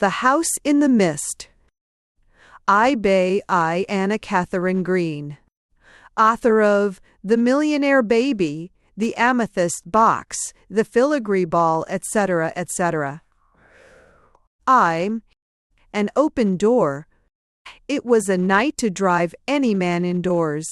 The House in the Mist. I Anna Katharine Green, author of The Millionaire Baby, The Amethyst Box, The Filigree Ball, etc., etc. An open door. It was a night to drive any man indoors.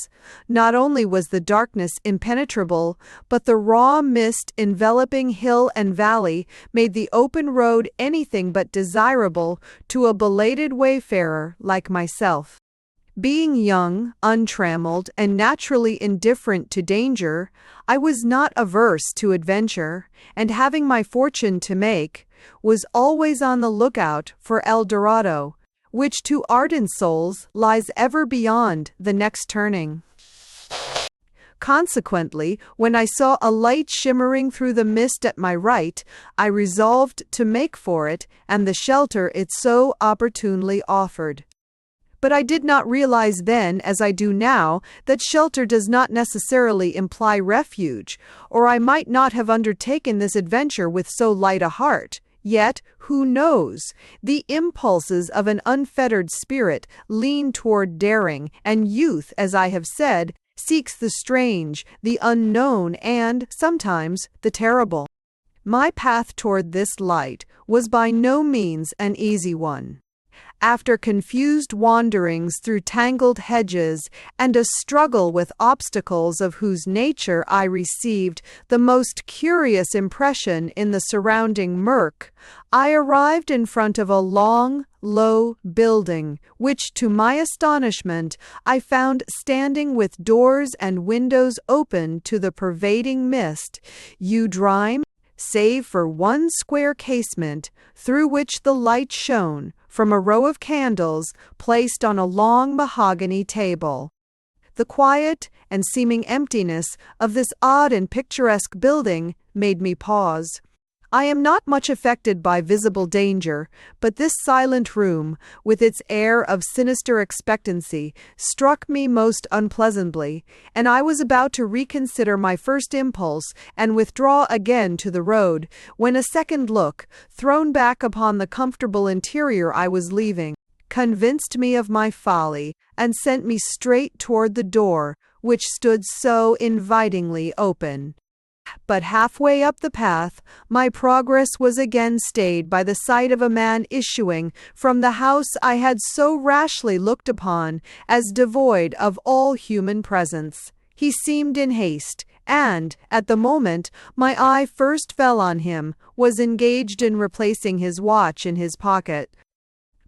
Not only was the darkness impenetrable, but the raw mist enveloping hill and valley made the open road anything but desirable to a belated wayfarer like myself. Being young, untrammeled, and naturally indifferent to danger, I was not averse to adventure, and having my fortune to make, was always on the lookout for El Dorado, which to ardent souls lies ever beyond the next turning. Consequently, when I saw a light shimmering through the mist at my right, I resolved to make for it and the shelter it so opportunely offered. But I did not realize then, as I do now, that shelter does not necessarily imply refuge, or I might not have undertaken this adventure with so light a heart. Yet, who knows? The impulses of an unfettered spirit lean toward daring, and youth, as I have said, seeks the strange, the unknown, and, sometimes, the terrible. My path toward this light was by no means an easy one. After confused wanderings through tangled hedges and a struggle with obstacles of whose nature I received the most curious impression in the surrounding murk, I arrived in front of a long, low building, which, to my astonishment, I found standing with doors and windows open to the pervading mist, save for one square casement, through which the light shone from a row of candles placed on a long mahogany table. The quiet and seeming emptiness of this odd and picturesque building made me pause. I am not much affected by visible danger, but this silent room, with its air of sinister expectancy, struck me most unpleasantly, and I was about to reconsider my first impulse and withdraw again to the road, when a second look, thrown back upon the comfortable interior I was leaving, convinced me of my folly and sent me straight toward the door, which stood so invitingly open. But halfway up the path, my progress was again stayed by the sight of a man issuing from the house I had so rashly looked upon as devoid of all human presence. He seemed in haste, and, at the moment my eye first fell on him, was engaged in replacing his watch in his pocket.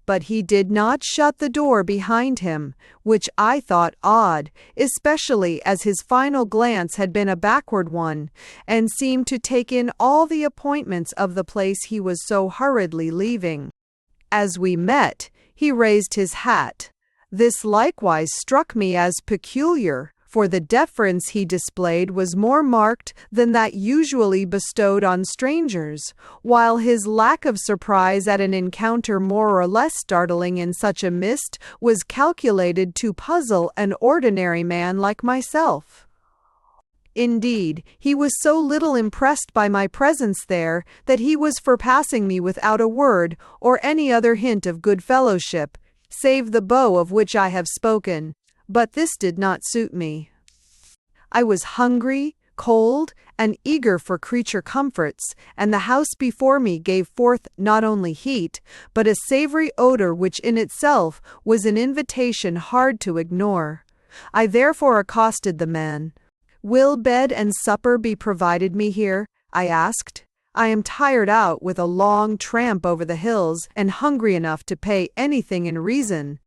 But he did not shut the door behind him, which I thought odd, especially as his final glance had been a backward one, and seemed to take in all the appointments of the place he was so hurriedly leaving. As we met, he raised his hat. This likewise struck me as peculiar, for the deference he displayed was more marked than that usually bestowed on strangers, while his lack of surprise at an encounter more or less startling in such a mist was calculated to puzzle an ordinary man like myself. Indeed, he was so little impressed by my presence there that he was for passing me without a word or any other hint of good fellowship, save the bow of which I have spoken. But this did not suit me. I was hungry, cold, and eager for creature comforts, and the house before me gave forth not only heat, but a savory odor which in itself was an invitation hard to ignore. I therefore accosted the man. "Will bed and supper be provided me here?" I asked. "I am tired out with a long tramp over the hills and hungry enough to pay anything in reason."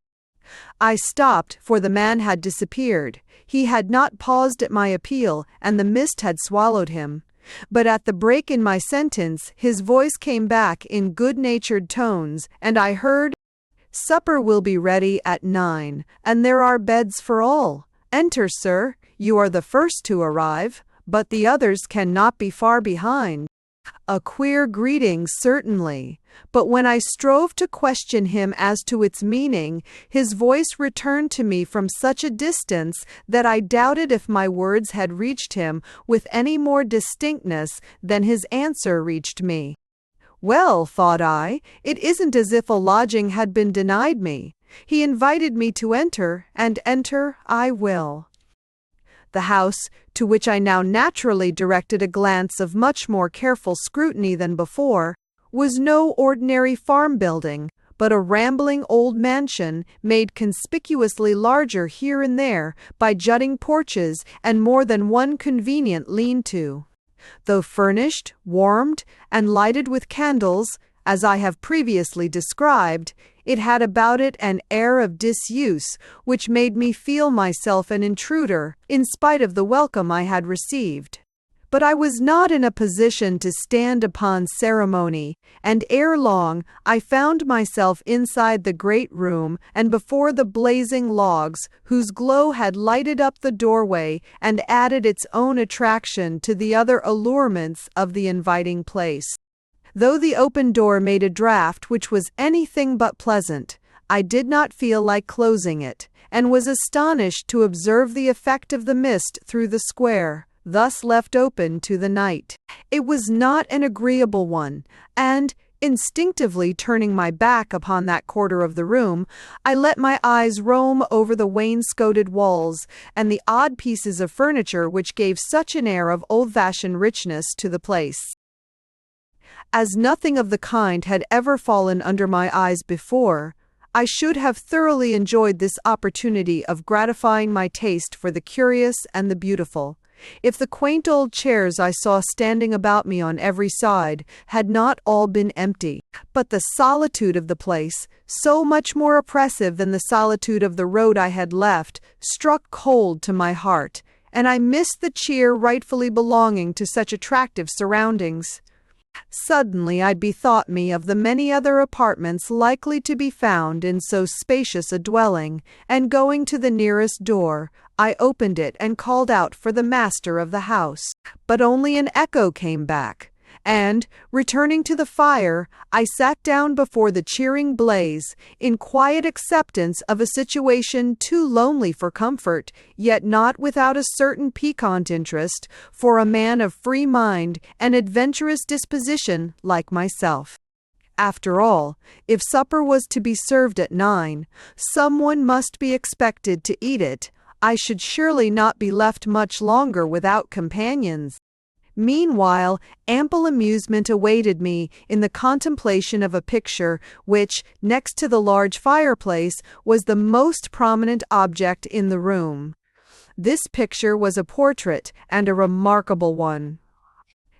I stopped, for the man had disappeared. He had not paused at my appeal, and the mist had swallowed him. But at the break in my sentence, his voice came back in good-natured tones, and I heard, "Supper will be ready at 9, and there are beds for all. Enter, sir. You are the first to arrive, but the others cannot be far behind." A queer greeting, certainly, but when I strove to question him as to its meaning, his voice returned to me from such a distance that I doubted if my words had reached him with any more distinctness than his answer reached me. Well, thought I, it isn't as if a lodging had been denied me. He invited me to enter, and enter I will. The house, to which I now naturally directed a glance of much more careful scrutiny than before, was no ordinary farm building, but a rambling old mansion made conspicuously larger here and there by jutting porches and more than one convenient lean-to. Though furnished, warmed, and lighted with candles, as I have previously described, it had about it an air of disuse which made me feel myself an intruder, in spite of the welcome I had received. But I was not in a position to stand upon ceremony, and ere long I found myself inside the great room and before the blazing logs, whose glow had lighted up the doorway and added its own attraction to the other allurements of the inviting place. Though the open door made a draught which was anything but pleasant, I did not feel like closing it, and was astonished to observe the effect of the mist through the square, thus left open to the night. It was not an agreeable one, and, instinctively turning my back upon that quarter of the room, I let my eyes roam over the wainscoted walls and the odd pieces of furniture which gave such an air of old-fashioned richness to the place. As nothing of the kind had ever fallen under my eyes before, I should have thoroughly enjoyed this opportunity of gratifying my taste for the curious and the beautiful, if the quaint old chairs I saw standing about me on every side had not all been empty. But the solitude of the place, so much more oppressive than the solitude of the road I had left, struck cold to my heart, and I missed the cheer rightfully belonging to such attractive surroundings. Suddenly I bethought me of the many other apartments likely to be found in so spacious a dwelling, and going to the nearest door, I opened it and called out for the master of the house. But only an echo came back, and, returning to the fire, I sat down before the cheering blaze, in quiet acceptance of a situation too lonely for comfort, yet not without a certain piquant interest, for a man of free mind and adventurous disposition like myself. After all, if supper was to be served at 9, someone must be expected to eat it. I should surely not be left much longer without companions. Meanwhile, ample amusement awaited me in the contemplation of a picture which, next to the large fireplace, was the most prominent object in the room. This picture was a portrait, and a remarkable one.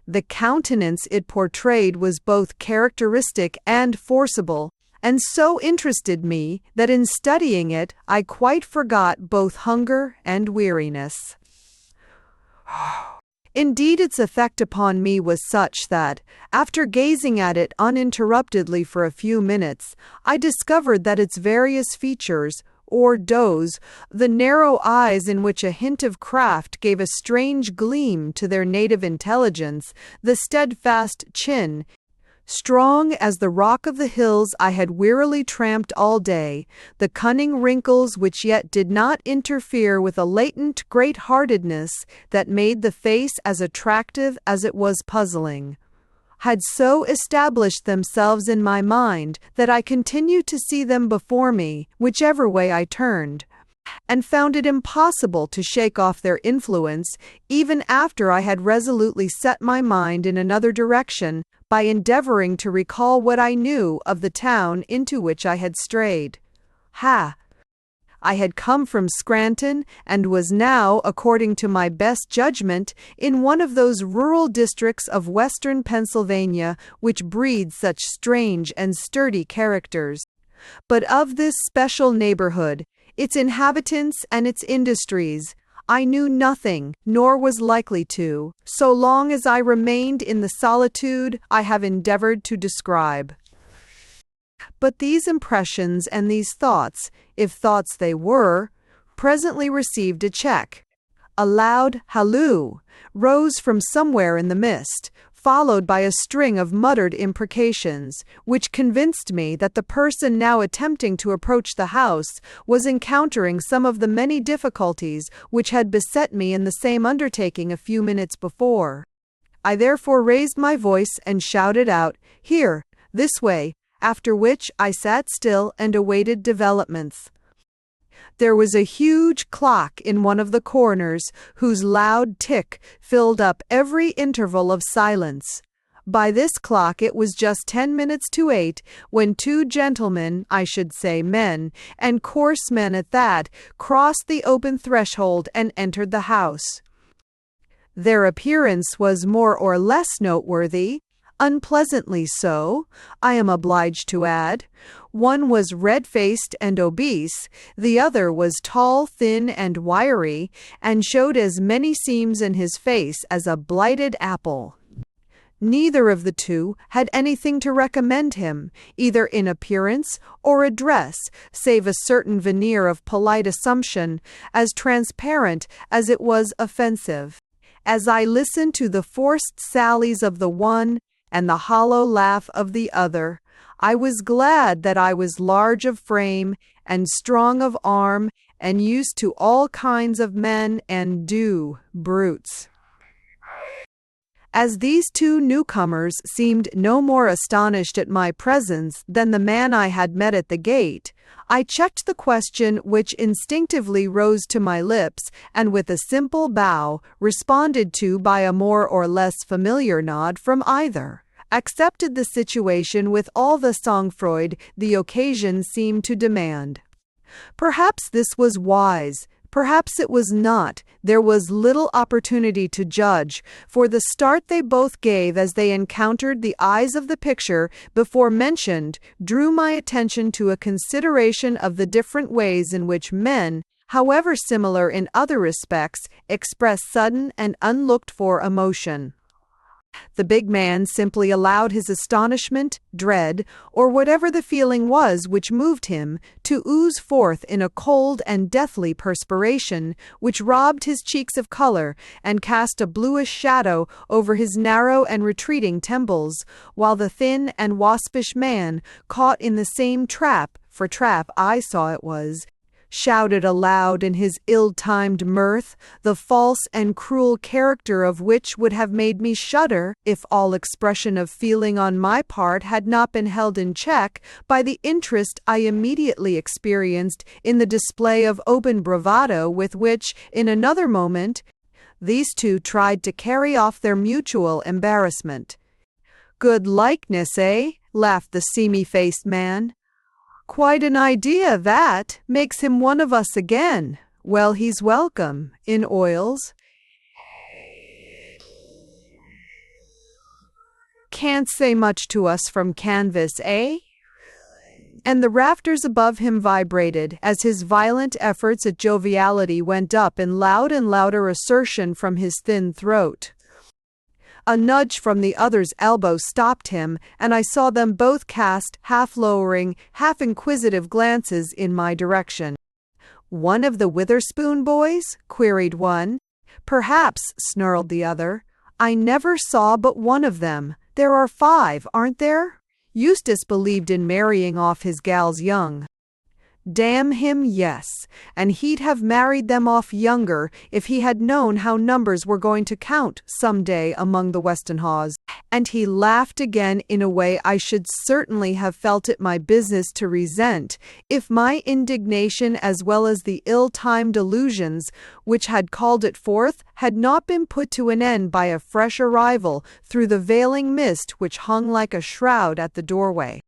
The countenance it portrayed was both characteristic and forcible, and so interested me that in studying it I quite forgot both hunger and weariness. Indeed, its effect upon me was such that, after gazing at it uninterruptedly for a few minutes, I discovered that its various features, or does, the narrow eyes in which a hint of craft gave a strange gleam to their native intelligence, the steadfast chin, strong as the rock of the hills I had wearily tramped all day, the cunning wrinkles which yet did not interfere with a latent great-heartedness that made the face as attractive as it was puzzling, had so established themselves in my mind that I continued to see them before me, whichever way I turned, and found it impossible to shake off their influence even after I had resolutely set my mind in another direction by endeavoring to recall what I knew of the town into which I had strayed. I had come from Scranton and was now, according to my best judgment, in one of those rural districts of western Pennsylvania which breed such strange and sturdy characters. But of this special neighborhood, its inhabitants and its industries, I knew nothing, nor was likely to, so long as I remained in the solitude I have endeavored to describe. But these impressions and these thoughts, if thoughts they were, presently received a check. A loud halloo rose from somewhere in the mist, followed by a string of muttered imprecations, which convinced me that the person now attempting to approach the house was encountering some of the many difficulties which had beset me in the same undertaking a few minutes before. I therefore raised my voice and shouted out, "Here, this way," after which I sat still and awaited developments. There was a huge clock in one of the corners, whose loud tick filled up every interval of silence. By this clock it was just 10 minutes to 8 when two gentlemen, I should say men, and coarse men at that, crossed the open threshold and entered the house. Their appearance was more or less noteworthy, unpleasantly so, I am obliged to add. One was red-faced and obese, the other was tall, thin, and wiry, and showed as many seams in his face as a blighted apple. Neither of the two had anything to recommend him, either in appearance or address, save a certain veneer of polite assumption, as transparent as it was offensive. As I listened to the forced sallies of the one and the hollow laugh of the other, I was glad that I was large of frame and strong of arm and used to all kinds of men and brutes. As these two newcomers seemed no more astonished at my presence than the man I had met at the gate, I checked the question which instinctively rose to my lips, and with a simple bow, responded to by a more or less familiar nod from either, accepted the situation with all the sang-froid the occasion seemed to demand. Perhaps this was wise. Perhaps it was not. There was little opportunity to judge, for the start they both gave as they encountered the eyes of the picture before mentioned drew my attention to a consideration of the different ways in which men, however similar in other respects, express sudden and unlooked-for emotion. The big man simply allowed his astonishment, dread, or whatever the feeling was which moved him, to ooze forth in a cold and deathly perspiration, which robbed his cheeks of color and cast a bluish shadow over his narrow and retreating temples, while the thin and waspish man, caught in the same trap, for trap I saw it was, shouted aloud in his ill-timed mirth, the false and cruel character of which would have made me shudder if all expression of feeling on my part had not been held in check by the interest I immediately experienced in the display of open bravado with which, in another moment, these two tried to carry off their mutual embarrassment. "Good likeness, eh?" laughed the seamy-faced man. "Quite an idea, that. Makes him one of us again. Well, he's welcome, in oils. Can't say much to us from canvas, eh?" And the rafters above him vibrated as his violent efforts at joviality went up in loud and louder assertion from his thin throat. A nudge from the other's elbow stopped him, and I saw them both cast half-lowering, half-inquisitive glances in my direction. "One of the Witherspoon boys?" queried one. "Perhaps," snarled the other. "I never saw but one of them. There are 5, aren't there? Eustace believed in marrying off his gals young." "Damn him, yes, and he'd have married them off younger if he had known how numbers were going to count some day among the Westenhaws." And he laughed again in a way I should certainly have felt it my business to resent, if my indignation as well as the ill-timed allusions which had called it forth had not been put to an end by a fresh arrival through the veiling mist which hung like a shroud at the doorway.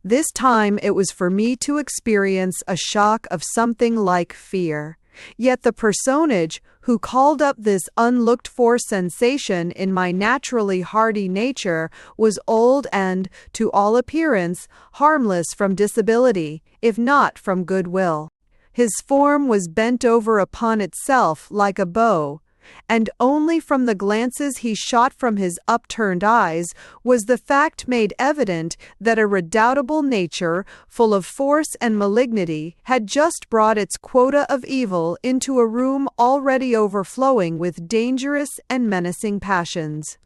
This time it was for me to experience a shock of something like fear. Yet the personage who called up this unlooked-for sensation in my naturally hardy nature was old and, to all appearance, harmless from disability, if not from goodwill. His form was bent over upon itself like a bow, and only from the glances he shot from his upturned eyes was the fact made evident that a redoubtable nature, full of force and malignity, had just brought its quota of evil into a room already overflowing with dangerous and menacing passions.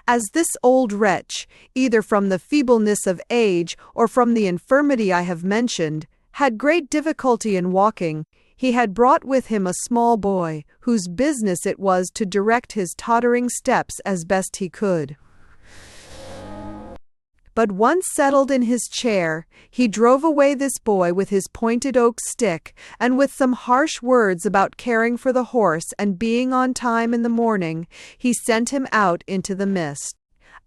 As this old wretch, either from the feebleness of age or from the infirmity I have mentioned, had great difficulty in walking, He had brought with him a small boy, whose business it was to direct his tottering steps as best he could. But once settled in his chair, he drove away this boy with his pointed oak stick, and with some harsh words about caring for the horse and being on time in the morning, he sent him out into the mist.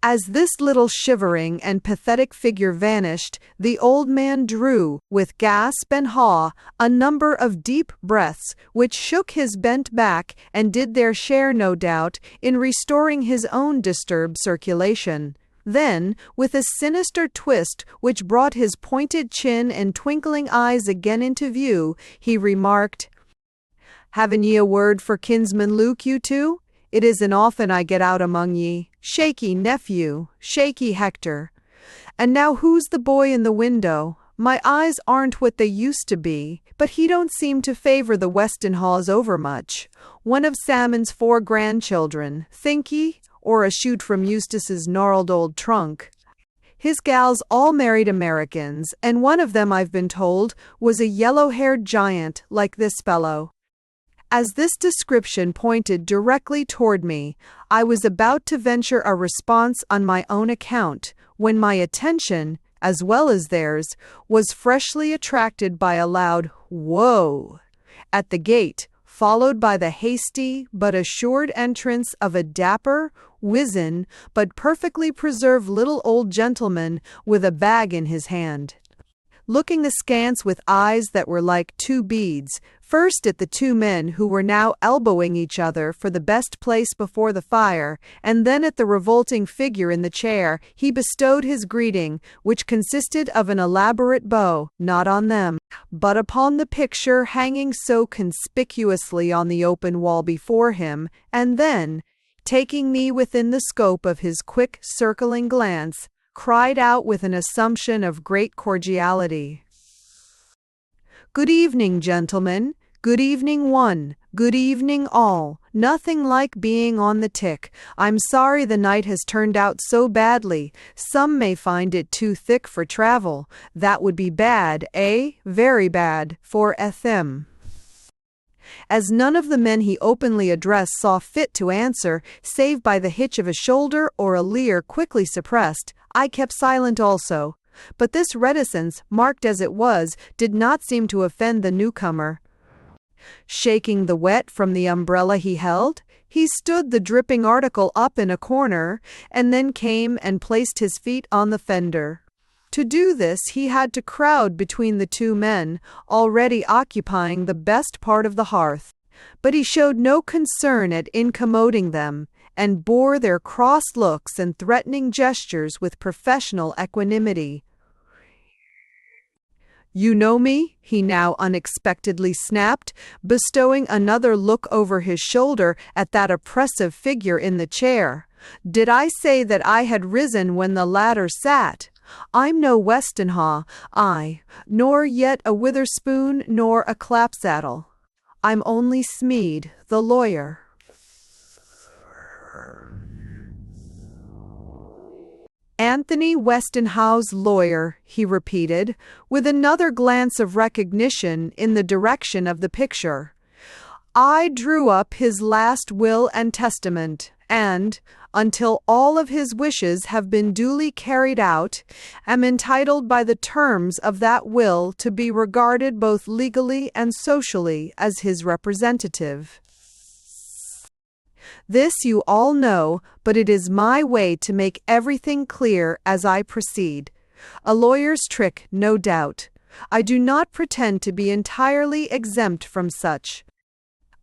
As this little shivering and pathetic figure vanished, the old man drew, with gasp and haw, a number of deep breaths, which shook his bent back and did their share, no doubt, in restoring his own disturbed circulation. Then, with a sinister twist which brought his pointed chin and twinkling eyes again into view, he remarked, "Haven't ye a word for kinsman Luke, you two? It isn't often I get out among ye. Shaky nephew, shaky Hector. And now who's the boy in the window? My eyes aren't what they used to be, but he don't seem to favor the Westonhaughs overmuch. One of Salmon's 4 grandchildren, think ye? Or a shoot from Eustace's gnarled old trunk. His gals all married Americans, and one of them, I've been told, was a yellow-haired giant like this fellow." As this description pointed directly toward me, I was about to venture a response on my own account, when my attention, as well as theirs, was freshly attracted by a loud "Whoa!" at the gate, followed by the hasty but assured entrance of a dapper, wizen, but perfectly preserved little old gentleman with a bag in his hand. Looking askance with eyes that were like 2 beads, first at the 2 men who were now elbowing each other for the best place before the fire, and then at the revolting figure in the chair, he bestowed his greeting, which consisted of an elaborate bow, not on them, but upon the picture hanging so conspicuously on the open wall before him, and then, taking me within the scope of his quick circling glance, cried out with an assumption of great cordiality, "Good evening, gentlemen. Good evening one. Good evening all. Nothing like being on the tick. I'm sorry the night has turned out so badly. Some may find it too thick for travel. That would be bad, eh? Very bad, for them." As none of the men he openly addressed saw fit to answer, save by the hitch of a shoulder or a leer quickly suppressed, I kept silent also. But this reticence, marked as it was, did not seem to offend the newcomer. Shaking the wet from the umbrella he held, he stood the dripping article up in a corner, and then came and placed his feet on the fender. To do this he had to crowd between the 2 men, already occupying the best part of the hearth. But he showed no concern at incommoding them, and bore their cross looks and threatening gestures with professional equanimity. "You know me?" he now unexpectedly snapped, bestowing another look over his shoulder at that oppressive figure in the chair. "Did I say that I had risen when the latter sat? I'm no Westonhaugh, nor yet a Witherspoon nor a Clapsaddle. I'm only Smead, the lawyer." "Anthony Westonhaugh's lawyer," he repeated, with another glance of recognition in the direction of the picture. "I drew up his last will and testament, and, until all of his wishes have been duly carried out, am entitled by the terms of that will to be regarded both legally and socially as his representative. This you all know, but it is my way to make everything clear as I proceed. A lawyer's trick, no doubt. I do not pretend to be entirely exempt from such."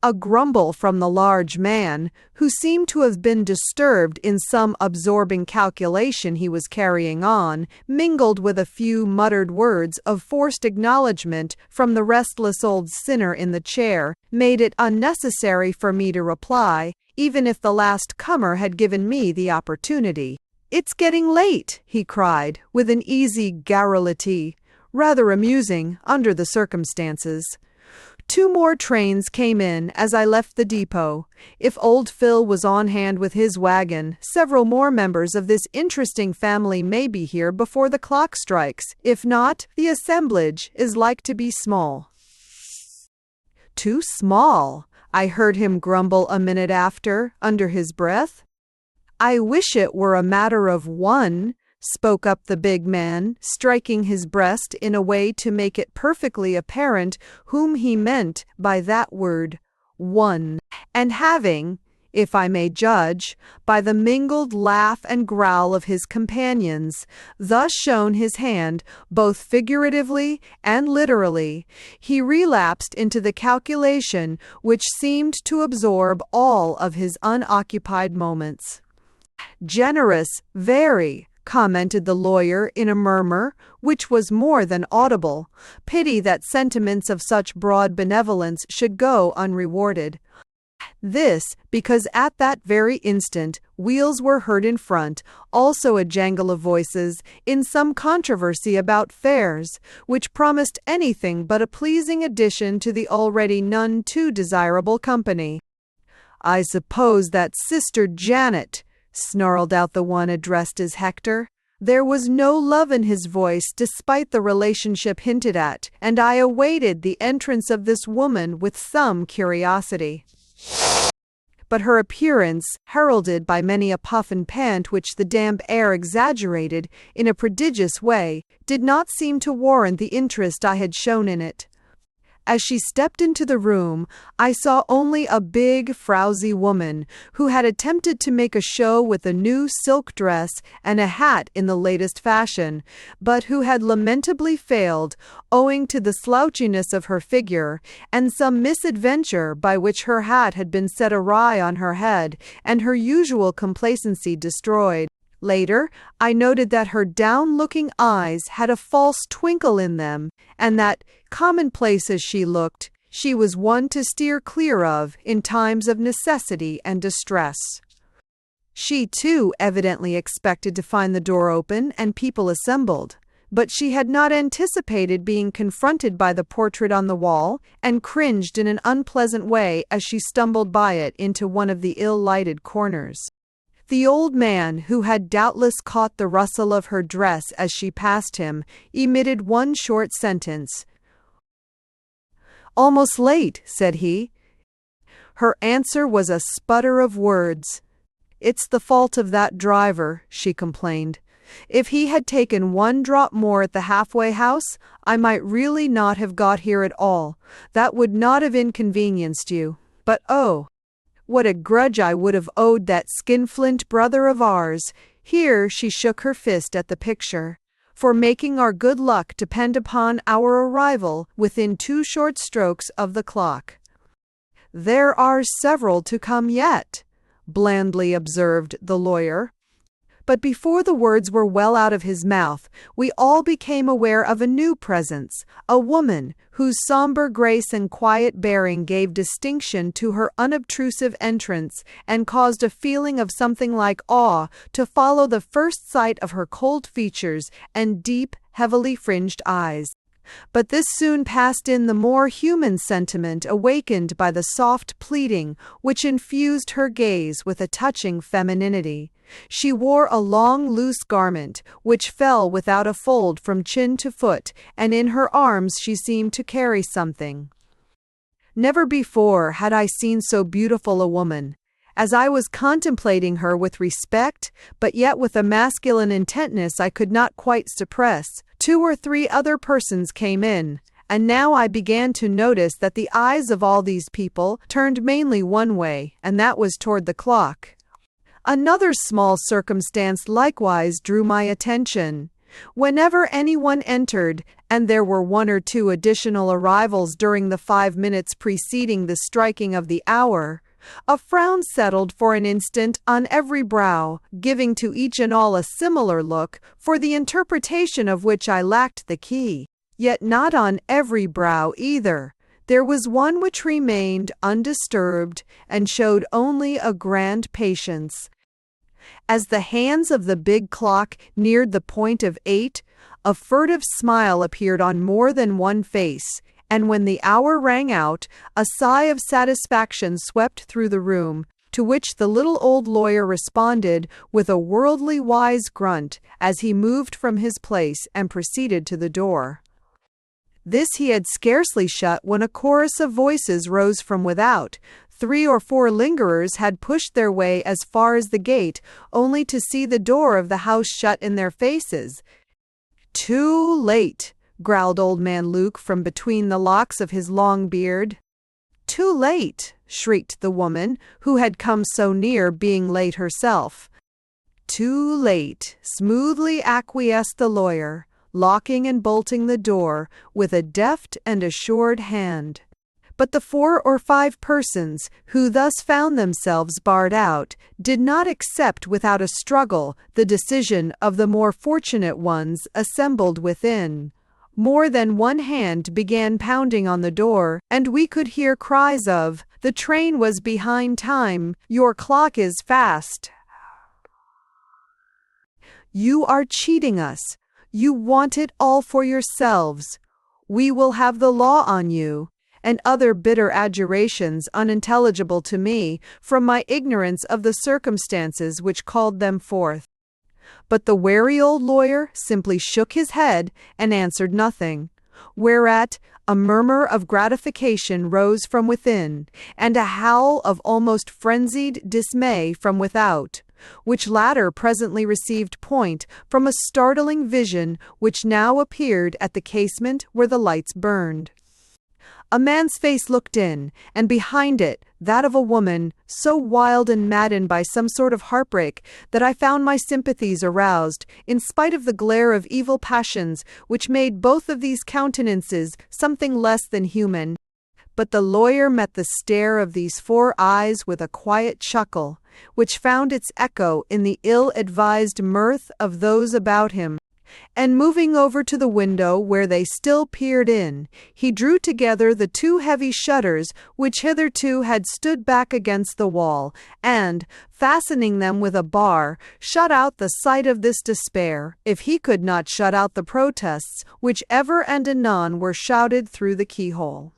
A grumble from the large man, who seemed to have been disturbed in some absorbing calculation he was carrying on, mingled with a few muttered words of forced acknowledgment from the restless old sinner in the chair, made it unnecessary for me to reply, even if the last comer had given me the opportunity. "It's getting late," he cried, with an easy garrulity, rather amusing under the circumstances. 2 more trains came in as I left the depot. If old Phil was on hand with his wagon, several more members of this interesting family may be here before the clock strikes. If not, the assemblage is like to be small. Too small, I heard him grumble a minute after, under his breath. I wish it were a matter of one, spoke up the big man, striking his breast in a way to make it perfectly apparent whom he meant by that word, one, and having, if I may judge, by the mingled laugh and growl of his companions, thus shown his hand, both figuratively and literally, he relapsed into the calculation which seemed to absorb all of his unoccupied moments. Generous, very, commented the lawyer in a murmur which was more than audible. Pity that sentiments of such broad benevolence should go unrewarded. This, because at that very instant wheels were heard in front, also a jangle of voices, in some controversy about fares, which promised anything but a pleasing addition to the already none too desirable company. "I suppose that Sister Janet," snarled out the one addressed as Hector. There was no love in his voice despite the relationship hinted at, and I awaited the entrance of this woman with some curiosity. But her appearance, heralded by many a puff and pant which the damp air exaggerated in a prodigious way, did not seem to warrant the interest I had shown in it. As she stepped into the room, I saw only a big, frowsy woman who had attempted to make a show with a new silk dress and a hat in the latest fashion, but who had lamentably failed owing to the slouchiness of her figure and some misadventure by which her hat had been set awry on her head and her usual complacency destroyed. Later, I noted that her down-looking eyes had a false twinkle in them, and that, commonplace as she looked, she was one to steer clear of in times of necessity and distress. She, too, evidently expected to find the door open and people assembled, but she had not anticipated being confronted by the portrait on the wall, and cringed in an unpleasant way as she stumbled by it into one of the ill-lighted corners. The old man, who had doubtless caught the rustle of her dress as she passed him, emitted one short sentence. "Almost late," said he. Her answer was a sputter of words. "It's the fault of that driver," she complained. "If he had taken one drop more at the halfway house, I might really not have got here at all. That would not have inconvenienced you. But oh, what a grudge I would have owed that skinflint brother of ours," here she shook her fist at the picture, "for making our good luck depend upon our arrival within 2 short strokes of the clock." "There are several to come yet," blandly observed the lawyer. But before the words were well out of his mouth, we all became aware of a new presence, a woman whose somber grace and quiet bearing gave distinction to her unobtrusive entrance and caused a feeling of something like awe to follow the first sight of her cold features and deep, heavily fringed eyes. But this soon passed in the more human sentiment awakened by the soft pleading which infused her gaze with a touching femininity. She wore a long, loose garment, which fell without a fold from chin to foot, and in her arms she seemed to carry something. Never before had I seen so beautiful a woman. As I was contemplating her with respect, but yet with a masculine intentness I could not quite suppress, 2 or 3 other persons came in, and now I began to notice that the eyes of all these people turned mainly one way, and that was toward the clock. Another small circumstance likewise drew my attention. Whenever anyone entered, and there were 1 or 2 additional arrivals during the 5 minutes preceding the striking of the hour, a frown settled for an instant on every brow, giving to each and all a similar look, for the interpretation of which I lacked the key. Yet not on every brow either. There was one which remained undisturbed and showed only a grand patience. As the hands of the big clock neared the point of 8, a furtive smile appeared on more than one face, and when the hour rang out, a sigh of satisfaction swept through the room, to which the little old lawyer responded with a worldly wise grunt as he moved from his place and proceeded to the door. This he had scarcely shut when a chorus of voices rose from without. 3 or 4 lingerers had pushed their way as far as the gate, only to see the door of the house shut in their faces. "Too late," growled old man Luke from between the locks of his long beard. "Too late," shrieked the woman, who had come so near being late herself. "Too late," smoothly acquiesced the lawyer, locking and bolting the door with a deft and assured hand. But the 4 or 5 persons who thus found themselves barred out did not accept without a struggle the decision of the more fortunate ones assembled within. More than one hand began pounding on the door, and we could hear cries of, "The train was behind time, your clock is fast. You are cheating us. You want it all for yourselves. We will have the law on you," and other bitter adjurations unintelligible to me from my ignorance of the circumstances which called them forth. But the wary old lawyer simply shook his head and answered nothing, whereat a murmur of gratification rose from within, and a howl of almost frenzied dismay from without, which latter presently received point from a startling vision which now appeared at the casement where the lights burned. A man's face looked in, and behind it that of a woman, so wild and maddened by some sort of heartbreak that I found my sympathies aroused, in spite of the glare of evil passions which made both of these countenances something less than human. But the lawyer met the stare of these 4 eyes with a quiet chuckle, which found its echo in the ill-advised mirth of those about him. And moving over to the window where they still peered in, he drew together the 2 heavy shutters which hitherto had stood back against the wall, and, fastening them with a bar, shut out the sight of this despair, if he could not shut out the protests which ever and anon were shouted through the keyhole.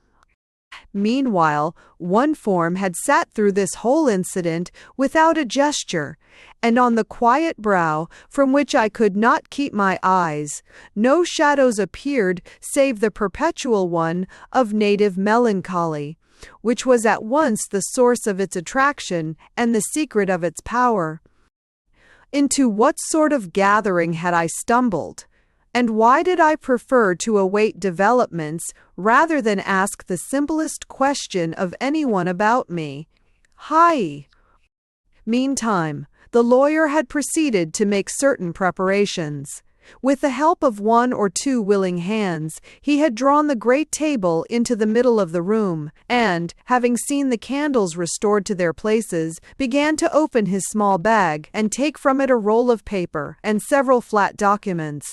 Meanwhile, one form had sat through this whole incident without a gesture, and on the quiet brow, from which I could not keep my eyes, no shadows appeared save the perpetual one of native melancholy, which was at once the source of its attraction and the secret of its power. Into what sort of gathering had I stumbled? And why did I prefer to await developments rather than ask the simplest question of anyone about me? Hi! Meantime, the lawyer had proceeded to make certain preparations. With the help of 1 or 2 willing hands, he had drawn the great table into the middle of the room, and, having seen the candles restored to their places, began to open his small bag and take from it a roll of paper and several flat documents.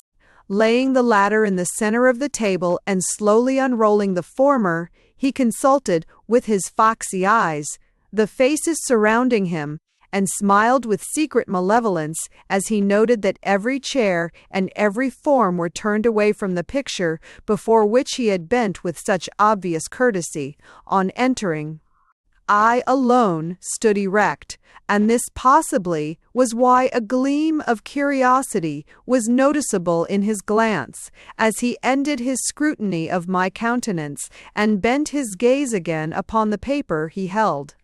Laying the latter in the center of the table and slowly unrolling the former, he consulted, with his foxy eyes, the faces surrounding him, and smiled with secret malevolence as he noted that every chair and every form were turned away from the picture before which he had bent with such obvious courtesy on entering. I alone stood erect, and this possibly was why a gleam of curiosity was noticeable in his glance as he ended his scrutiny of my countenance and bent his gaze again upon the paper he held.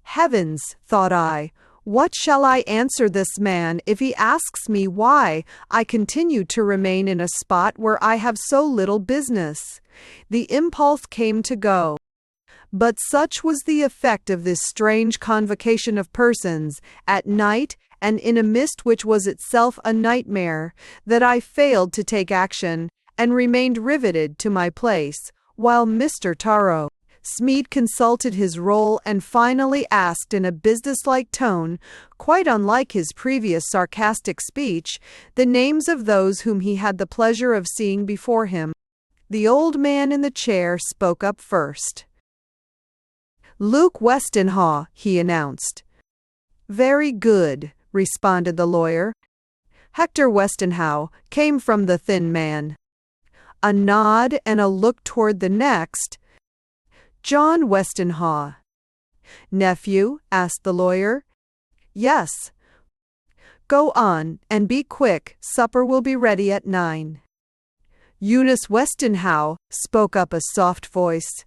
Heavens, thought I, what shall I answer this man if he asks me why I continue to remain in a spot where I have so little business? The impulse came to go. But such was the effect of this strange convocation of persons, at night and in a mist which was itself a nightmare, that I failed to take action, and remained riveted to my place, while Mr. Taro Smead consulted his roll and finally asked in a businesslike tone, quite unlike his previous sarcastic speech, the names of those whom he had the pleasure of seeing before him. The old man in the chair spoke up first. "Luke Westenhaw," he announced. "Very good," responded the lawyer. Hector Westenhaw came from the thin man. A nod and a look toward the next. "John Westenhaw." "Nephew?" asked the lawyer. "Yes." "Go on, and be quick, supper will be ready at 9. Eunice Westonhough, spoke up a soft voice.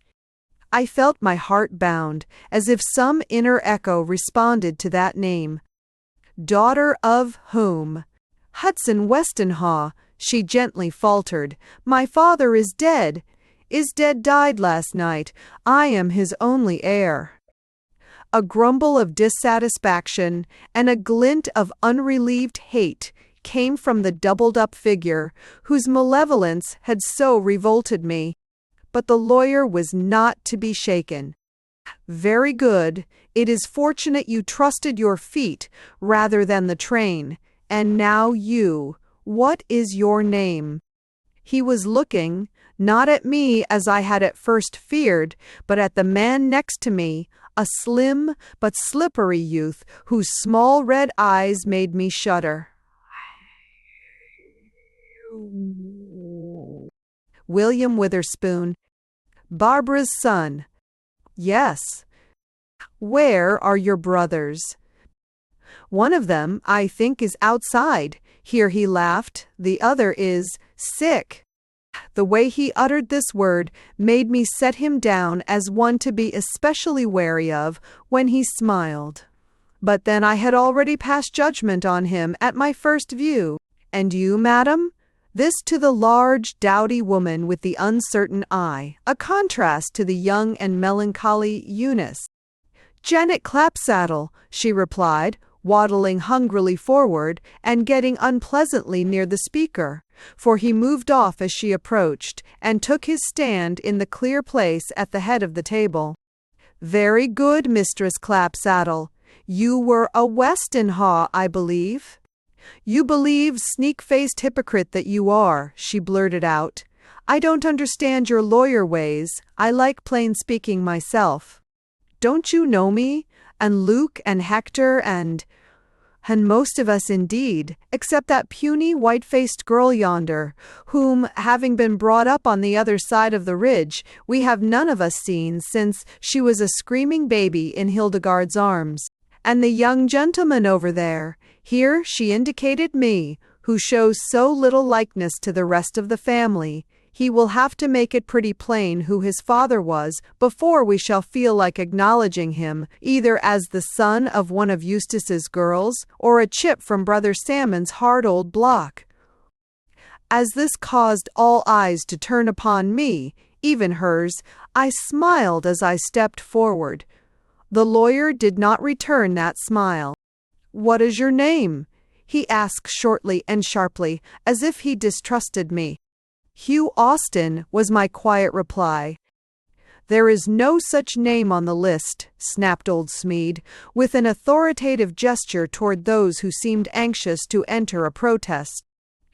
I felt my heart bound, as if some inner echo responded to that name. Daughter of whom? Hudson Westonhaugh, she gently faltered. My father is dead. Is dead, died last night. I am his only heir. A grumble of dissatisfaction and a glint of unrelieved hate came from the doubled-up figure whose malevolence had so revolted me. But the lawyer was not to be shaken. Very good. It is fortunate you trusted your feet rather than the train. And now you. What is your name? He was looking, not at me as I had at first feared, but at the man next to me, a slim but slippery youth whose small red eyes made me shudder. William Witherspoon, Barbara's son. Yes. Where are your brothers? One of them, I think, is outside. Here he laughed. The other is sick. The way he uttered this word made me set him down as one to be especially wary of when he smiled. But then I had already passed judgment on him at my first view. And you, madam? This to the large, dowdy woman with the uncertain eye, a contrast to the young and melancholy Eunice. Janet Clapsaddle, she replied, waddling hungrily forward and getting unpleasantly near the speaker, for he moved off as she approached and took his stand in the clear place at the head of the table. Very good, Mistress Clapsaddle. You were a Westonhaugh, I believe. You believe, sneak-faced hypocrite that you are, she blurted out. I don't understand your lawyer ways. I like plain speaking myself. Don't you know me? And Luke and Hector and most of us indeed, except that puny white-faced girl yonder, whom, having been brought up on the other side of the ridge, we have none of us seen since she was a screaming baby in Hildegard's arms. And the young gentleman over there, here she indicated me, who shows so little likeness to the rest of the family. He will have to make it pretty plain who his father was before we shall feel like acknowledging him, either as the son of one of Eustace's girls or a chip from Brother Salmon's hard old block. As this caused all eyes to turn upon me, even hers, I smiled as I stepped forward. The lawyer did not return that smile. What is your name? He asked shortly and sharply, as if he distrusted me. Hugh Austin, was my quiet reply. There is no such name on the list, snapped old Smead, with an authoritative gesture toward those who seemed anxious to enter a protest.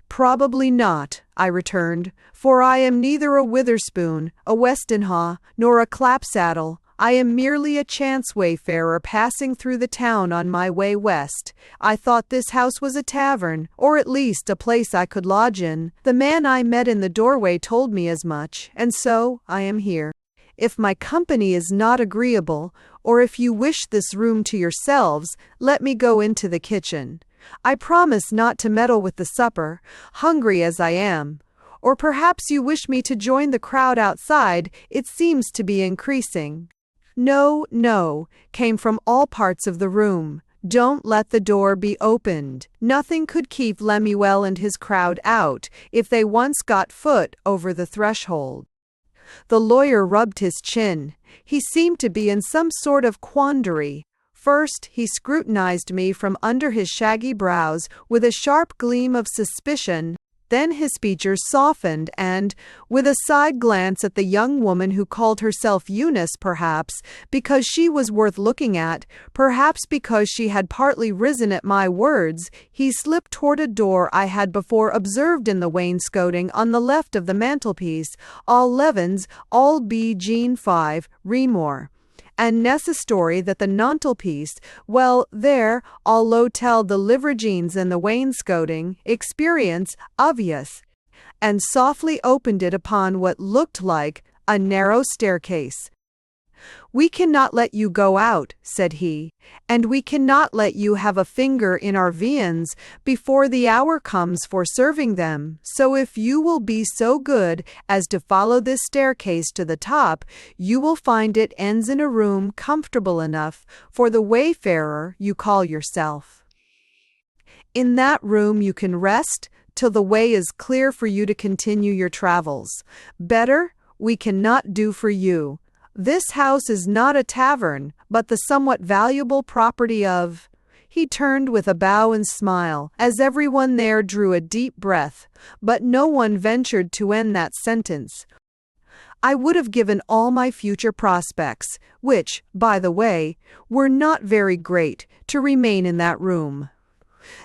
Probably not, I returned, for I am neither a Witherspoon, a Westonhaugh, nor a Clapsaddle. I am merely a chance wayfarer passing through the town on my way west. I thought this house was a tavern, or at least a place I could lodge in. The man I met in the doorway told me as much, and so I am here. If my company is not agreeable, or if you wish this room to yourselves, let me go into the kitchen. I promise not to meddle with the supper, hungry as I am. Or perhaps you wish me to join the crowd outside. It seems to be increasing. No, no, came from all parts of the room. Don't let the door be opened. Nothing could keep Lemuel and his crowd out if they once got foot over the threshold. The lawyer rubbed his chin. He seemed to be in some sort of quandary. First, he scrutinized me from under his shaggy brows with a sharp gleam of suspicion. Then his features softened and, with a side glance at the young woman who called herself Eunice, perhaps because she was worth looking at, perhaps because she had partly risen at my words, he slipped toward a door I had before observed in the wainscoting on the left of the mantelpiece, all Levens, all B. Jean 5, Remore. And necessary that the mantelpiece, well, there, all l'hotel the Livragines and the wainscoting, experience, obvious, and softly opened it upon what looked like a narrow staircase. "We cannot let you go out," said he, "and we cannot let you have a finger in our viands before the hour comes for serving them. So if you will be so good as to follow this staircase to the top, you will find it ends in a room comfortable enough for the wayfarer you call yourself. In that room you can rest till the way is clear for you to continue your travels. Better we cannot do for you. This house is not a tavern, but the somewhat valuable property of—" He turned with a bow and smile, as everyone there drew a deep breath, but no one ventured to end that sentence. I would have given all my future prospects, which, by the way, were not very great, to remain in that room.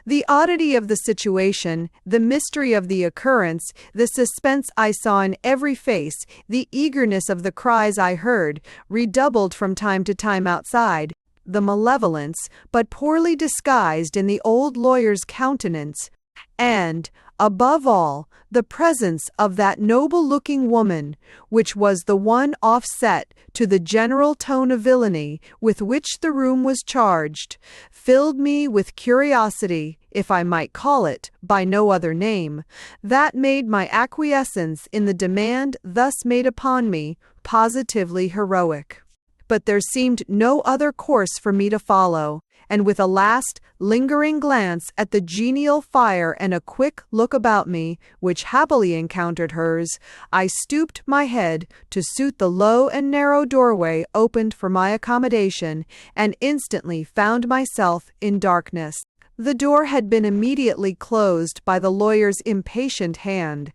The oddity of the situation, the mystery of the occurrence, the suspense I saw in every face, the eagerness of the cries I heard, redoubled from time to time outside, the malevolence, but poorly disguised in the old lawyer's countenance, and, above all, the presence of that noble-looking woman, which was the one offset to the general tone of villainy with which the room was charged, filled me with curiosity, if I might call it by no other name, that made my acquiescence in the demand thus made upon me positively heroic. But there seemed no other course for me to follow, and with a last, lingering glance at the genial fire and a quick look about me, which happily encountered hers, I stooped my head to suit the low and narrow doorway opened for my accommodation, and instantly found myself in darkness. The door had been immediately closed by the lawyer's impatient hand.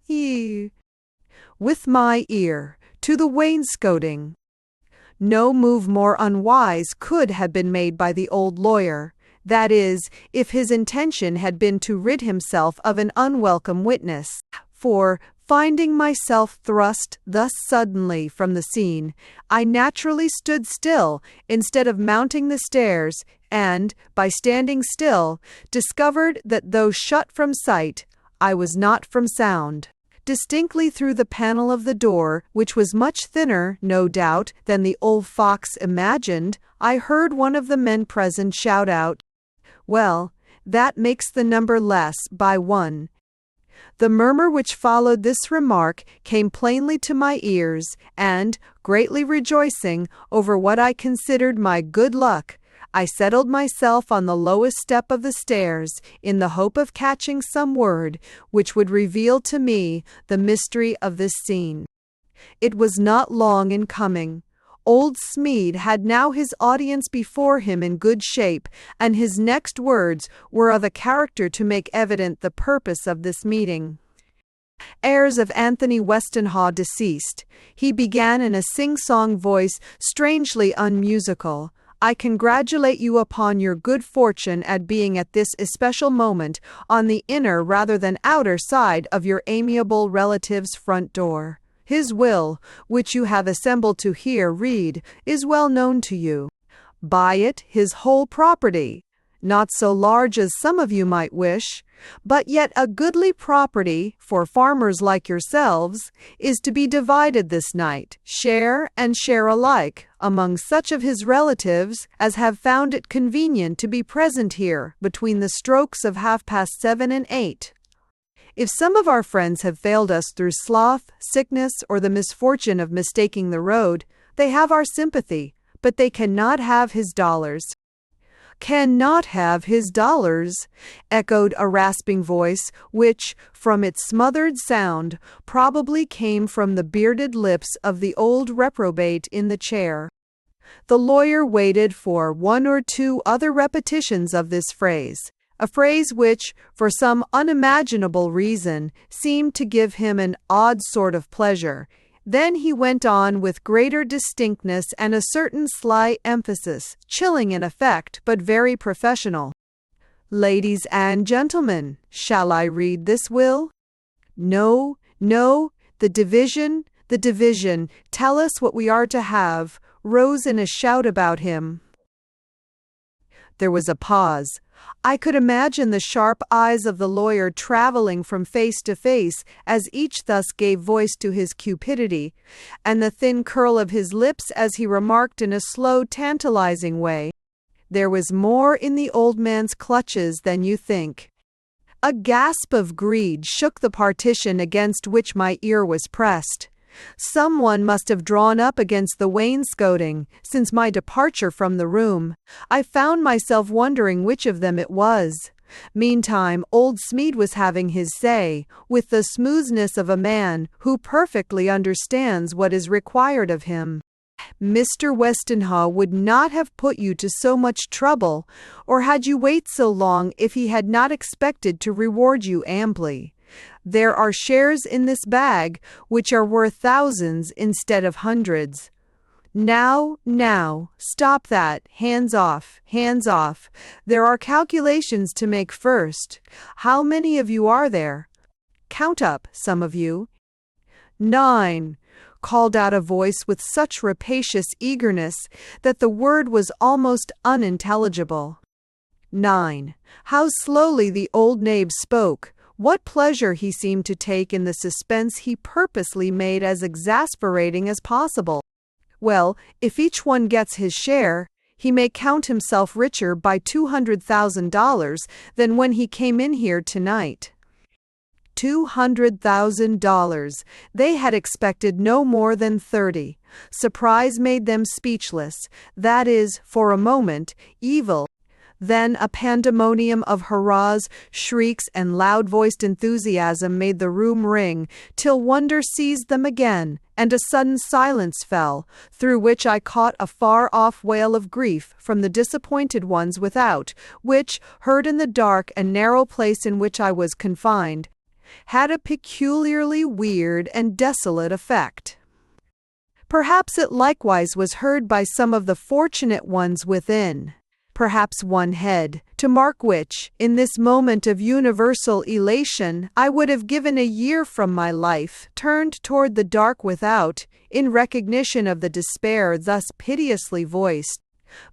With my ear to the wainscoting. No move more unwise could have been made by the old lawyer, that is, if his intention had been to rid himself of an unwelcome witness, for, finding myself thrust thus suddenly from the scene, I naturally stood still instead of mounting the stairs, and, by standing still, discovered that though shut from sight, I was not from sound. Distinctly through the panel of the door, which was much thinner, no doubt, than the old fox imagined, I heard one of the men present shout out, "Well, that makes the number less by one." The murmur which followed this remark came plainly to my ears, and, greatly rejoicing over what I considered my good luck, I settled myself on the lowest step of the stairs in the hope of catching some word which would reveal to me the mystery of this scene. It was not long in coming. Old Smead had now his audience before him in good shape, and his next words were of a character to make evident the purpose of this meeting. Airs of Anthony Westenhaw deceased. He began in a sing-song voice strangely unmusical. I congratulate you upon your good fortune at being at this especial moment on the inner rather than outer side of your amiable relative's front door. His will, which you have assembled to hear read, is well known to you. By it his whole property, not so large as some of you might wish, but yet a goodly property for farmers like yourselves, is to be divided this night, share and share alike, among such of his relatives as have found it convenient to be present here between the strokes of 7:30 and 8. If some of our friends have failed us through sloth, sickness, or the misfortune of mistaking the road, they have our sympathy, but they cannot have his dollars. "Cannot have his dollars," echoed a rasping voice, which, from its smothered sound, probably came from the bearded lips of the old reprobate in the chair. The lawyer waited for one or two other repetitions of this phrase, a phrase which, for some unimaginable reason, seemed to give him an odd sort of pleasure. Then he went on with greater distinctness and a certain sly emphasis, chilling in effect but very professional. "Ladies and gentlemen, shall I read this will?" "No, no, the division, tell us what we are to have," rose in a shout about him. There was a pause. I could imagine the sharp eyes of the lawyer traveling from face to face as each thus gave voice to his cupidity, and the thin curl of his lips as he remarked in a slow, tantalizing way, "There was more in the old man's clutches than you think." A gasp of greed shook the partition against which my ear was pressed. Someone must have drawn up against the wainscoting since my departure from the room. I found myself wondering which of them it was. Meantime, old Smead was having his say, with the smoothness of a man who perfectly understands what is required of him. "Mr. Westenhaw would not have put you to so much trouble, or had you wait so long if he had not expected to reward you amply. There are shares in this bag which are worth thousands instead of hundreds." Now, stop that. Hands off, hands off. There are calculations to make first. How many of you are there? Count up, some of you. 9, called out a voice with such rapacious eagerness that the word was almost unintelligible. 9. How slowly the old knave spoke. What pleasure he seemed to take in the suspense he purposely made as exasperating as possible. Well, if each one gets his share, he may count himself richer by $200,000 than when he came in here tonight. $200,000. They had expected no more than 30. Surprise made them speechless, that is, for a moment, evil. Then a pandemonium of hurrahs, shrieks, and loud-voiced enthusiasm made the room ring, till wonder seized them again, and a sudden silence fell, through which I caught a far-off wail of grief from the disappointed ones without, which, heard in the dark and narrow place in which I was confined, had a peculiarly weird and desolate effect. Perhaps it likewise was heard by some of the fortunate ones within. Perhaps one head, to mark which, in this moment of universal elation, I would have given a year from my life, turned toward the dark without, in recognition of the despair thus piteously voiced.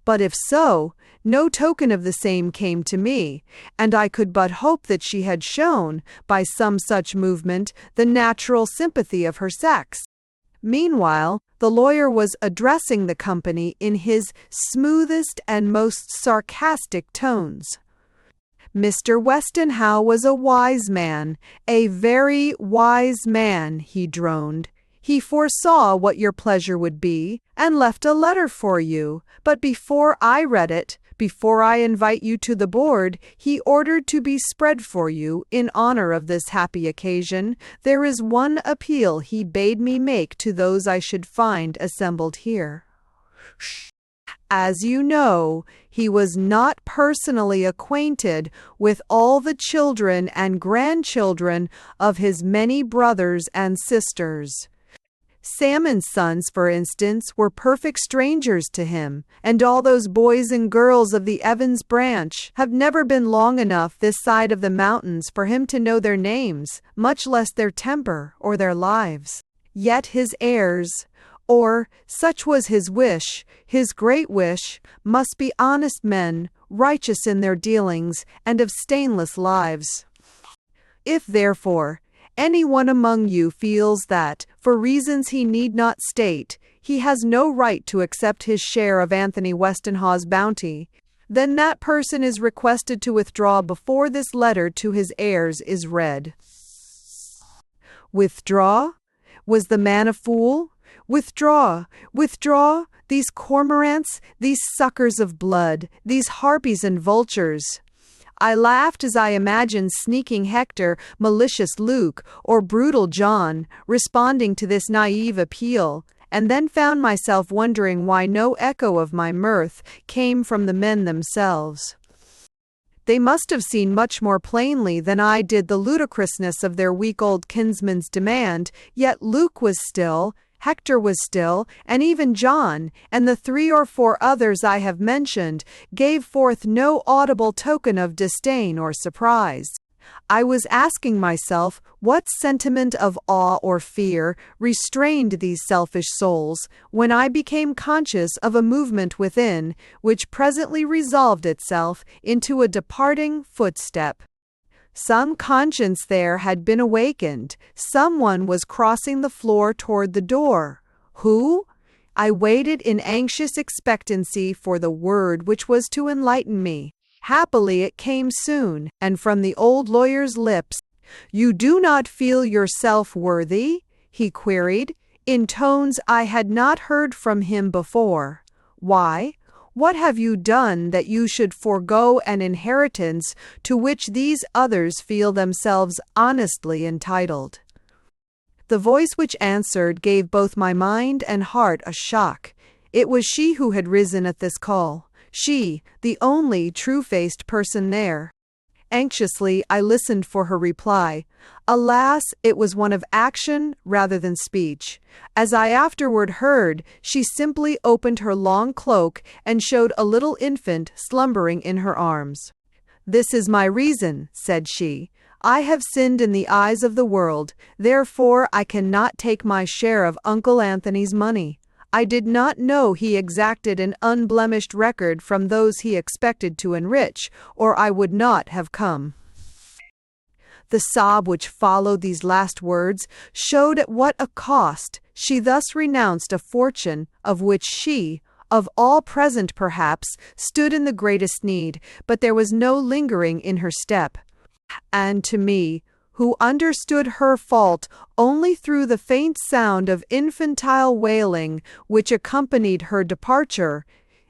But if so, no token of the same came to me, and I could but hope that she had shown, by some such movement, the natural sympathy of her sex. Meanwhile, the lawyer was addressing the company in his smoothest and most sarcastic tones. Mr. Westenhaw was a wise man, a very wise man, he droned. He foresaw what your pleasure would be, and left a letter for you, but before I read it, before I invite you to the board, he ordered to be spread for you, in honor of this happy occasion. There is one appeal he bade me make to those I should find assembled here. As you know, he was not personally acquainted with all the children and grandchildren of his many brothers and sisters. Salmon's sons, for instance, were perfect strangers to him, and all those boys and girls of the Evans branch have never been long enough this side of the mountains for him to know their names, much less their temper or their lives. Yet his heirs, or such was his wish, his great wish, must be honest men, righteous in their dealings, and of stainless lives. If, therefore, any one among you feels that, for reasons he need not state, he has no right to accept his share of Anthony Westenhaw's bounty, then that person is requested to withdraw before this letter to his heirs is read. Withdraw? Was the man a fool? Withdraw! Withdraw! These cormorants, these suckers of blood, these harpies and vultures. I laughed as I imagined sneaking Hector, malicious Luke, or brutal John, responding to this naive appeal, and then found myself wondering why no echo of my mirth came from the men themselves. They must have seen much more plainly than I did the ludicrousness of their weak-old kinsman's demand, yet Luke was still, Hector was still, and even John, and the 3 or 4 others I have mentioned, gave forth no audible token of disdain or surprise. I was asking myself what sentiment of awe or fear restrained these selfish souls when I became conscious of a movement within, which presently resolved itself into a departing footstep. Some conscience there had been awakened. Someone was crossing the floor toward the door. Who? I waited in anxious expectancy for the word which was to enlighten me. Happily it came soon, and from the old lawyer's lips. "You do not feel yourself worthy?" he queried, in tones I had not heard from him before. "Why? What have you done that you should forego an inheritance to which these others feel themselves honestly entitled?" The voice which answered gave both my mind and heart a shock. It was she who had risen at this call. She, the only true-faced person there. Anxiously, I listened for her reply. Alas, it was one of action rather than speech. As I afterward heard, she simply opened her long cloak and showed a little infant slumbering in her arms. "This is my reason," said she. "I have sinned in the eyes of the world, therefore I cannot take my share of Uncle Anthony's money. I did not know he exacted an unblemished record from those he expected to enrich, or I would not have come." The sob which followed these last words showed at what a cost she thus renounced a fortune of which she, of all present perhaps, stood in the greatest need, but there was no lingering in her step. And to me, who understood her fault only through the faint sound of infantile wailing which accompanied her departure,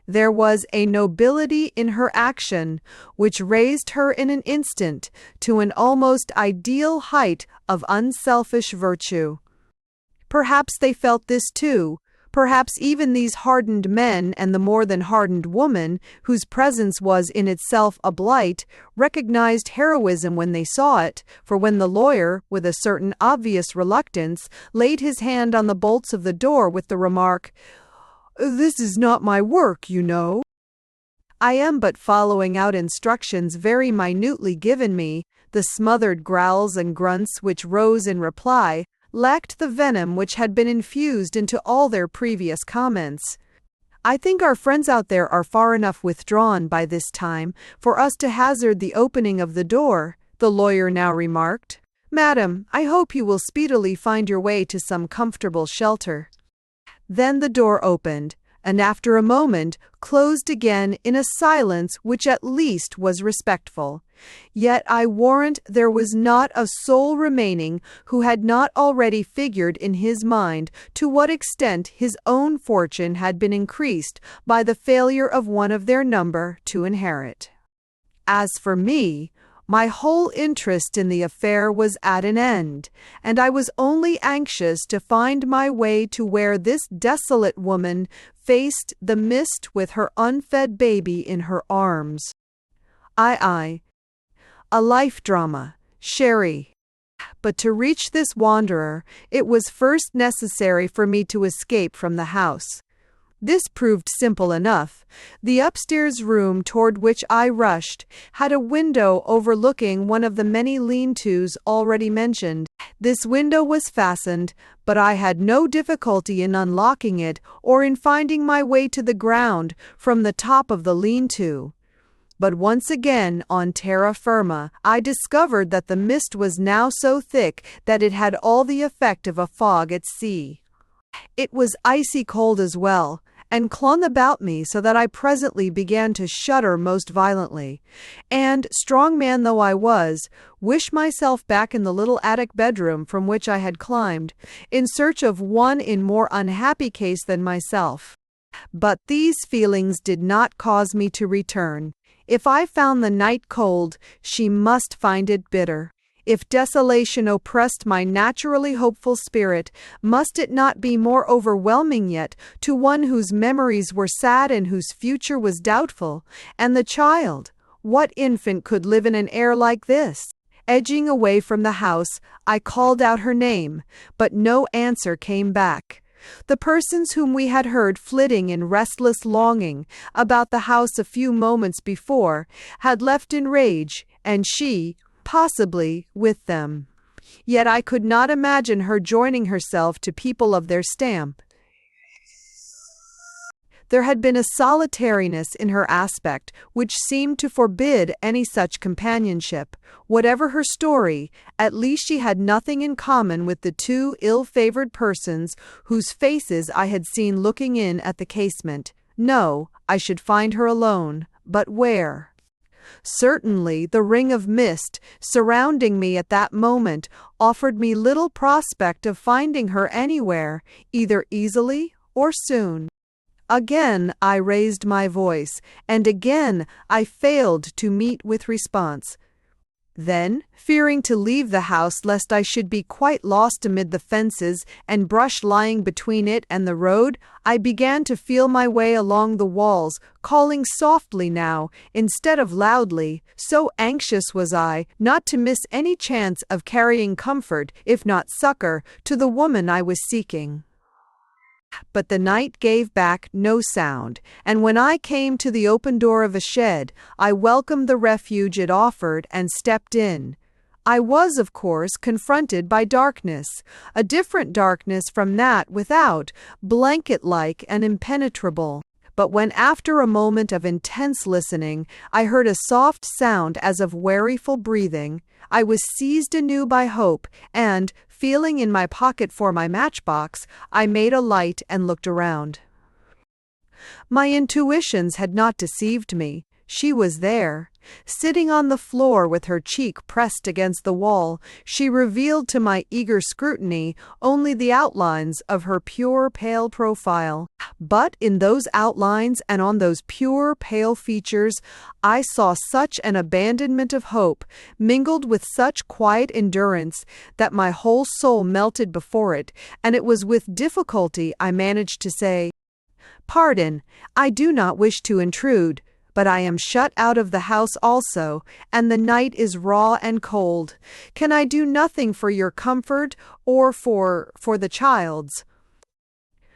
there was a nobility in her action which raised her in an instant to an almost ideal height of unselfish virtue. Perhaps they felt this too. Perhaps even these hardened men and the more than hardened woman, whose presence was in itself a blight, recognized heroism when they saw it, for when the lawyer, with a certain obvious reluctance, laid his hand on the bolts of the door with the remark, "This is not my work, you know. I am but following out instructions very minutely given me," the smothered growls and grunts which rose in reply lacked the venom which had been infused into all their previous comments. "I think our friends out there are far enough withdrawn by this time for us to hazard the opening of the door," the lawyer now remarked. "Madam, I hope you will speedily find your way to some comfortable shelter." Then the door opened, and after a moment closed again in a silence which at least was respectful. Yet I warrant there was not a soul remaining who had not already figured in his mind to what extent his own fortune had been increased by the failure of one of their number to inherit. As for me, my whole interest in the affair was at an end, and I was only anxious to find my way to where this desolate woman faced the mist with her unfed baby in her arms. A life drama, Sherry. But to reach this wanderer, it was first necessary for me to escape from the house. This proved simple enough. The upstairs room toward which I rushed had a window overlooking one of the many lean-tos already mentioned. This window was fastened, but I had no difficulty in unlocking it or in finding my way to the ground from the top of the lean-to. But once again on terra firma, I discovered that the mist was now so thick that it had all the effect of a fog at sea. It was icy cold as well, and clung about me so that I presently began to shudder most violently, and, strong man though I was, wished myself back in the little attic bedroom from which I had climbed, in search of one in more unhappy case than myself. But these feelings did not cause me to return. If I found the night cold, she must find it bitter. If desolation oppressed my naturally hopeful spirit, must it not be more overwhelming yet to one whose memories were sad and whose future was doubtful? And the child? What infant could live in an air like this? Edging away from the house, I called out her name, but no answer came back. The persons whom we had heard flitting in restless longing about the house a few moments before had left in rage, and she, possibly with them. Yet I could not imagine her joining herself to people of their stamp. There had been a solitariness in her aspect which seemed to forbid any such companionship. Whatever her story, at least she had nothing in common with the two ill-favored persons whose faces I had seen looking in at the casement. No, I should find her alone, but where? Certainly the ring of mist surrounding me at that moment offered me little prospect of finding her anywhere, either easily or soon. Again I raised my voice, and again I failed to meet with response. Then, fearing to leave the house lest I should be quite lost amid the fences and brush lying between it and the road, I began to feel my way along the walls, calling softly now, instead of loudly, so anxious was I not to miss any chance of carrying comfort, if not succor, to the woman I was seeking. But the night gave back no sound, and when I came to the open door of a shed, I welcomed the refuge it offered and stepped in. I was, of course, confronted by darkness, a different darkness from that without, blanket-like and impenetrable. But when after a moment of intense listening, I heard a soft sound as of weariful breathing, I was seized anew by hope, and, feeling in my pocket for my matchbox, I made a light and looked around. My intuitions had not deceived me. She was there. Sitting on the floor with her cheek pressed against the wall, she revealed to my eager scrutiny only the outlines of her pure pale profile. But in those outlines and on those pure pale features, I saw such an abandonment of hope, mingled with such quiet endurance, that my whole soul melted before it, and it was with difficulty I managed to say, "Pardon, I do not wish to intrude, but I am shut out of the house also, and the night is raw and cold. Can I do nothing for your comfort or for the child's?"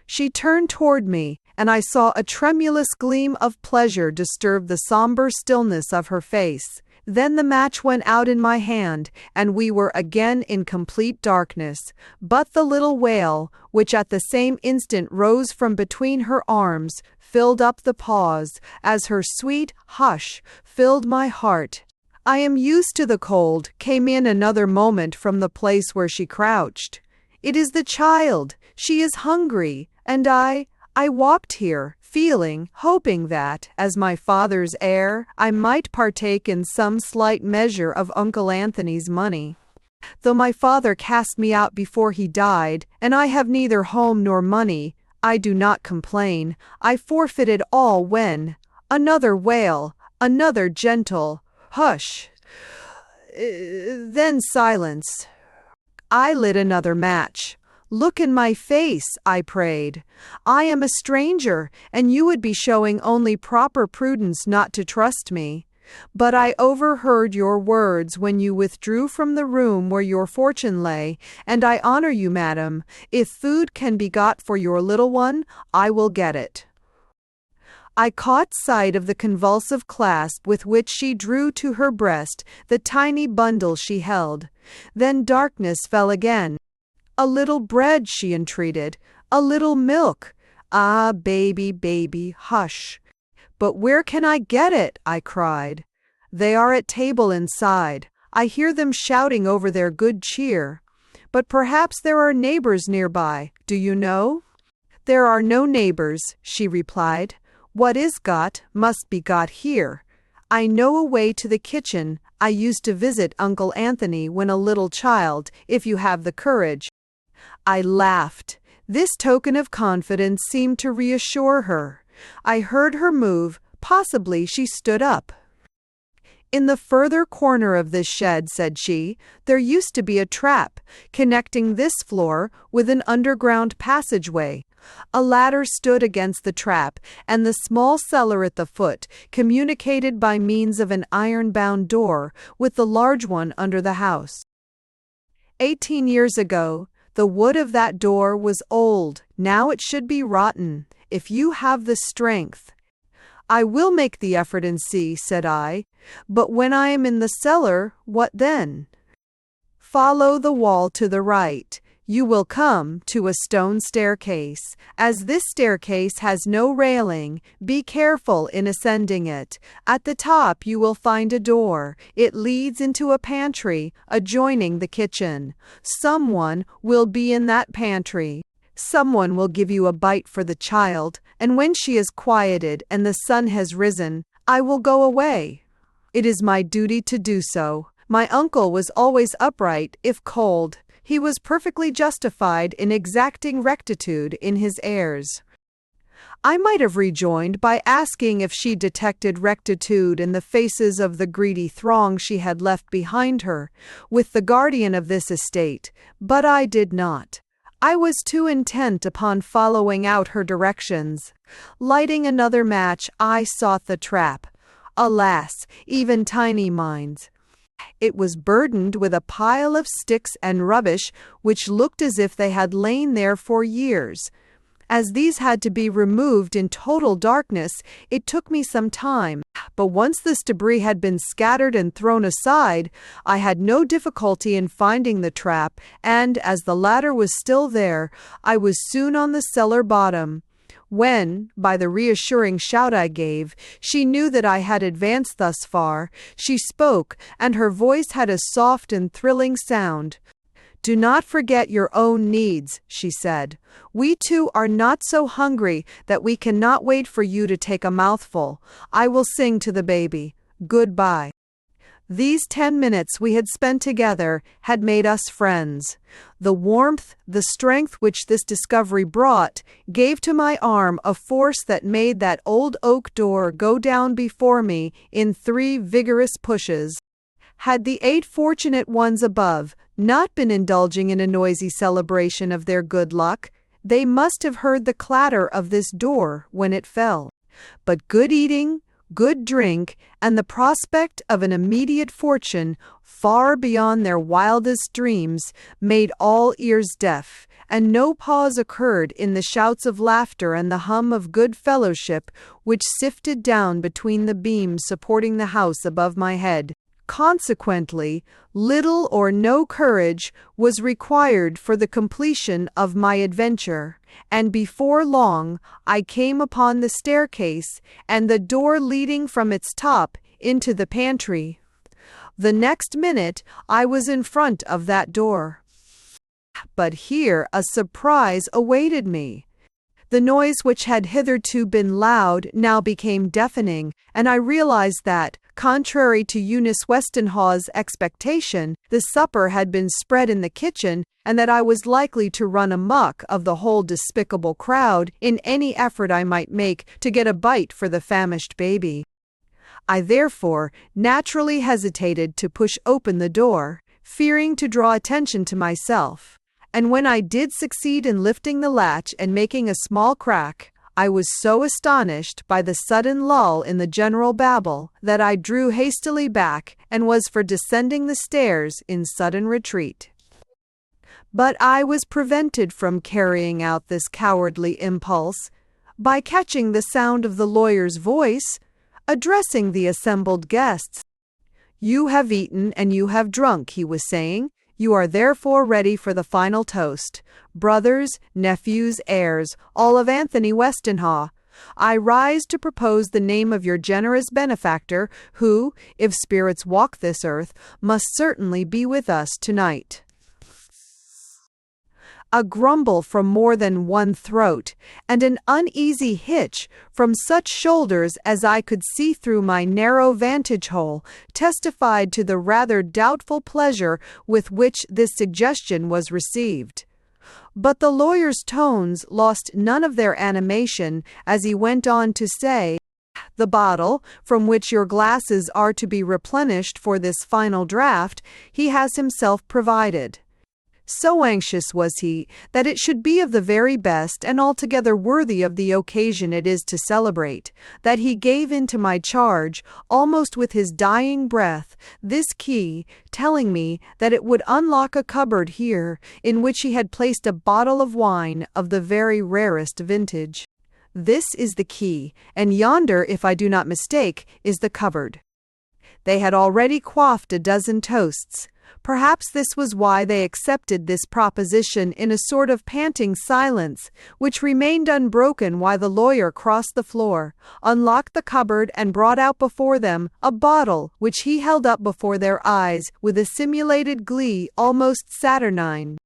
She turned toward me, and I saw a tremulous gleam of pleasure disturb the somber stillness of her face. Then the match went out in my hand, and we were again in complete darkness. But the little wail, which at the same instant rose from between her arms, filled up the pause, as her sweet hush filled my heart. "I am used to the cold," came in another moment from the place where she crouched. "It is the child. She is hungry, and I walked here, hoping that, as my father's heir, I might partake in some slight measure of Uncle Anthony's money. Though my father cast me out before he died, and I have neither home nor money, I do not complain. I forfeited all when—" Another wail, another gentle "Hush!" Then silence. I lit another match. "Look in my face," I prayed. "I am a stranger, and you would be showing only proper prudence not to trust me. But I overheard your words when you withdrew from the room where your fortune lay, and I honor you, madam. If food can be got for your little one, I will get it." I caught sight of the convulsive clasp with which she drew to her breast the tiny bundle she held. Then darkness fell again. "A little bread," she entreated. "A little milk. Ah, baby, baby, hush." "But where can I get it?" I cried. "They are at table inside. I hear them shouting over their good cheer. But perhaps there are neighbors nearby. Do you know?" "There are no neighbors," she replied. "What is got must be got here. I know a way to the kitchen. I used to visit Uncle Anthony when a little child, if you have the courage." I laughed. This token of confidence seemed to reassure her. I heard her move. Possibly she stood up. "In the further corner of this shed," said she, "there used to be a trap, connecting this floor with an underground passageway. A ladder stood against the trap, and the small cellar at the foot communicated by means of an iron-bound door with the large one under the house. 18 years ago, the wood of that door was old. Now it should be rotten. If you have the strength—" "I will make the effort and see," said I. "But when I am in the cellar, what then?" "Follow the wall to the right. You will come to a stone staircase. As this staircase has no railing, be careful in ascending it. At the top you will find a door. It leads into a pantry adjoining the kitchen. Someone will be in that pantry. Someone will give you a bite for the child, and when she is quieted and the sun has risen, I will go away. It is my duty to do so. My uncle was always upright, if cold. He was perfectly justified in exacting rectitude in his heirs." I might have rejoined by asking if she detected rectitude in the faces of the greedy throng she had left behind her, with the guardian of this estate, but I did not. I was too intent upon following out her directions. Lighting another match, I sought the trap. Alas, even tiny minds! It was burdened with a pile of sticks and rubbish which looked as if they had lain there for years. As these had to be removed in total darkness, it took me some time, but once this debris had been scattered and thrown aside, I had no difficulty in finding the trap, and as the ladder was still there, I was soon on the cellar bottom. When, by the reassuring shout I gave, she knew that I had advanced thus far, she spoke, and her voice had a soft and thrilling sound. "Do not forget your own needs," she said. "We two are not so hungry that we cannot wait for you to take a mouthful. I will sing to the baby. Goodbye." These 10 minutes we had spent together had made us friends. The warmth, the strength which this discovery brought, gave to my arm a force that made that old oak door go down before me in 3 vigorous pushes. Had the 8 fortunate ones above not been indulging in a noisy celebration of their good luck, they must have heard the clatter of this door when it fell. But good eating, good drink, and the prospect of an immediate fortune far beyond their wildest dreams made all ears deaf, and no pause occurred in the shouts of laughter and the hum of good fellowship which sifted down between the beams supporting the house above my head. Consequently, little or no courage was required for the completion of my adventure, and before long I came upon the staircase and the door leading from its top into the pantry. The next minute I was in front of that door. But here a surprise awaited me. The noise which had hitherto been loud now became deafening, and I realized that, contrary to Eunice Westenhaw's expectation, the supper had been spread in the kitchen, and that I was likely to run amuck of the whole despicable crowd in any effort I might make to get a bite for the famished baby. I therefore naturally hesitated to push open the door, fearing to draw attention to myself. And when I did succeed in lifting the latch and making a small crack, I was so astonished by the sudden lull in the general babble that I drew hastily back and was for descending the stairs in sudden retreat. But I was prevented from carrying out this cowardly impulse by catching the sound of the lawyer's voice, addressing the assembled guests. "You have eaten and you have drunk," he was saying. "You are therefore ready for the final toast. Brothers, nephews, heirs, all of Anthony Westenhaw, I rise to propose the name of your generous benefactor, who, if spirits walk this earth, must certainly be with us tonight." A grumble from more than one throat, and an uneasy hitch from such shoulders as I could see through my narrow vantage hole, testified to the rather doubtful pleasure with which this suggestion was received. But the lawyer's tones lost none of their animation as he went on to say, "The bottle, from which your glasses are to be replenished for this final draught, he has himself provided. So anxious was he that it should be of the very best and altogether worthy of the occasion it is to celebrate, that he gave into my charge, almost with his dying breath, this key, telling me that it would unlock a cupboard here, in which he had placed a bottle of wine of the very rarest vintage. This is the key, and yonder, if I do not mistake, is the cupboard." They had already quaffed a dozen toasts. Perhaps this was why they accepted this proposition in a sort of panting silence, which remained unbroken while the lawyer crossed the floor, unlocked the cupboard, and brought out before them a bottle which he held up before their eyes with a simulated glee almost saturnine.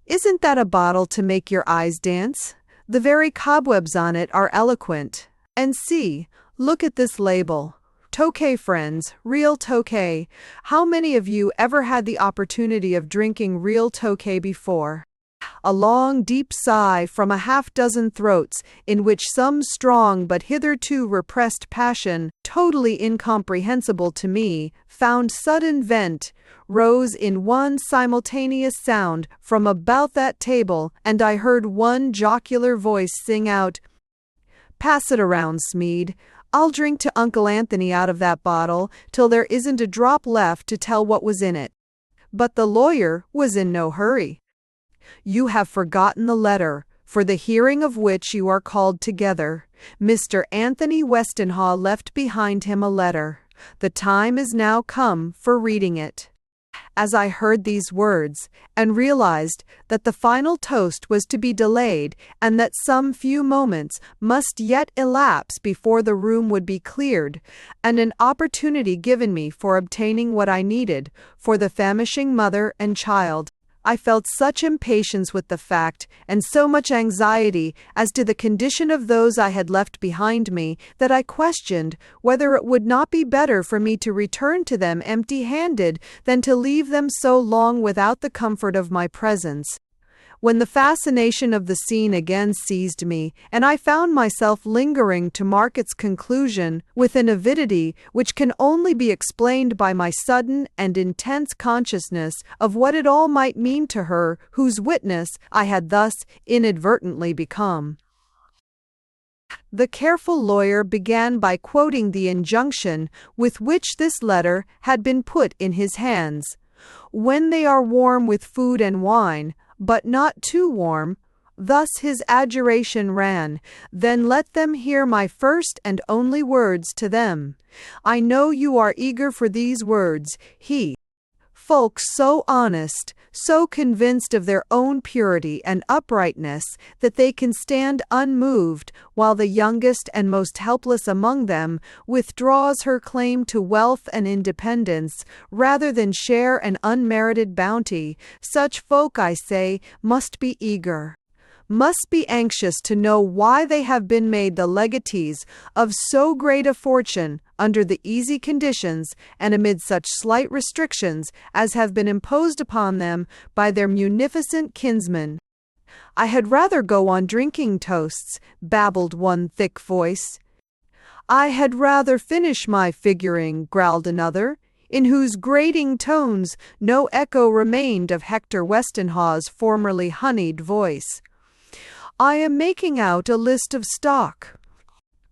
"Isn't that a bottle to make your eyes dance? The very cobwebs on it are eloquent. And see, look at this label. Tokay, friends, real Tokay. How many of you ever had the opportunity of drinking real Tokay before?" A long, deep sigh from a half-dozen throats, in which some strong but hitherto repressed passion, totally incomprehensible to me, found sudden vent, rose in one simultaneous sound from about that table, and I heard one jocular voice sing out, "Pass it around, Smead. I'll drink to Uncle Anthony out of that bottle till there isn't a drop left to tell what was in it." But the lawyer was in no hurry. "You have forgotten the letter, for the hearing of which you are called together. Mr. Anthony Westenhaw left behind him a letter. The time is now come for reading it." As I heard these words, and realized that the final toast was to be delayed and that some few moments must yet elapse before the room would be cleared, and an opportunity given me for obtaining what I needed for the famishing mother and child, I felt such impatience with the fact, and so much anxiety as to the condition of those I had left behind me, that I questioned whether it would not be better for me to return to them empty-handed than to leave them so long without the comfort of my presence. When the fascination of the scene again seized me, and I found myself lingering to mark its conclusion with an avidity which can only be explained by my sudden and intense consciousness of what it all might mean to her whose witness I had thus inadvertently become. The careful lawyer began by quoting the injunction with which this letter had been put in his hands. "When they are warm with food and wine, but not too warm." Thus his adjuration ran, "Then let them hear my first and only words to them. I know you are eager for these words. Folks so honest, so convinced of their own purity and uprightness that they can stand unmoved while the youngest and most helpless among them withdraws her claim to wealth and independence rather than share an unmerited bounty. Such folk, I say, must be eager, must be anxious to know why they have been made the legatees of so great a fortune under the easy conditions and amid such slight restrictions as have been imposed upon them by their munificent kinsmen." "I had rather go on drinking toasts," babbled one thick voice. "I had rather finish my figuring," growled another, in whose grating tones no echo remained of Hector Westenhaw's formerly honeyed voice. "I am making out a list of stock."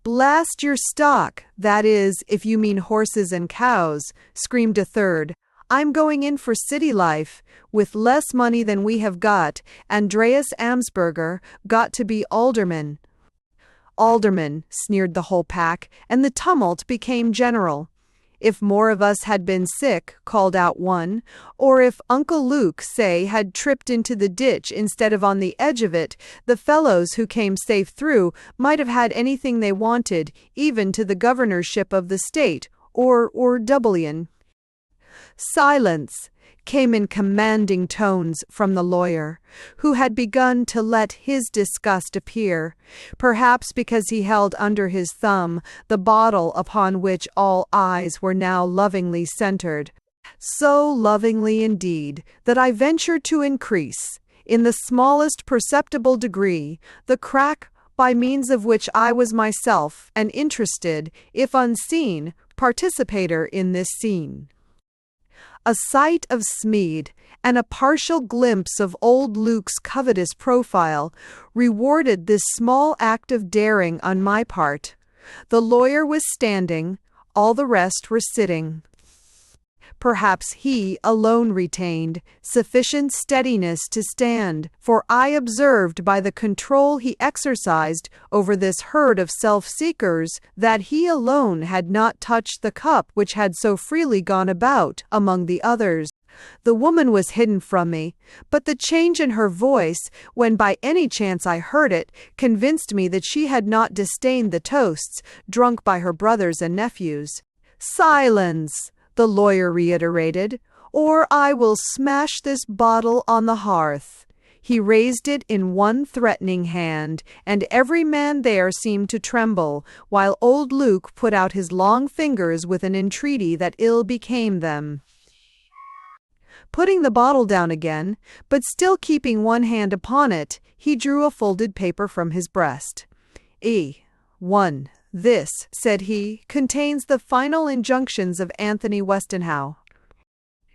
"Blast your stock, that is, if you mean horses and cows," screamed a third. "I'm going in for city life. With less money than we have got, Andreas Amsberger got to be alderman." "Alderman," sneered the whole pack, and the tumult became general. "If more of us had been sick," called out one, "or if Uncle Luke, say, had tripped into the ditch instead of on the edge of it, the fellows who came safe through might have had anything they wanted, even to the governorship of the state, or Dublin." "Silence!" came in commanding tones from the lawyer, who had begun to let his disgust appear, perhaps because he held under his thumb the bottle upon which all eyes were now lovingly centered. So lovingly indeed that I ventured to increase, in the smallest perceptible degree, the crack by means of which I was myself an interested, if unseen, participator in this scene. A sight of Smead, and a partial glimpse of old Luke's covetous profile, rewarded this small act of daring on my part. The lawyer was standing, all the rest were sitting. Perhaps he alone retained sufficient steadiness to stand, for I observed by the control he exercised over this herd of self-seekers that he alone had not touched the cup which had so freely gone about among the others. The woman was hidden from me, but the change in her voice, when by any chance I heard it, convinced me that she had not disdained the toasts drunk by her brothers and nephews. "Silence!" the lawyer reiterated, "or I will smash this bottle on the hearth." He raised it in one threatening hand, and every man there seemed to tremble, while old Luke put out his long fingers with an entreaty that ill became them. Putting the bottle down again, but still keeping one hand upon it, he drew a folded paper from his breast. "1. This," said he, "contains the final injunctions of Anthony Westenhoe.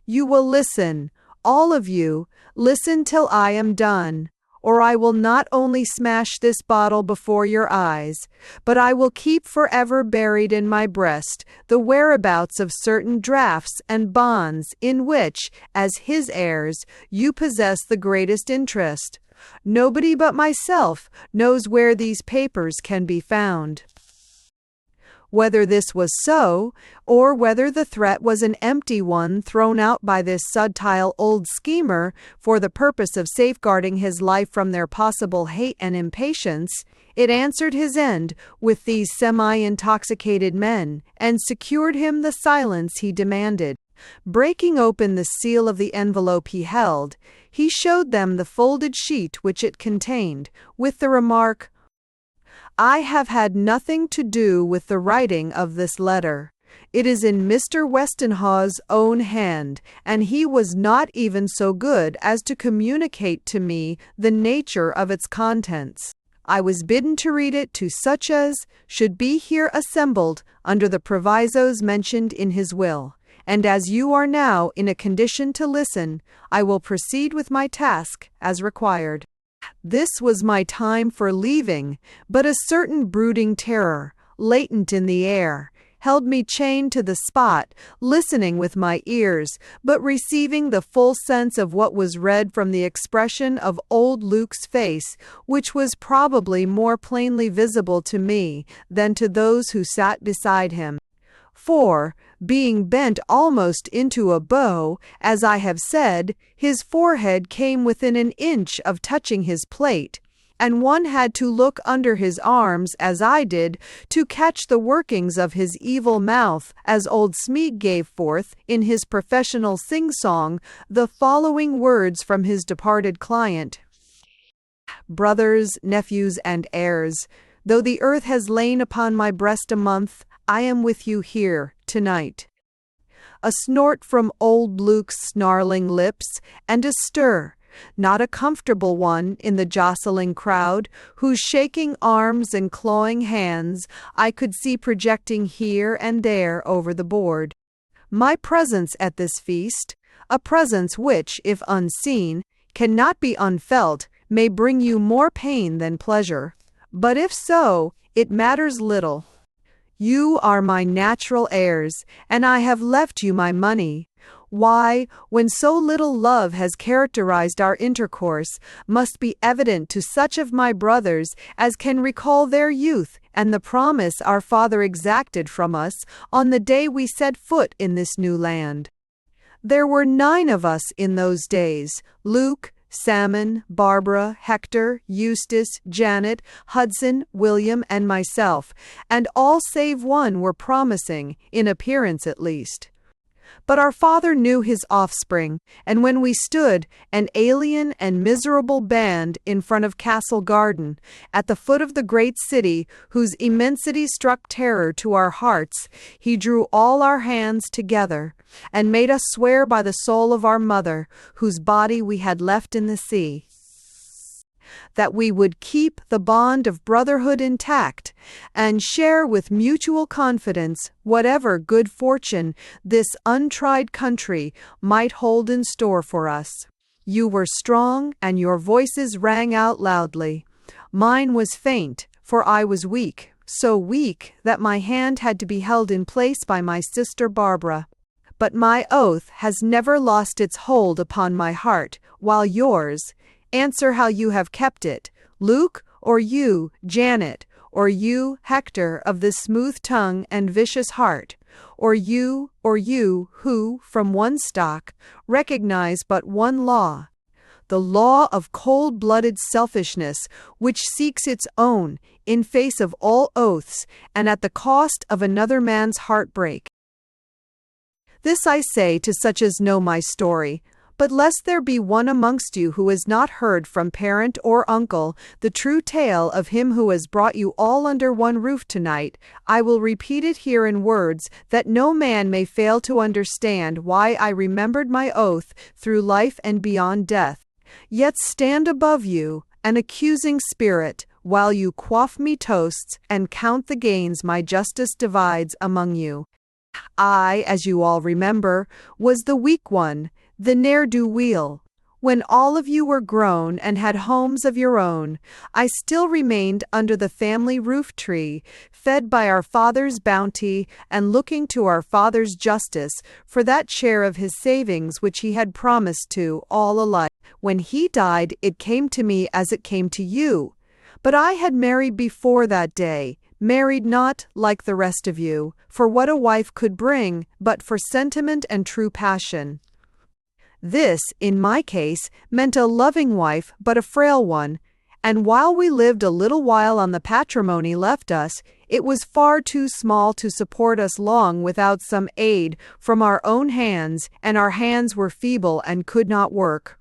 You will listen, all of you, listen till I am done, or I will not only smash this bottle before your eyes, but I will keep forever buried in my breast the whereabouts of certain drafts and bonds in which, as his heirs, you possess the greatest interest. Nobody but myself knows where these papers can be found." Whether this was so, or whether the threat was an empty one thrown out by this subtile old schemer for the purpose of safeguarding his life from their possible hate and impatience, it answered his end with these semi-intoxicated men, and secured him the silence he demanded. Breaking open the seal of the envelope he held, he showed them the folded sheet which it contained, with the remark, "I have had nothing to do with the writing of this letter. It is in Mr. Westenhaw's own hand, and he was not even so good as to communicate to me the nature of its contents. I was bidden to read it to such as should be here assembled under the provisos mentioned in his will, and as you are now in a condition to listen, I will proceed with my task as required." This was my time for leaving, but a certain brooding terror, latent in the air, held me chained to the spot, listening with my ears, but receiving the full sense of what was read from the expression of old Luke's face, which was probably more plainly visible to me than to those who sat beside him. For, being bent almost into a bow, as I have said, his forehead came within an inch of touching his plate, and one had to look under his arms, as I did, to catch the workings of his evil mouth, as old Smeag gave forth, in his professional sing-song, the following words from his departed client. "Brothers, nephews, and heirs, though the earth has lain upon my breast a month, I am with you here, tonight." A snort from old Luke's snarling lips, and a stir, not a comfortable one, in the jostling crowd, whose shaking arms and clawing hands I could see projecting here and there over the board. My presence at this feast, a presence which, if unseen, cannot be unfelt, may bring you more pain than pleasure. But if so, it matters little. You are my natural heirs, and I have left you my money. Why, when so little love has characterized our intercourse, must be evident to such of my brothers as can recall their youth and the promise our father exacted from us on the day we set foot in this new land. There were 9 of us in those days, Luke, Salmon, Barbara, Hector, Eustace, Janet, Hudson, William, and myself, and all save one were promising, in appearance at least. But our father knew his offspring, and when we stood, an alien and miserable band, in front of Castle Garden, at the foot of the great city, whose immensity struck terror to our hearts, he drew all our hands together, and made us swear by the soul of our mother, whose body we had left in the sea, that we would keep the bond of brotherhood intact, and share with mutual confidence whatever good fortune this untried country might hold in store for us. You were strong, and your voices rang out loudly. Mine was faint, for I was weak, so weak that my hand had to be held in place by my sister Barbara. but my oath has never lost its hold upon my heart, while yours, answer how you have kept it, Luke, or you, Janet, or you, Hector, of the smooth tongue and vicious heart, or you, who, from one stock, recognize but one law, the law of cold-blooded selfishness, which seeks its own, in face of all oaths, and at the cost of another man's heartbreak. This I say to such as know my story, but lest there be one amongst you who has not heard from parent or uncle the true tale of him who has brought you all under one roof tonight, I will repeat it here in words, that no man may fail to understand why I remembered my oath through life and beyond death, yet stand above you, an accusing spirit, while you quaff me toasts and count the gains my justice divides among you. I, as you all remember, was the weak one, the ne'er-do-weel. When all of you were grown and had homes of your own, I still remained under the family roof-tree, fed by our Father's bounty and looking to our Father's justice for that share of his savings which he had promised to all alike. When he died, it came to me as it came to you. But I had married before that day, married not, like the rest of you, for what a wife could bring, but for sentiment and true passion. This, in my case, meant a loving wife, but a frail one, and while we lived a little while on the patrimony left us, it was far too small to support us long without some aid from our own hands, and our hands were feeble and could not work.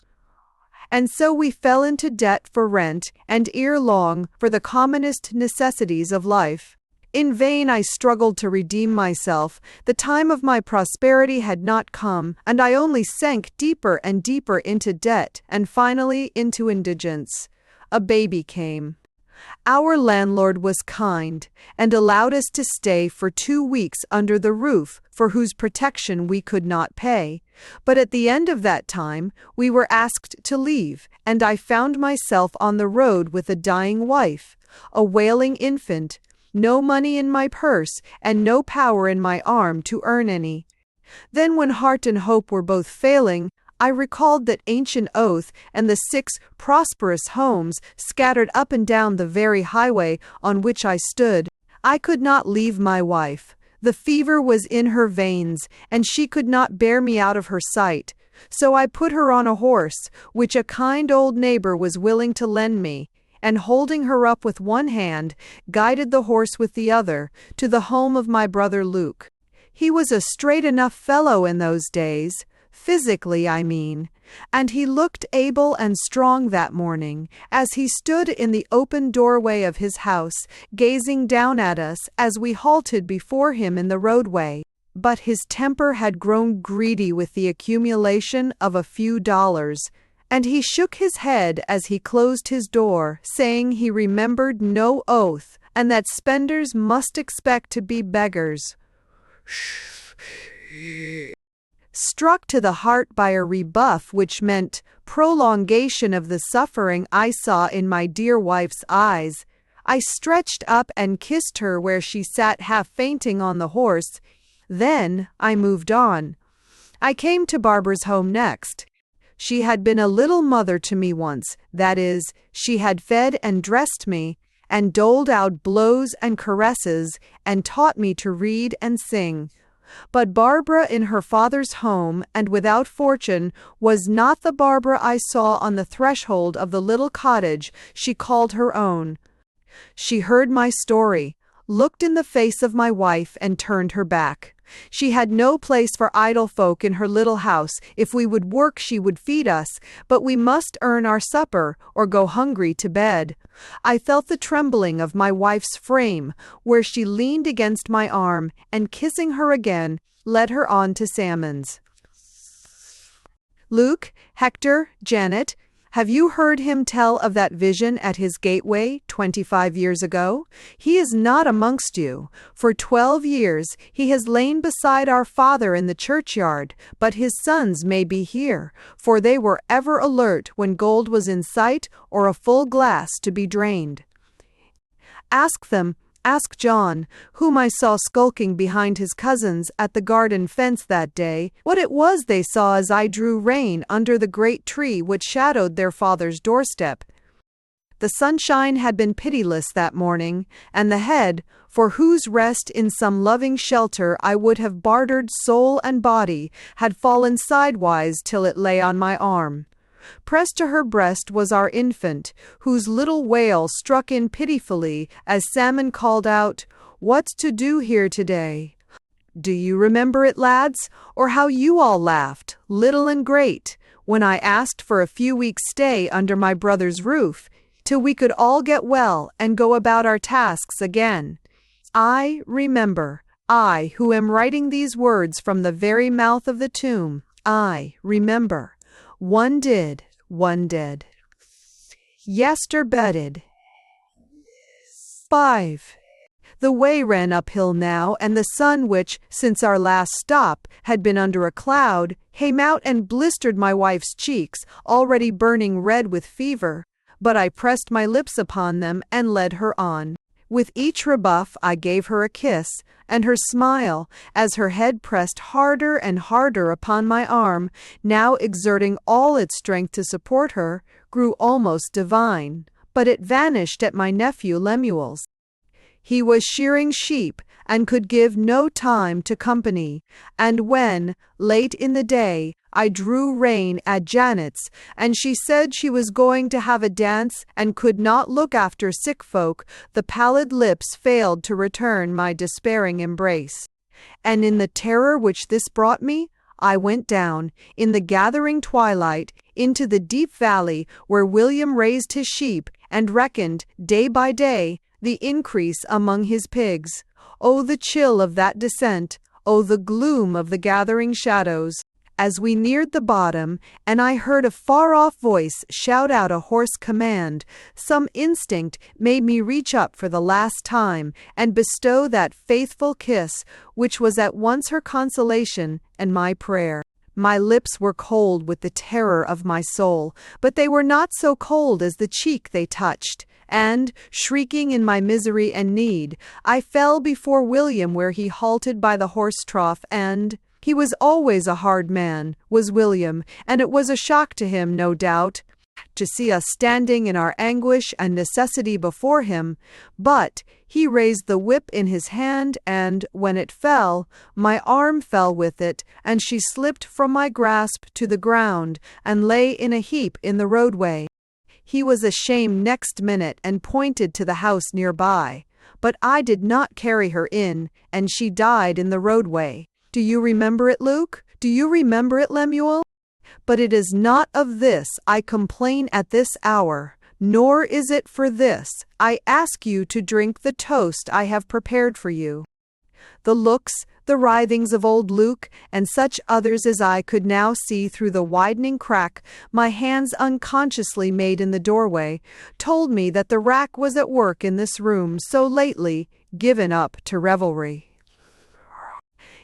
And so we fell into debt for rent, and ere long for the commonest necessities of life. In vain I struggled to redeem myself. The time of my prosperity had not come, and I only sank deeper and deeper into debt, and finally into indigence. A baby came. Our landlord was kind, and allowed us to stay for 2 weeks under the roof, for whose protection we could not pay. But at the end of that time, we were asked to leave, and I found myself on the road with a dying wife, a wailing infant, no money in my purse, and no power in my arm to earn any. Then when heart and hope were both failing, I recalled that ancient oath and the 6 prosperous homes scattered up and down the very highway on which I stood. I could not leave my wife. The fever was in her veins, and she could not bear me out of her sight. So I put her on a horse, which a kind old neighbor was willing to lend me, and holding her up with one hand, guided the horse with the other to the home of my brother Luke. He was a straight enough fellow in those days, physically I mean, and he looked able and strong that morning, as he stood in the open doorway of his house, gazing down at us as we halted before him in the roadway. But his temper had grown greedy with the accumulation of a few dollars, and he shook his head as he closed his door, saying he remembered no oath, and that spenders must expect to be beggars. Struck to the heart by a rebuff which meant prolongation of the suffering I saw in my dear wife's eyes, I stretched up and kissed her where she sat half fainting on the horse. Then I moved on. I came to Barbara's home next. She had been a little mother to me once, that is, she had fed and dressed me, and doled out blows and caresses, and taught me to read and sing. But Barbara in her father's home, and without fortune, was not the Barbara I saw on the threshold of the little cottage she called her own. She heard my story, looked in the face of my wife, and turned her back. She had no place for idle folk in her little house. If we would work, she would feed us, but we must earn our supper or go hungry to bed. I felt the trembling of my wife's frame, where she leaned against my arm, and kissing her again, led her on to Salmon's. Luke, Hector, Janet, have you heard him tell of that vision at his gateway 25 years ago? He is not amongst you. For 12 years he has lain beside our father in the churchyard, but his sons may be here, for they were ever alert when gold was in sight or a full glass to be drained. Ask them Ask John, whom I saw skulking behind his cousins at the garden fence that day, what it was they saw as I drew rein under the great tree which shadowed their father's doorstep. The sunshine had been pitiless that morning, and the head, for whose rest in some loving shelter I would have bartered soul and body, had fallen sidewise till it lay on my arm. Pressed to her breast was our infant, whose little wail struck in pitifully as Salmon called out, "What's to do here today?" Do you remember it, lads, or how you all laughed, little and great, when I asked for a few weeks' stay under my brother's roof, till we could all get well and go about our tasks again? I remember, I who am writing these words from the very mouth of the tomb, I remember. One did. Yesterbedded. 5. The way ran uphill now, and the sun, which, since our last stop, had been under a cloud, came out and blistered my wife's cheeks, already burning red with fever. But I pressed my lips upon them and led her on. With each rebuff I gave her a kiss, and her smile, as her head pressed harder and harder upon my arm, now exerting all its strength to support her, grew almost divine. But it vanished at my nephew Lemuel's. He was shearing sheep, and could give no time to company, and when, late in the day, I drew rein at Janet's, and she said she was going to have a dance and could not look after sick folk, the pallid lips failed to return my despairing embrace. And in the terror which this brought me, I went down, in the gathering twilight, into the deep valley where William raised his sheep, and reckoned, day by day, the increase among his pigs. Oh, the chill of that descent! Oh, the gloom of the gathering shadows! As we neared the bottom, and I heard a far-off voice shout out a hoarse command, some instinct made me reach up for the last time and bestow that faithful kiss, which was at once her consolation and my prayer. My lips were cold with the terror of my soul, but they were not so cold as the cheek they touched. And, shrieking in my misery and need, I fell before William where he halted by the horse trough, and he was always a hard man, was William, and it was a shock to him, no doubt, to see us standing in our anguish and necessity before him, but he raised the whip in his hand, and, when it fell, my arm fell with it, and she slipped from my grasp to the ground, and lay in a heap in the roadway. He was ashamed next minute and pointed to the house nearby, but I did not carry her in, and she died in the roadway. Do you remember it, Luke? Do you remember it, Lemuel? But it is not of this I complain at this hour, nor is it for this I ask you to drink the toast I have prepared for you. The looks, the writhings of old Luke, and such others as I could now see through the widening crack my hands unconsciously made in the doorway, told me that the rack was at work in this room so lately given up to revelry.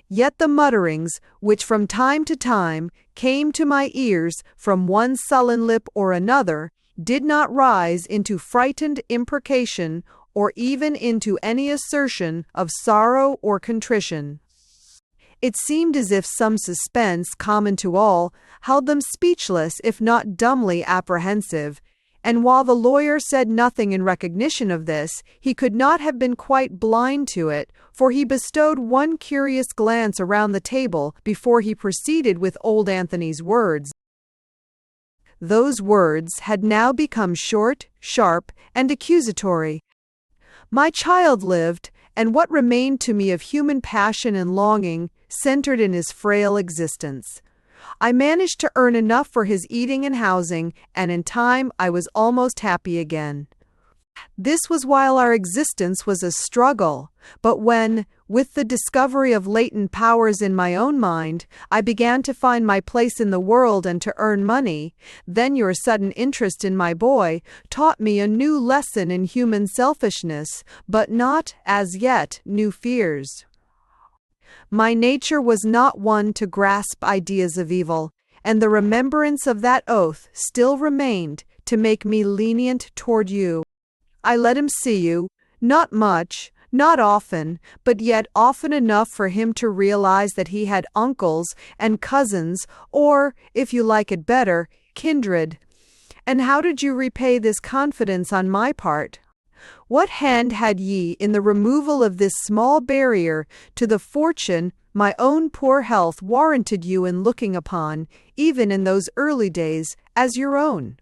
Yet the mutterings, which from time to time came to my ears from one sullen lip or another, did not rise into frightened imprecation or even into any assertion of sorrow or contrition. It seemed as if some suspense common to all held them speechless if not dumbly apprehensive, and while the lawyer said nothing in recognition of this, he could not have been quite blind to it, for he bestowed one curious glance around the table before he proceeded with old Anthony's words. Those words had now become short, sharp, and accusatory. My child lived, and what remained to me of human passion and longing centered in his frail existence. I managed to earn enough for his eating and housing, and in time I was almost happy again. This was while our existence was a struggle, but when, with the discovery of latent powers in my own mind, I began to find my place in the world and to earn money, then your sudden interest in my boy taught me a new lesson in human selfishness, but not, as yet, new fears. My nature was not one to grasp ideas of evil, and the remembrance of that oath still remained to make me lenient toward you. I let him see you, not much, Not often, but yet often enough for him to realize that he had uncles and cousins, or, if you like it better, kindred. And how did you repay this confidence on my part? What hand had ye in the removal of this small barrier to the fortune my own poor health warranted you in looking upon, even in those early days, as your own?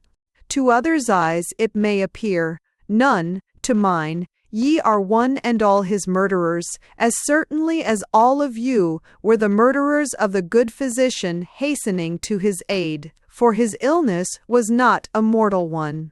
To others' eyes it may appear, none, to mine, ye are one and all his murderers, as certainly as all of you were the murderers of the good physician hastening to his aid, for his illness was not a mortal one.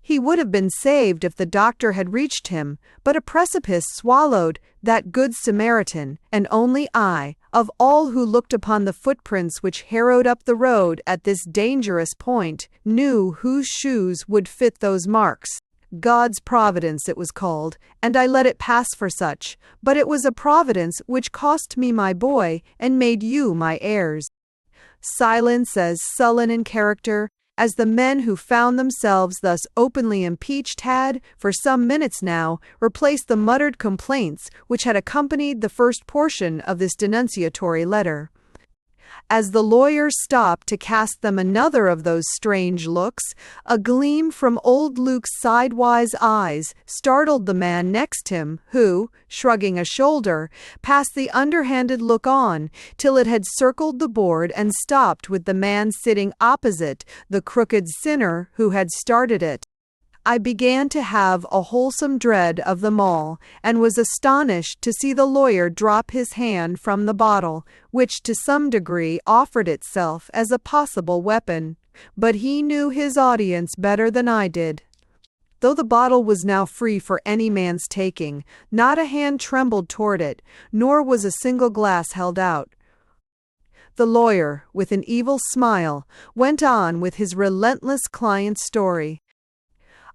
He would have been saved if the doctor had reached him, but a precipice swallowed that good Samaritan, and only I, of all who looked upon the footprints which harrowed up the road at this dangerous point, knew whose shoes would fit those marks. God's providence it was called, and I let it pass for such, but it was a providence which cost me my boy and made you my heirs. Silence as sullen in character as the men who found themselves thus openly impeached had, for some minutes now, replaced the muttered complaints which had accompanied the first portion of this denunciatory letter. As the lawyer stopped to cast them another of those strange looks, a gleam from old Luke's sidewise eyes startled the man next him, who, shrugging a shoulder, passed the underhanded look on, till it had circled the board and stopped with the man sitting opposite, the crooked sinner who had started it. I began to have a wholesome dread of them all, and was astonished to see the lawyer drop his hand from the bottle, which to some degree offered itself as a possible weapon. But he knew his audience better than I did. Though the bottle was now free for any man's taking, not a hand trembled toward it, nor was a single glass held out. The lawyer, with an evil smile, went on with his relentless client's story.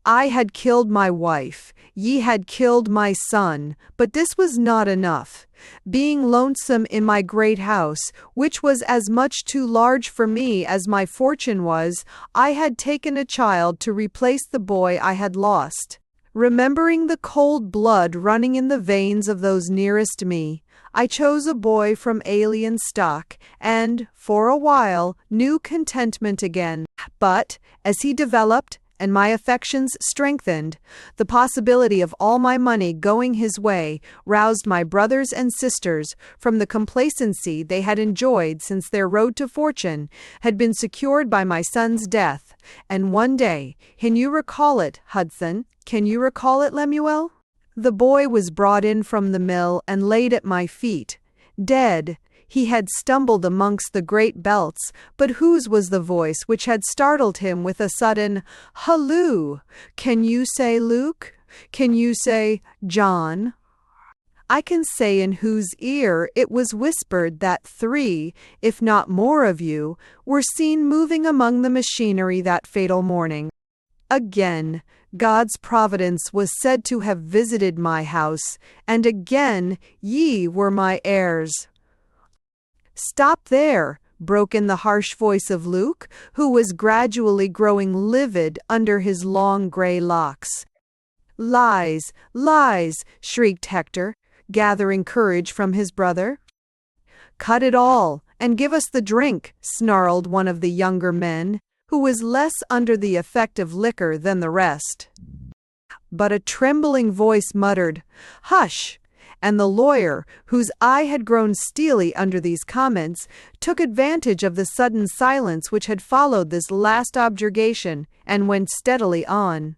I had killed my wife, ye had killed my son, but this was not enough. Being lonesome in my great house, which was as much too large for me as my fortune was, I had taken a child to replace the boy I had lost. Remembering the cold blood running in the veins of those nearest me, I chose a boy from alien stock, and, for a while, knew contentment again. But, as he developed, and my affections strengthened, the possibility of all my money going his way roused my brothers and sisters from the complacency they had enjoyed since their road to fortune had been secured by my son's death. And one day, can you recall it, Hudson? Can you recall it, Lemuel? The boy was brought in from the mill and laid at my feet, dead. He had stumbled amongst the great belts, but whose was the voice which had startled him with a sudden, "Halloo! Can you say Luke? Can you say John?" I can say in whose ear it was whispered that 3, if not more of you, were seen moving among the machinery that fatal morning. Again, God's providence was said to have visited my house, and again ye were my heirs. "Stop there," broke in the harsh voice of Luke, who was gradually growing livid under his long gray locks. "Lies, lies," shrieked Hector, gathering courage from his brother. "Cut it all, and give us the drink," snarled one of the younger men, who was less under the effect of liquor than the rest. But a trembling voice muttered, "Hush!" and the lawyer, whose eye had grown steely under these comments, took advantage of the sudden silence which had followed this last objurgation, and went steadily on.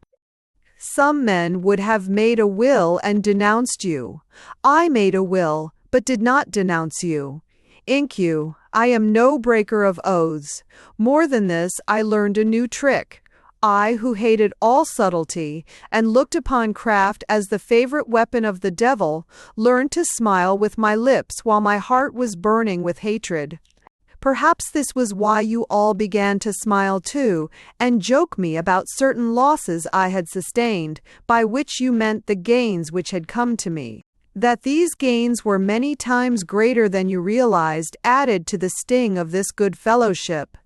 "Some men would have made a will and denounced you. I made a will, but did not denounce you. Ink, I am no breaker of oaths. More than this, I learned a new trick. I, who hated all subtlety, and looked upon craft as the favorite weapon of the devil, learned to smile with my lips while my heart was burning with hatred. Perhaps this was why you all began to smile too, and joke me about certain losses I had sustained, by which you meant the gains which had come to me. That these gains were many times greater than you realized added to the sting of this good fellowship.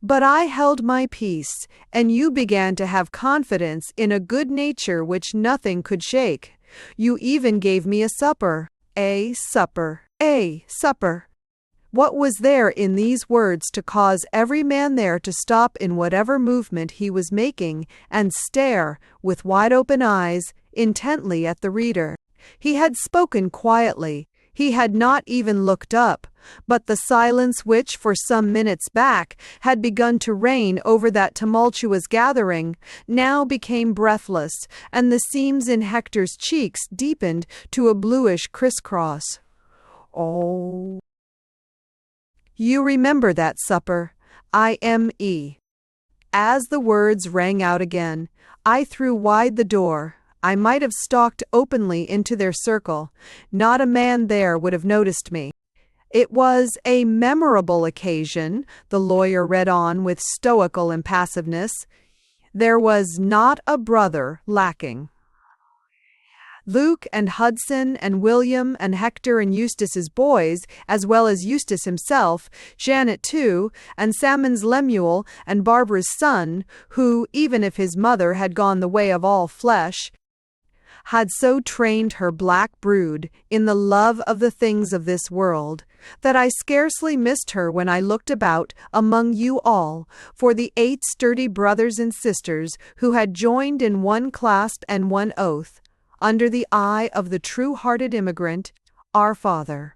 But I held my peace, and you began to have confidence in a good nature which nothing could shake. You even gave me a supper. A supper. A supper. What was there in these words to cause every man there to stop in whatever movement he was making and stare, with wide-open eyes, intently at the reader? He had spoken quietly. He had not even looked up, but the silence which, for some minutes back, had begun to reign over that tumultuous gathering, now became breathless, and the seams in Hector's cheeks deepened to a bluish crisscross. Oh, you remember that supper, I.M.E. As the words rang out again, I threw wide the door. I might have stalked openly into their circle. Not a man there would have noticed me. It was a memorable occasion, the lawyer read on with stoical impassiveness. There was not a brother lacking. Luke and Hudson and William and Hector and Eustace's boys, as well as Eustace himself, Janet too, and Salmon's Lemuel and Barbara's son, who, even if his mother had gone the way of all flesh, had so trained her black brood in the love of the things of this world, that I scarcely missed her when I looked about among you all for the 8 sturdy brothers and sisters who had joined in one clasp and one oath, under the eye of the true-hearted immigrant, our father.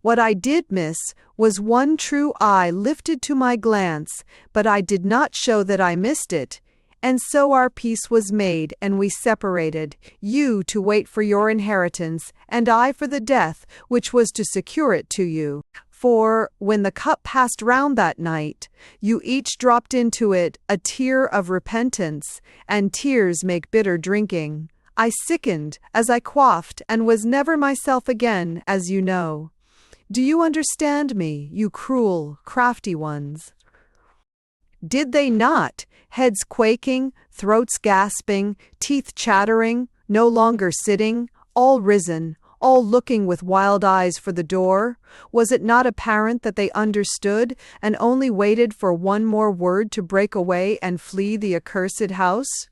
What I did miss was one true eye lifted to my glance, but I did not show that I missed it, and so our peace was made, and we separated, you to wait for your inheritance, and I for the death which was to secure it to you. For, when the cup passed round that night, you each dropped into it a tear of repentance, and tears make bitter drinking. I sickened as I quaffed and was never myself again, as you know. Do you understand me, you cruel, crafty ones? Did they not, heads quaking, throats gasping, teeth chattering, no longer sitting, all risen, all looking with wild eyes for the door? Was it not apparent that they understood and only waited for one more word to break away and flee the accursed house?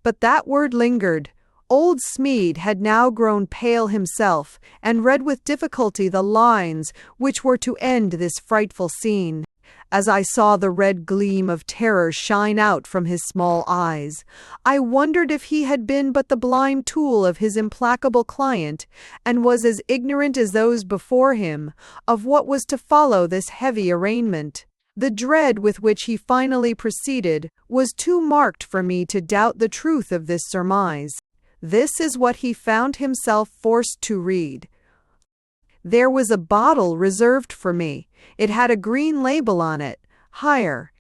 But that word lingered. Old Smead had now grown pale himself, and read with difficulty the lines which were to end this frightful scene. As I saw the red gleam of terror shine out from his small eyes, I wondered if he had been but the blind tool of his implacable client, and was as ignorant as those before him of what was to follow this heavy arraignment. The dread with which he finally proceeded was too marked for me to doubt the truth of this surmise. This is what he found himself forced to read. There was a bottle reserved for me. It had a green label on it, higher.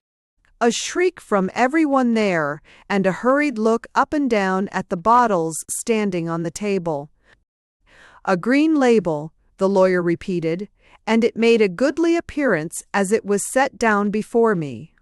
A shriek from everyone there, and a hurried look up and down at the bottles standing on the table. A green label, the lawyer repeated, and it made a goodly appearance as it was set down before me.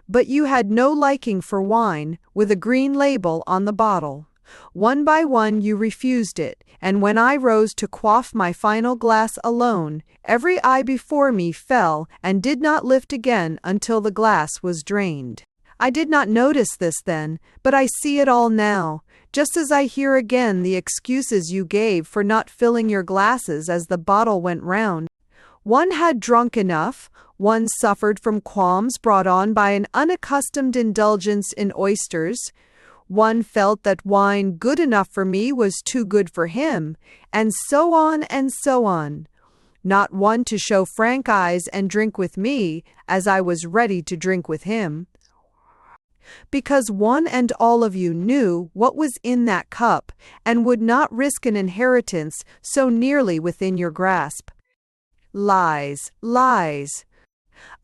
But you had no liking for wine with a green label on the bottle. One by one you refused it, and when I rose to quaff my final glass alone, every eye before me fell and did not lift again until the glass was drained. I did not notice this then, but I see it all now, just as I hear again the excuses you gave for not filling your glasses as the bottle went round. One had drunk enough, one suffered from qualms brought on by an unaccustomed indulgence in oysters, one felt that wine good enough for me was too good for him, and so on and so on. Not one to show frank eyes and drink with me, as I was ready to drink with him. Because one and all of you knew what was in that cup, and would not risk an inheritance so nearly within your grasp. Lies, lies!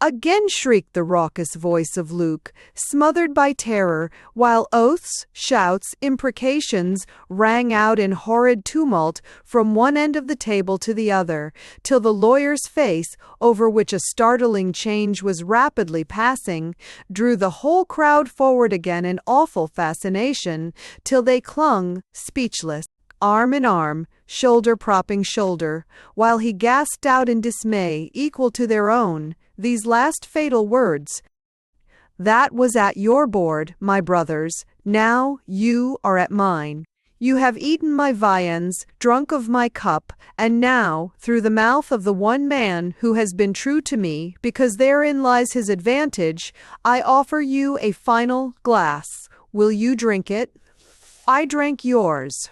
Again shrieked the raucous voice of Luke, smothered by terror, while oaths, shouts, imprecations rang out in horrid tumult from one end of the table to the other, till the lawyer's face, over which a startling change was rapidly passing, drew the whole crowd forward again in awful fascination, till they clung, speechless, arm in arm, shoulder propping shoulder, while he gasped out in dismay equal to their own, these last fatal words. "That was at your board, my brothers, now you are at mine. You have eaten my viands, drunk of my cup, and now, through the mouth of the one man who has been true to me, because therein lies his advantage, I offer you a final glass. Will you drink it? I drank yours.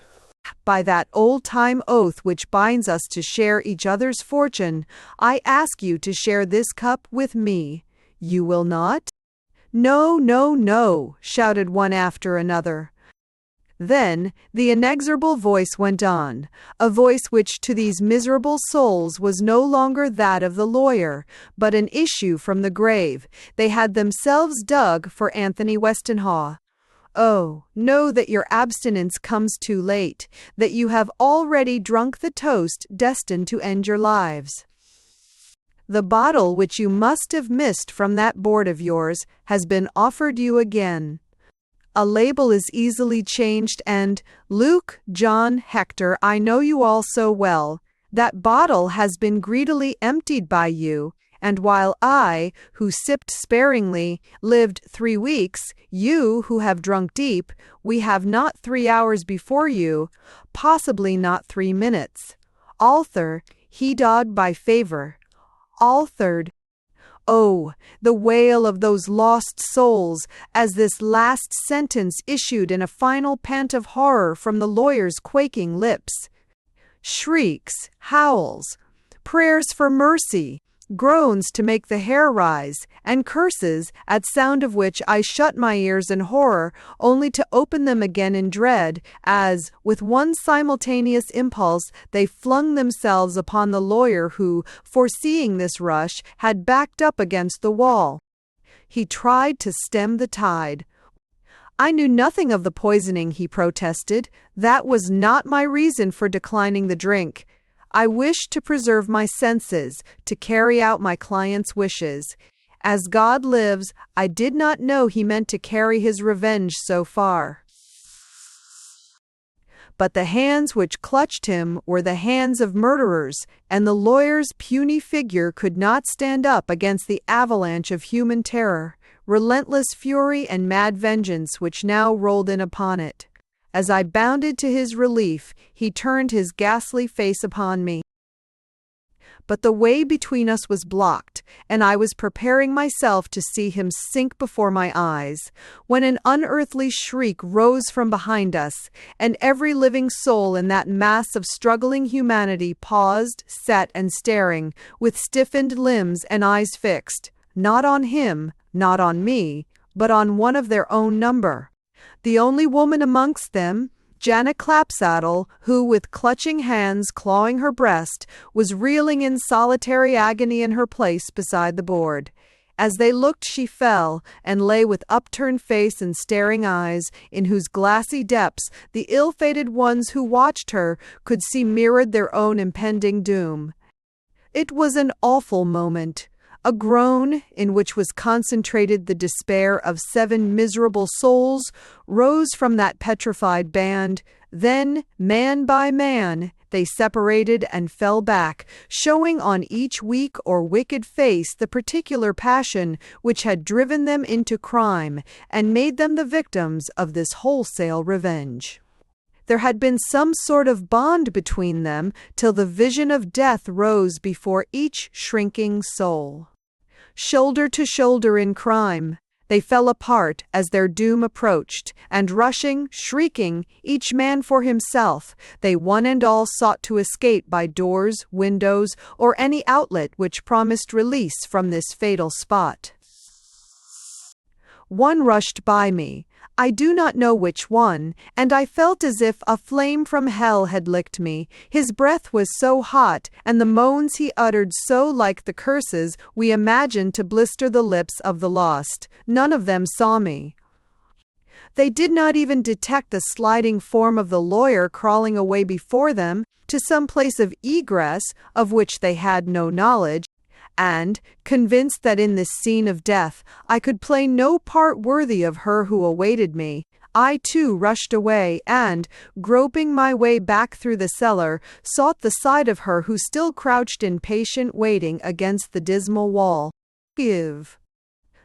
By that old-time oath which binds us to share each other's fortune, I ask you to share this cup with me. You will not?" "No, no, no," shouted one after another. Then the inexorable voice went on, a voice which to these miserable souls was no longer that of the lawyer, but an issue from the grave they had themselves dug for Anthony Westenhaw. "Oh, know that your abstinence comes too late, that you have already drunk the toast destined to end your lives. The bottle which you must have missed from that board of yours has been offered you again. A label is easily changed and, Luke, John, Hector, I know you all so well, that bottle has been greedily emptied by you, and while I, who sipped sparingly, lived 3 weeks, you, who have drunk deep, we have not 3 hours before you, possibly not 3 minutes. Alther, he dod by favor. Altered. Oh, the wail of those lost souls as this last sentence issued in a final pant of horror from the lawyer's quaking lips. Shrieks, howls, prayers for mercy, groans to make the hair rise, and curses, at sound of which I shut my ears in horror, only to open them again in dread, as, with one simultaneous impulse, they flung themselves upon the lawyer who, foreseeing this rush, had backed up against the wall. He tried to stem the tide. "I knew nothing of the poisoning," he protested. "That was not my reason for declining the drink. I wished to preserve my senses, to carry out my client's wishes. As God lives, I did not know he meant to carry his revenge so far." But the hands which clutched him were the hands of murderers, and the lawyer's puny figure could not stand up against the avalanche of human terror, relentless fury and mad vengeance which now rolled in upon it. As I bounded to his relief, he turned his ghastly face upon me. But the way between us was blocked, and I was preparing myself to see him sink before my eyes, when an unearthly shriek rose from behind us, and every living soul in that mass of struggling humanity paused, set, and staring, with stiffened limbs and eyes fixed, not on him, not on me, but on one of their own number. The only woman amongst them, Janet Clapsaddle, who, with clutching hands clawing her breast, was reeling in solitary agony in her place beside the board. As they looked, she fell, and lay with upturned face and staring eyes, in whose glassy depths the ill-fated ones who watched her could see mirrored their own impending doom. It was an awful moment. A groan, in which was concentrated the despair of 7 miserable souls, rose from that petrified band. Then, man by man, they separated and fell back, showing on each weak or wicked face the particular passion which had driven them into crime and made them the victims of this wholesale revenge. There had been some sort of bond between them till the vision of death rose before each shrinking soul. Shoulder to shoulder in crime, they fell apart as their doom approached, and rushing, shrieking, each man for himself, they one and all sought to escape by doors, windows, or any outlet which promised release from this fatal spot. One rushed by me, I do not know which one, and I felt as if a flame from hell had licked me. His breath was so hot, and the moans he uttered so like the curses we imagined to blister the lips of the lost. None of them saw me. They did not even detect the sliding form of the lawyer crawling away before them to some place of egress of which they had no knowledge. And, convinced that in this scene of death I could play no part worthy of her who awaited me, I too rushed away and, groping my way back through the cellar, sought the side of her who still crouched in patient waiting against the dismal wall. Give.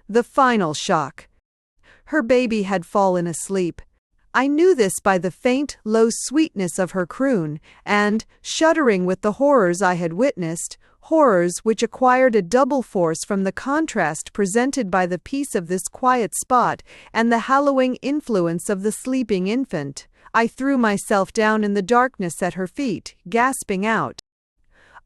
The final shock. Her baby had fallen asleep. I knew this by the faint, low sweetness of her croon, and, shuddering with the horrors I had witnessed, horrors which acquired a double force from the contrast presented by the peace of this quiet spot and the hallowing influence of the sleeping infant, I threw myself down in the darkness at her feet, gasping out,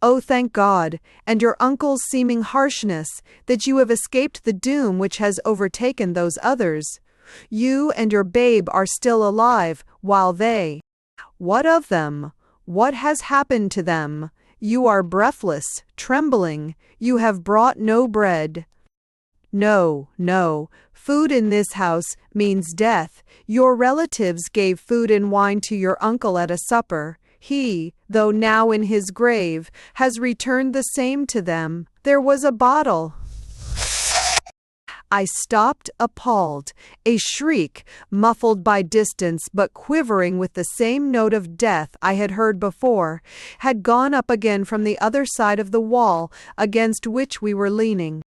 "Oh, thank God, and your uncle's seeming harshness, that you have escaped the doom which has overtaken those others. You and your babe are still alive, while they— What of them? What has happened to them? You are breathless, trembling. You have brought no bread." "No, no. Food in this house means death. Your relatives gave food and wine to your uncle at a supper. He, though now in his grave, has returned the same to them. There was a bottle—" I stopped, appalled. A shriek, muffled by distance but quivering with the same note of death I had heard before, had gone up again from the other side of the wall against which we were leaning.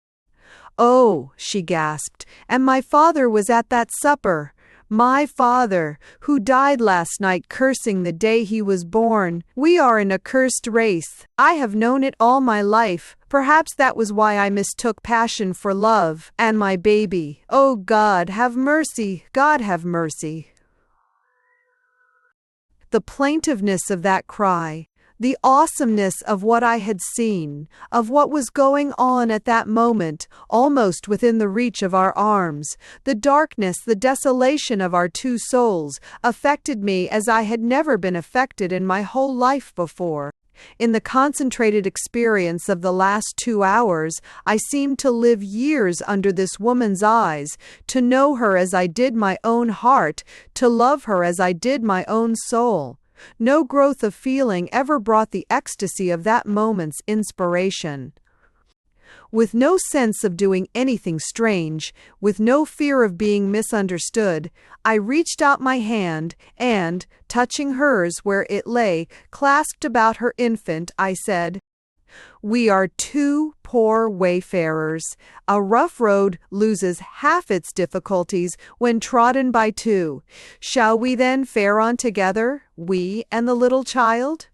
"Oh," she gasped, "and my father was at that supper. My father, who died last night cursing the day he was born. We are an accursed race. I have known it all my life. Perhaps that was why I mistook passion for love. And my baby. Oh God, have mercy. God, have mercy." The plaintiveness of that cry, the awesomeness of what I had seen, of what was going on at that moment, almost within the reach of our arms, the darkness, the desolation of our two souls, affected me as I had never been affected in my whole life before. In the concentrated experience of the last 2 hours, I seemed to live years under this woman's eyes, to know her as I did my own heart, to love her as I did my own soul. No growth of feeling ever brought the ecstasy of that moment's inspiration. With no sense of doing anything strange, with no fear of being misunderstood, I reached out my hand and, touching hers where it lay, clasped about her infant, I said, "We are two poor wayfarers. A rough road loses half its difficulties when trodden by two. Shall we then fare on together, we and the little child?"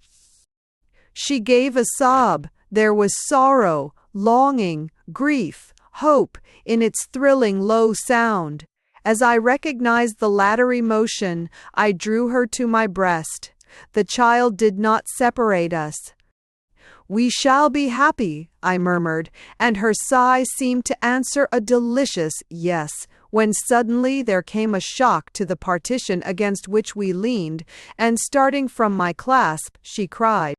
She gave a sob. There was sorrow, longing, grief, hope in its thrilling low sound. As I recognized the latter emotion, I drew her to my breast. The child did not separate us. "We shall be happy," I murmured, and her sigh seemed to answer a delicious yes, when suddenly there came a shock to the partition against which we leaned, and starting from my clasp, she cried,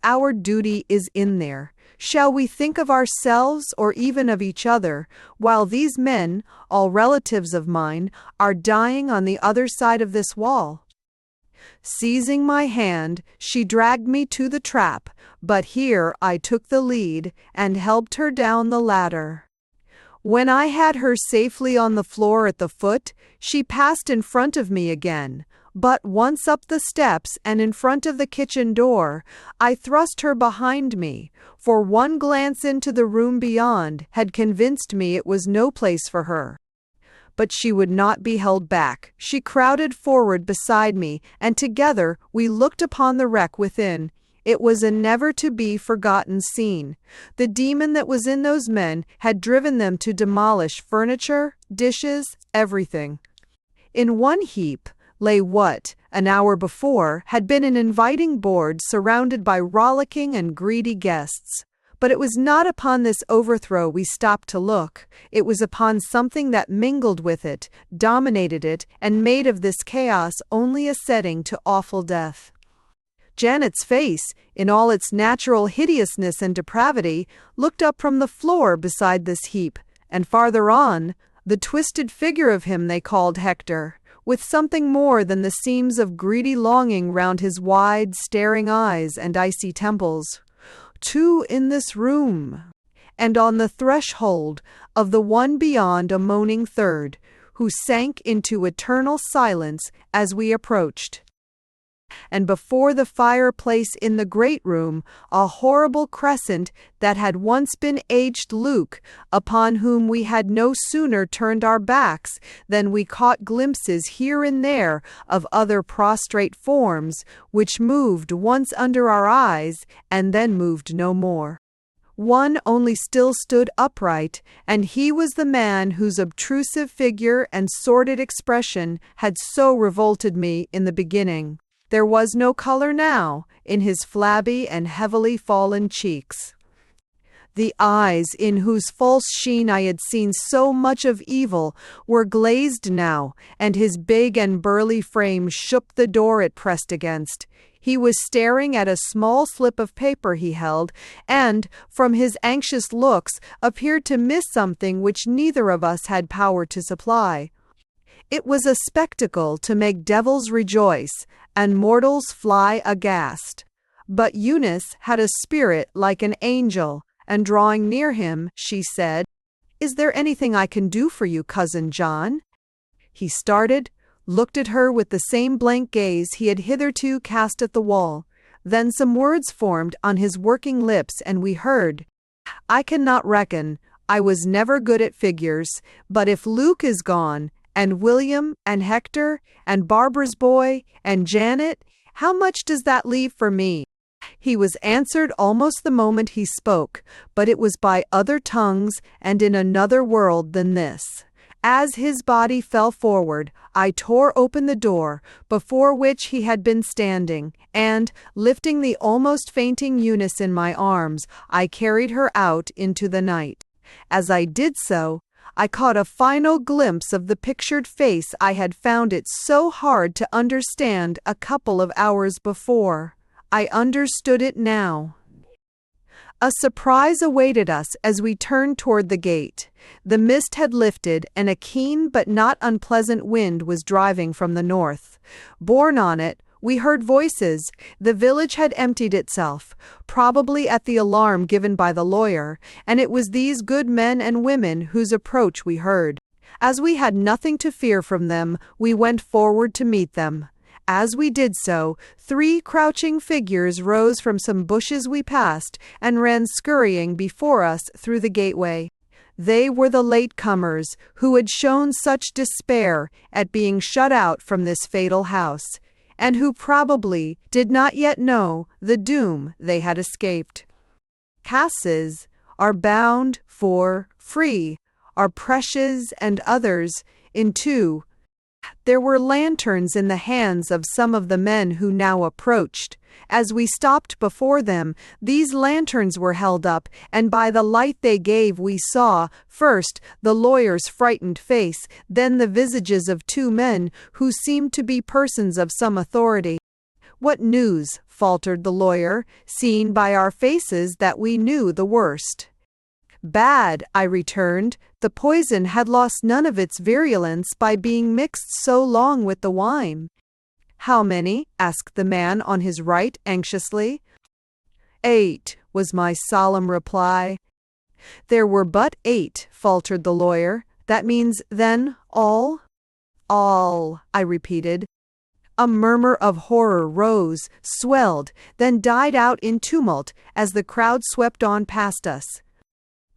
"Our duty is in there. Shall we think of ourselves or even of each other, while these men, all relatives of mine, are dying on the other side of this wall?" Seizing my hand, she dragged me to the trap, but here I took the lead and helped her down the ladder. When I had her safely on the floor at the foot, she passed in front of me again, but once up the steps and in front of the kitchen door, I thrust her behind me, for one glance into the room beyond had convinced me it was no place for her. But she would not be held back. She crowded forward beside me, and together we looked upon the wreck within. It was a never-to-be-forgotten scene. The demon that was in those men had driven them to demolish furniture, dishes, everything. In one heap lay what, an hour before, had been an inviting board surrounded by rollicking and greedy guests. But it was not upon this overthrow we stopped to look. It was upon something that mingled with it, dominated it, and made of this chaos only a setting to awful death. Janet's face, in all its natural hideousness and depravity, looked up from the floor beside this heap, and farther on, the twisted figure of him they called Hector, with something more than the seams of greedy longing round his wide, staring eyes and icy temples. Two in this room, and on the threshold of the one beyond a moaning third, who sank into eternal silence as we approached. and before the fireplace in the great room a horrible crescent that had once been aged Luke, upon whom we had no sooner turned our backs than we caught glimpses here and there of other prostrate forms, which moved once under our eyes and then moved no more. One only still stood upright, and he was the man whose obtrusive figure and sordid expression had so revolted me in the beginning. There was no color now in his flabby and heavily fallen cheeks. The eyes, in whose false sheen I had seen so much of evil, were glazed now, and his big and burly frame shook the door it pressed against. He was staring at a small slip of paper he held, and, from his anxious looks, appeared to miss something which neither of us had power to supply. It was a spectacle to make devils rejoice, and mortals fly aghast. But Eunice had a spirit like an angel, and drawing near him, she said, "Is there anything I can do for you, Cousin John?" He started, looked at her with the same blank gaze he had hitherto cast at the wall. Then some words formed on his working lips, and we heard, "I cannot reckon. I was never good at figures, but if Luke is gone, and William, and Hector, and Barbara's boy, and Janet, how much does that leave for me?" He was answered almost the moment he spoke, but it was by other tongues and in another world than this. As his body fell forward, I tore open the door, before which he had been standing, and, lifting the almost fainting Eunice in my arms, I carried her out into the night. As I did so, I caught a final glimpse of the pictured face I had found it so hard to understand a couple of hours before. I understood it now. A surprise awaited us as we turned toward the gate. The mist had lifted, and a keen but not unpleasant wind was driving from the north. Borne on it, we heard voices. The village had emptied itself, probably at the alarm given by the lawyer, and it was these good men and women whose approach we heard. As we had nothing to fear from them, we went forward to meet them. As we did so, 3 crouching figures rose from some bushes we passed and ran scurrying before us through the gateway. They were the late-comers who had shown such despair at being shut out from this fatal house, and who probably did not yet know the doom they had escaped. Casses are bound for free, are precious, and others in two. There were lanterns in the hands of some of the men who now approached. As we stopped before them, these lanterns were held up, and by the light they gave we saw, first, the lawyer's frightened face, then the visages of 2 men who seemed to be persons of some authority. "What news?" faltered the lawyer, seeing by our faces that we knew the worst. "Bad," I returned. "The poison had lost none of its virulence by being mixed so long with the wine." "How many?" asked the man on his right anxiously. 8, was my solemn reply. "There were but 8, faltered the lawyer. "That means, then, all?" "All," I repeated. A murmur of horror rose, swelled, then died out in tumult as the crowd swept on past us.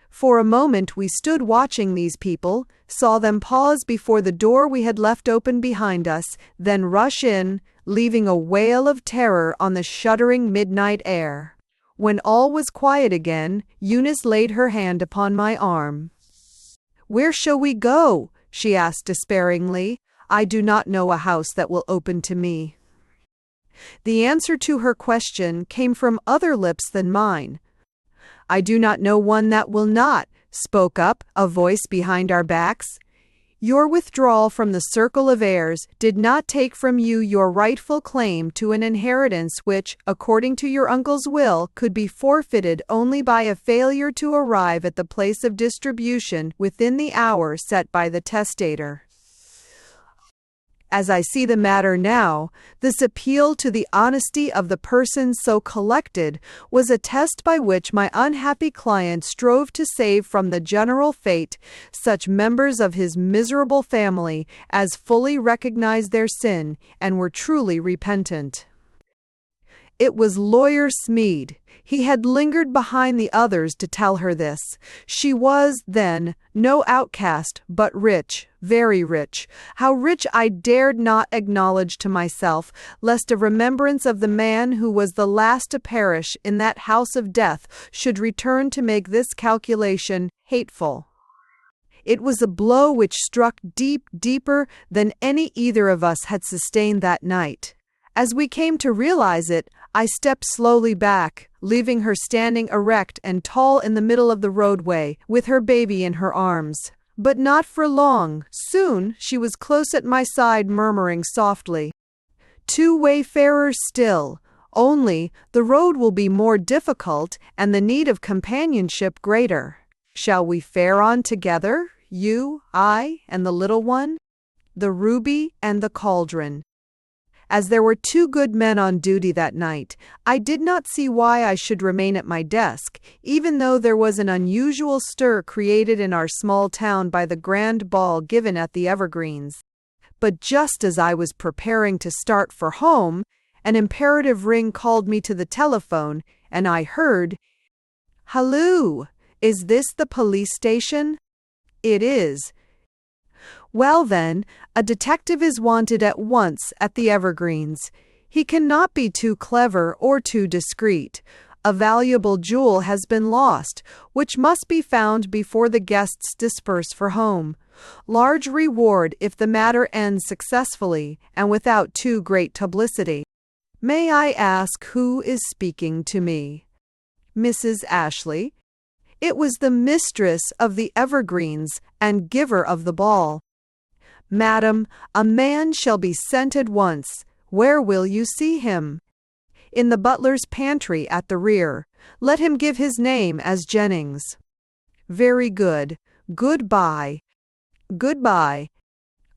For a moment we stood watching these people, saw them pause before the door we had left open behind us, then rush in, leaving a wail of terror on the shuddering midnight air. When all was quiet again, Eunice laid her hand upon my arm. "Where shall we go?" she asked despairingly. "I do not know a house that will open to me." The answer to her question came from other lips than mine. "I do not know one that will not," spoke up a voice behind our backs. "Your withdrawal from the circle of heirs did not take from you your rightful claim to an inheritance which, according to your uncle's will, could be forfeited only by a failure to arrive at the place of distribution within the hour set by the testator. As I see the matter now, this appeal to the honesty of the person so collected was a test by which my unhappy client strove to save from the general fate such members of his miserable family as fully recognized their sin and were truly repentant. It was Lawyer Smead. He had lingered behind the others to tell her this. She was, then, no outcast, but rich, very rich. How rich I dared not acknowledge to myself, lest a remembrance of the man who was the last to perish in that house of death should return to make this calculation hateful. It was a blow which struck deeper than any either of us had sustained that night. As we came to realize it, I stepped slowly back, leaving her standing erect and tall in the middle of the roadway, with her baby in her arms. But not for long. Soon she was close at my side, murmuring softly, "Two wayfarers still. Only, the road will be more difficult and the need of companionship greater. Shall we fare on together, you, I, and the little one?" The ruby and the cauldron. As there were two good men on duty that night, I did not see why I should remain at my desk, even though there was an unusual stir created in our small town by the grand ball given at the Evergreens. But just as I was preparing to start for home, an imperative ring called me to the telephone, and I heard, "Halloo! Is this the police station?" "It is." "Well then, a detective is wanted at once at the Evergreens. He cannot be too clever or too discreet. A valuable jewel has been lost, which must be found before the guests disperse for home. Large reward if the matter ends successfully and without too great publicity. May I ask who is speaking to me?" "Mrs. Ashley." It was the mistress of the Evergreens and giver of the ball. "Madam, a man shall be sent at once. Where will you see him?" "In the butler's pantry at the rear. Let him give his name as Jennings." "Very good. Goodbye." "Goodbye."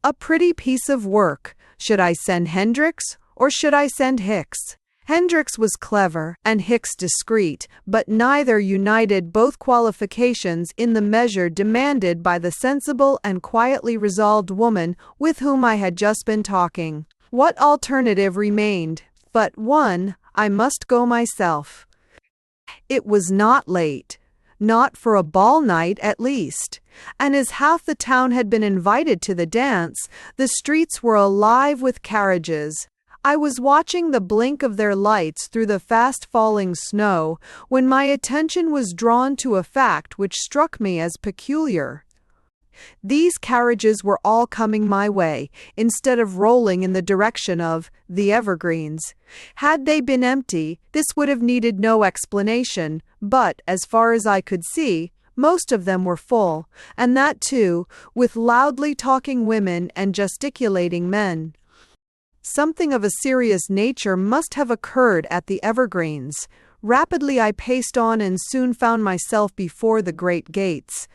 A pretty piece of work. Should I send Hendricks or should I send Hicks? Hendricks was clever and Hicks discreet, but neither united both qualifications in the measure demanded by the sensible and quietly resolved woman with whom I had just been talking. What alternative remained? But one: I must go myself. It was not late. Not for a ball night, at least. And as half the town had been invited to the dance, the streets were alive with carriages. I was watching the blink of their lights through the fast-falling snow when my attention was drawn to a fact which struck me as peculiar. These carriages were all coming my way, instead of rolling in the direction of the Evergreens. Had they been empty, this would have needed no explanation, but, as far as I could see, most of them were full, and that too, with loudly talking women and gesticulating men. Something of a serious nature must have occurred at the Evergreens. Rapidly I paced on and soon found myself before the great gates.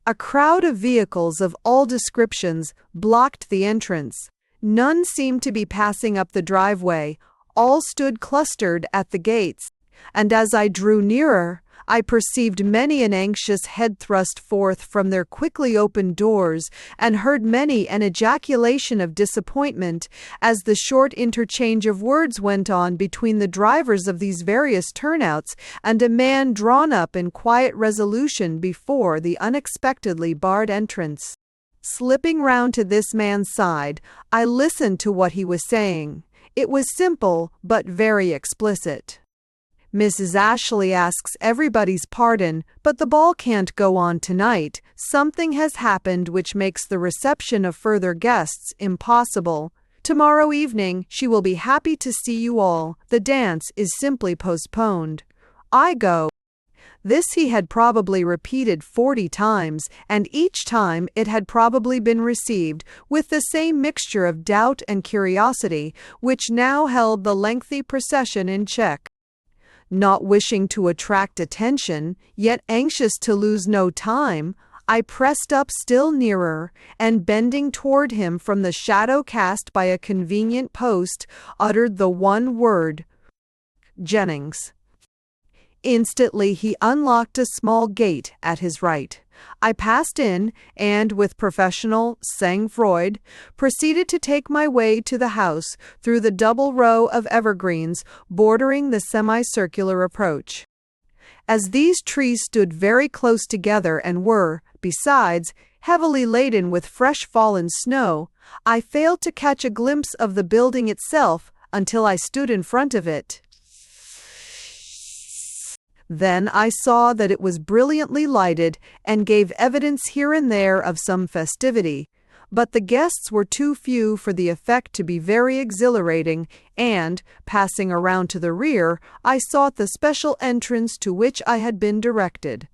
A crowd of vehicles of all descriptions blocked the entrance. None seemed to be passing up the driveway. All stood clustered at the gates, and as I drew nearer, I perceived many an anxious head thrust forth from their quickly opened doors, and heard many an ejaculation of disappointment as the short interchange of words went on between the drivers of these various turnouts and a man drawn up in quiet resolution before the unexpectedly barred entrance. Slipping round to this man's side, I listened to what he was saying. It was simple, but very explicit. "Mrs. Ashley asks everybody's pardon, but the ball can't go on tonight. Something has happened which makes the reception of further guests impossible. Tomorrow evening she will be happy to see you all. The dance is simply postponed. I go." This he had probably repeated 40 times, and each time it had probably been received with the same mixture of doubt and curiosity, which now held the lengthy procession in check. Not wishing to attract attention, yet anxious to lose no time, I pressed up still nearer, and bending toward him from the shadow cast by a convenient post, uttered the one word, "Jennings." Instantly he unlocked a small gate at his right. I passed in and, with professional sang-froid, proceeded to take my way to the house through the double row of evergreens bordering the semicircular approach. As these trees stood very close together and were, besides, heavily laden with fresh fallen snow, I failed to catch a glimpse of the building itself until I stood in front of it. Then I saw that it was brilliantly lighted and gave evidence here and there of some festivity, but the guests were too few for the effect to be very exhilarating, and, passing around to the rear, I sought the special entrance to which I had been directed.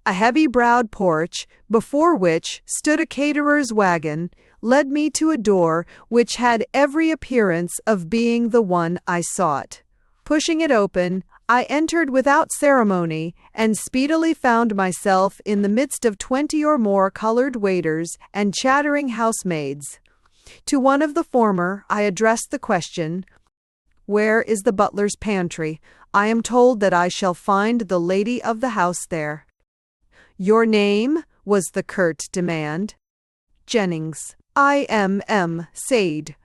A heavy-browed porch, before which stood a caterer's wagon, led me to a door which had every appearance of being the one I sought. Pushing it open, I entered without ceremony, and speedily found myself in the midst of 20 or more colored waiters and chattering housemaids. To one of the former I addressed the question, "Where is the butler's pantry? I am told that I shall find the lady of the house there." "Your name?" was the curt demand. "Jennings. I.M.M. Sade.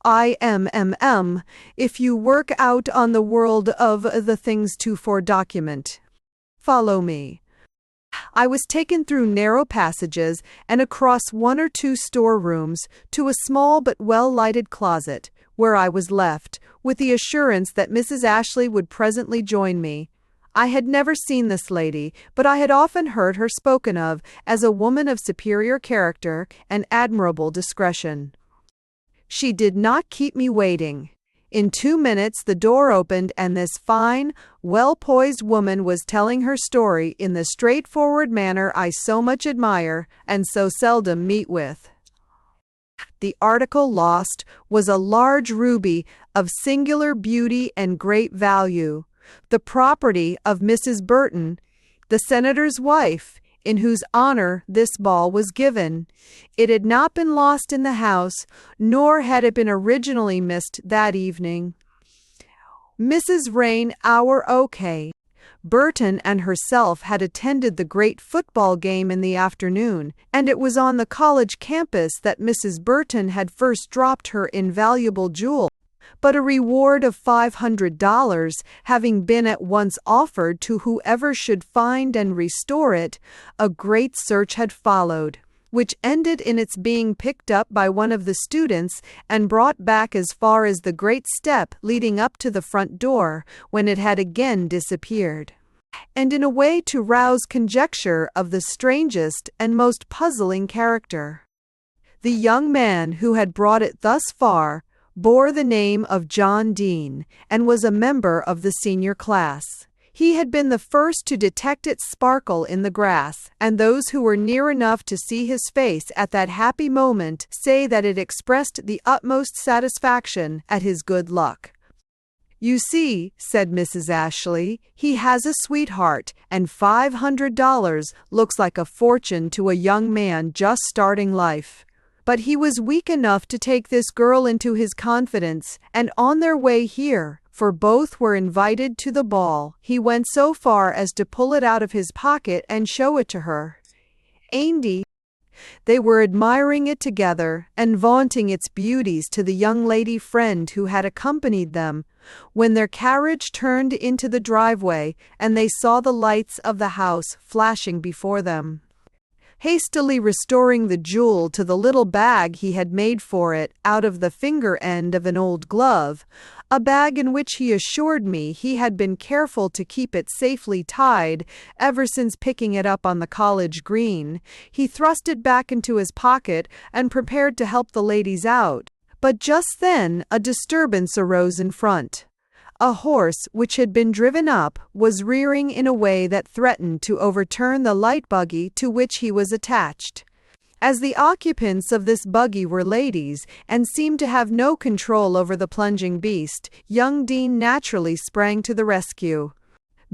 I.M.M. if you work out on the world of the things to for document. Follow me." I was taken through narrow passages and across one or two storerooms to a small but well-lighted closet, where I was left, with the assurance that Mrs. Ashley would presently join me. I had never seen this lady, but I had often heard her spoken of as a woman of superior character and admirable discretion. She did not keep me waiting. In 2 minutes the door opened and this fine, well-poised woman was telling her story in the straightforward manner I so much admire and so seldom meet with. The article lost was a large ruby of singular beauty and great value, the property of Mrs. Burton, the senator's wife, in whose honor this ball was given. It had not been lost in the house, nor had it been originally missed that evening. Mrs. Rain our O.K. Burton and herself had attended the great football game in the afternoon, and it was on the college campus that Mrs. Burton had first dropped her invaluable jewel. But a reward of $500 having been at once offered to whoever should find and restore it, a great search had followed, which ended in its being picked up by one of the students and brought back as far as the great step leading up to the front door, when it had again disappeared. And in a way to rouse conjecture of the strangest and most puzzling character. The young man who had brought it thus far bore the name of John Dean, and was a member of the senior class. He had been the first to detect its sparkle in the grass, and those who were near enough to see his face at that happy moment say that it expressed the utmost satisfaction at his good luck. "You see," said Mrs. Ashley, "he has a sweetheart, and $500 looks like a fortune to a young man just starting life. But he was weak enough to take this girl into his confidence, and on their way here, for both were invited to the ball, he went so far as to pull it out of his pocket and show it to her. Ain't They were admiring it together and vaunting its beauties to the young lady friend who had accompanied them, when their carriage turned into the driveway and they saw the lights of the house flashing before them. Hastily restoring the jewel to the little bag he had made for it out of the finger end of an old glove, a bag in which he assured me he had been careful to keep it safely tied ever since picking it up on the college green, he thrust it back into his pocket and prepared to help the ladies out. But just then a disturbance arose in front. A horse which had been driven up was rearing in a way that threatened to overturn the light buggy to which he was attached. As the occupants of this buggy were ladies and seemed to have no control over the plunging beast, young Dean naturally sprang to the rescue.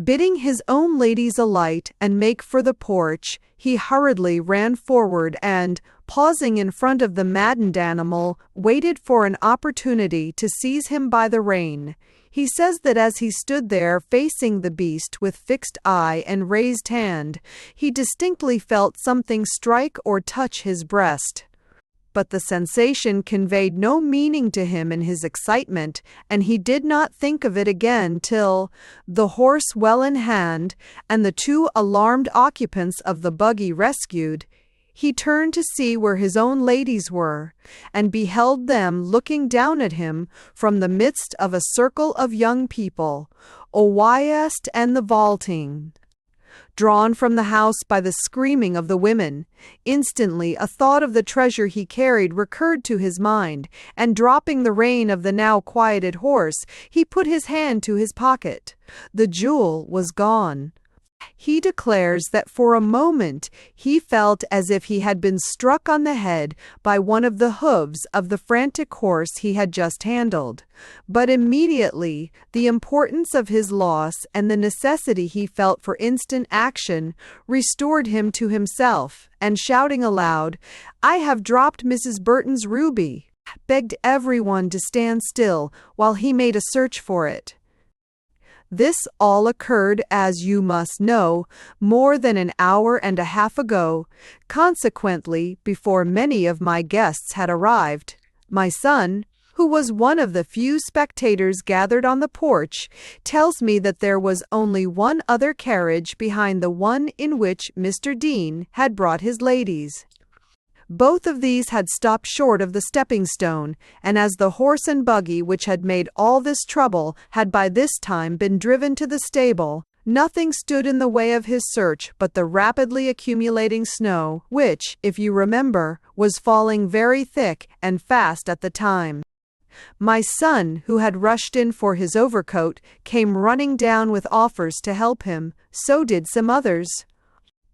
Bidding his own ladies alight and make for the porch, he hurriedly ran forward and, pausing in front of the maddened animal, waited for an opportunity to seize him by the rein. He says that as he stood there facing the beast with fixed eye and raised hand, he distinctly felt something strike or touch his breast. But the sensation conveyed no meaning to him in his excitement, and he did not think of it again till, the horse well in hand, and the two alarmed occupants of the buggy rescued, he turned to see where his own ladies were, and beheld them looking down at him from the midst of a circle of young people, Owyast and the vaulting. Drawn from the house by the screaming of the women, instantly a thought of the treasure he carried recurred to his mind, and dropping the rein of the now quieted horse, he put his hand to his pocket. The jewel was gone. He declares that for a moment he felt as if he had been struck on the head by one of the hooves of the frantic horse he had just handled. But immediately the importance of his loss and the necessity he felt for instant action restored him to himself, and shouting aloud, "I have dropped Mrs. Burton's ruby," begged everyone to stand still while he made a search for it. This all occurred, as you must know, more than an hour and a half ago, consequently before many of my guests had arrived. My son, who was one of the few spectators gathered on the porch, tells me that there was only one other carriage behind the one in which Mr. Dean had brought his ladies. Both of these had stopped short of the stepping stone, and as the horse and buggy which had made all this trouble had by this time been driven to the stable, nothing stood in the way of his search but the rapidly accumulating snow, which, if you remember, was falling very thick and fast at the time. My son, who had rushed in for his overcoat, came running down with offers to help him. So did some others.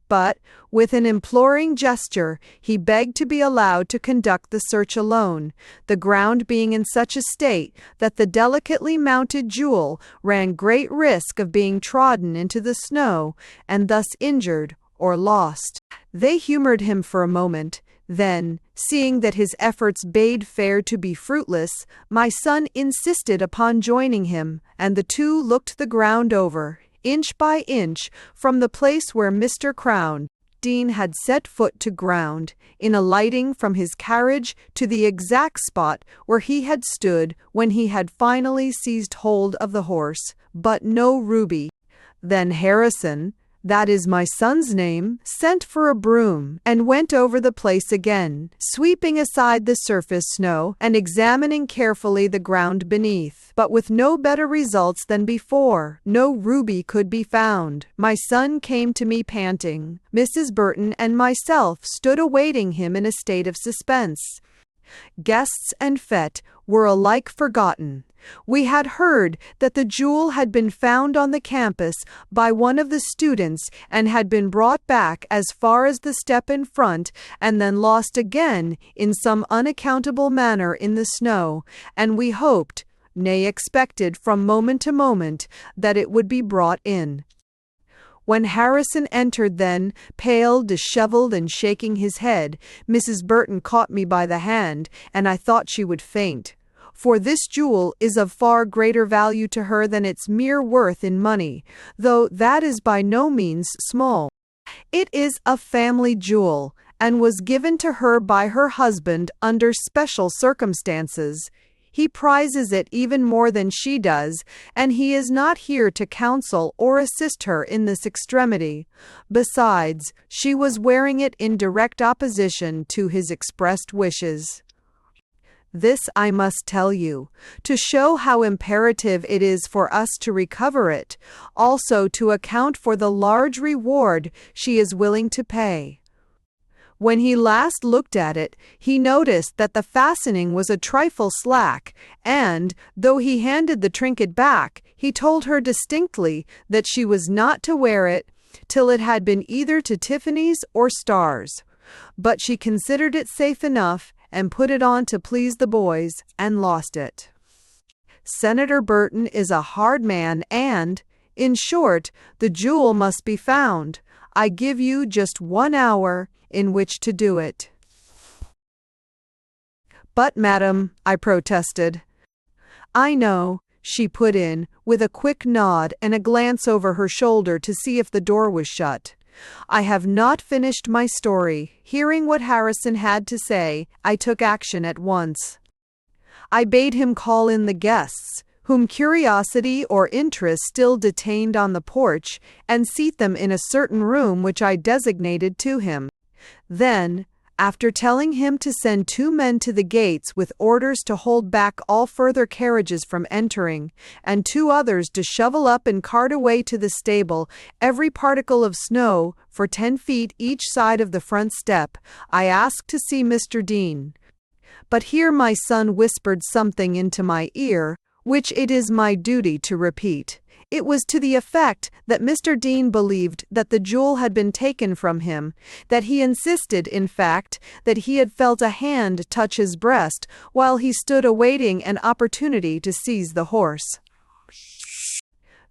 But, with an imploring gesture, he begged to be allowed to conduct the search alone, the ground being in such a state that the delicately mounted jewel ran great risk of being trodden into the snow, and thus injured or lost. They humored him for a moment. Then, seeing that his efforts bade fair to be fruitless, my son insisted upon joining him, and the two looked the ground over, inch by inch, from the place where Mr. Crown Dean had set foot to ground, in alighting from his carriage to the exact spot where he had stood when he had finally seized hold of the horse, but no ruby. Then Harrison, that is my son's name, sent for a broom and went over the place again, sweeping aside the surface snow and examining carefully the ground beneath, but with no better results than before. No ruby could be found. My son came to me panting. Mrs. Burton and myself stood awaiting him in a state of suspense. Guests and fête were alike forgotten. We had heard that the jewel had been found on the campus by one of the students and had been brought back as far as the step in front and then lost again in some unaccountable manner in the snow, and we hoped, nay expected from moment to moment, that it would be brought in. When Harrison entered then, pale, dishevelled, and shaking his head, Mrs. Burton caught me by the hand, and I thought she would faint. For this jewel is of far greater value to her than its mere worth in money, though that is by no means small. It is a family jewel, and was given to her by her husband under special circumstances. He prizes it even more than she does, and he is not here to counsel or assist her in this extremity. Besides, she was wearing it in direct opposition to his expressed wishes. This I must tell you, to show how imperative it is for us to recover it, also to account for the large reward she is willing to pay. When he last looked at it, he noticed that the fastening was a trifle slack, and, though he handed the trinket back, he told her distinctly that she was not to wear it till it had been either to Tiffany's or Starr's. But she considered it safe enough, and put it on to please the boys, and lost it. Senator Burton is a hard man and, in short, the jewel must be found. I give you just 1 hour in which to do it. But, madam, I protested. I know, she put in, with a quick nod and a glance over her shoulder to see if the door was shut. I have not finished my story. Hearing what Harrison had to say, I took action at once. I bade him call in the guests, whom curiosity or interest still detained on the porch, and seat them in a certain room which I designated to him. Then, after telling him to send 2 men to the gates with orders to hold back all further carriages from entering, and 2 others to shovel up and cart away to the stable every particle of snow for 10 feet each side of the front step, I asked to see Mr. Dean. But here my son whispered something into my ear, which it is my duty to repeat. It was to the effect that Mr. Dean believed that the jewel had been taken from him, that he insisted, in fact, that he had felt a hand touch his breast while he stood awaiting an opportunity to seize the horse.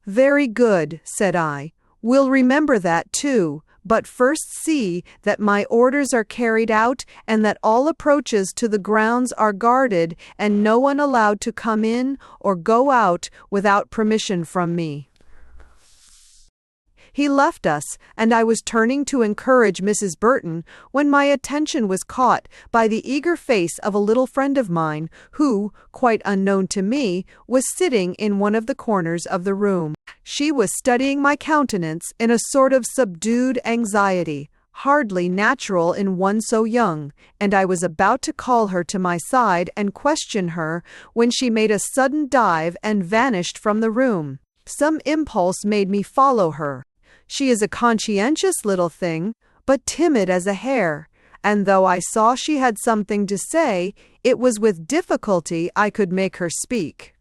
"Very good," said I. "We'll remember that too. But first see that my orders are carried out and that all approaches to the grounds are guarded and no one allowed to come in or go out without permission from me." He left us, and I was turning to encourage Mrs. Burton when my attention was caught by the eager face of a little friend of mine who, quite unknown to me, was sitting in one of the corners of the room. She was studying my countenance in a sort of subdued anxiety, hardly natural in one so young, and I was about to call her to my side and question her when she made a sudden dive and vanished from the room. Some impulse made me follow her. She is a conscientious little thing, but timid as a hare, and though I saw she had something to say, it was with difficulty I could make her speak.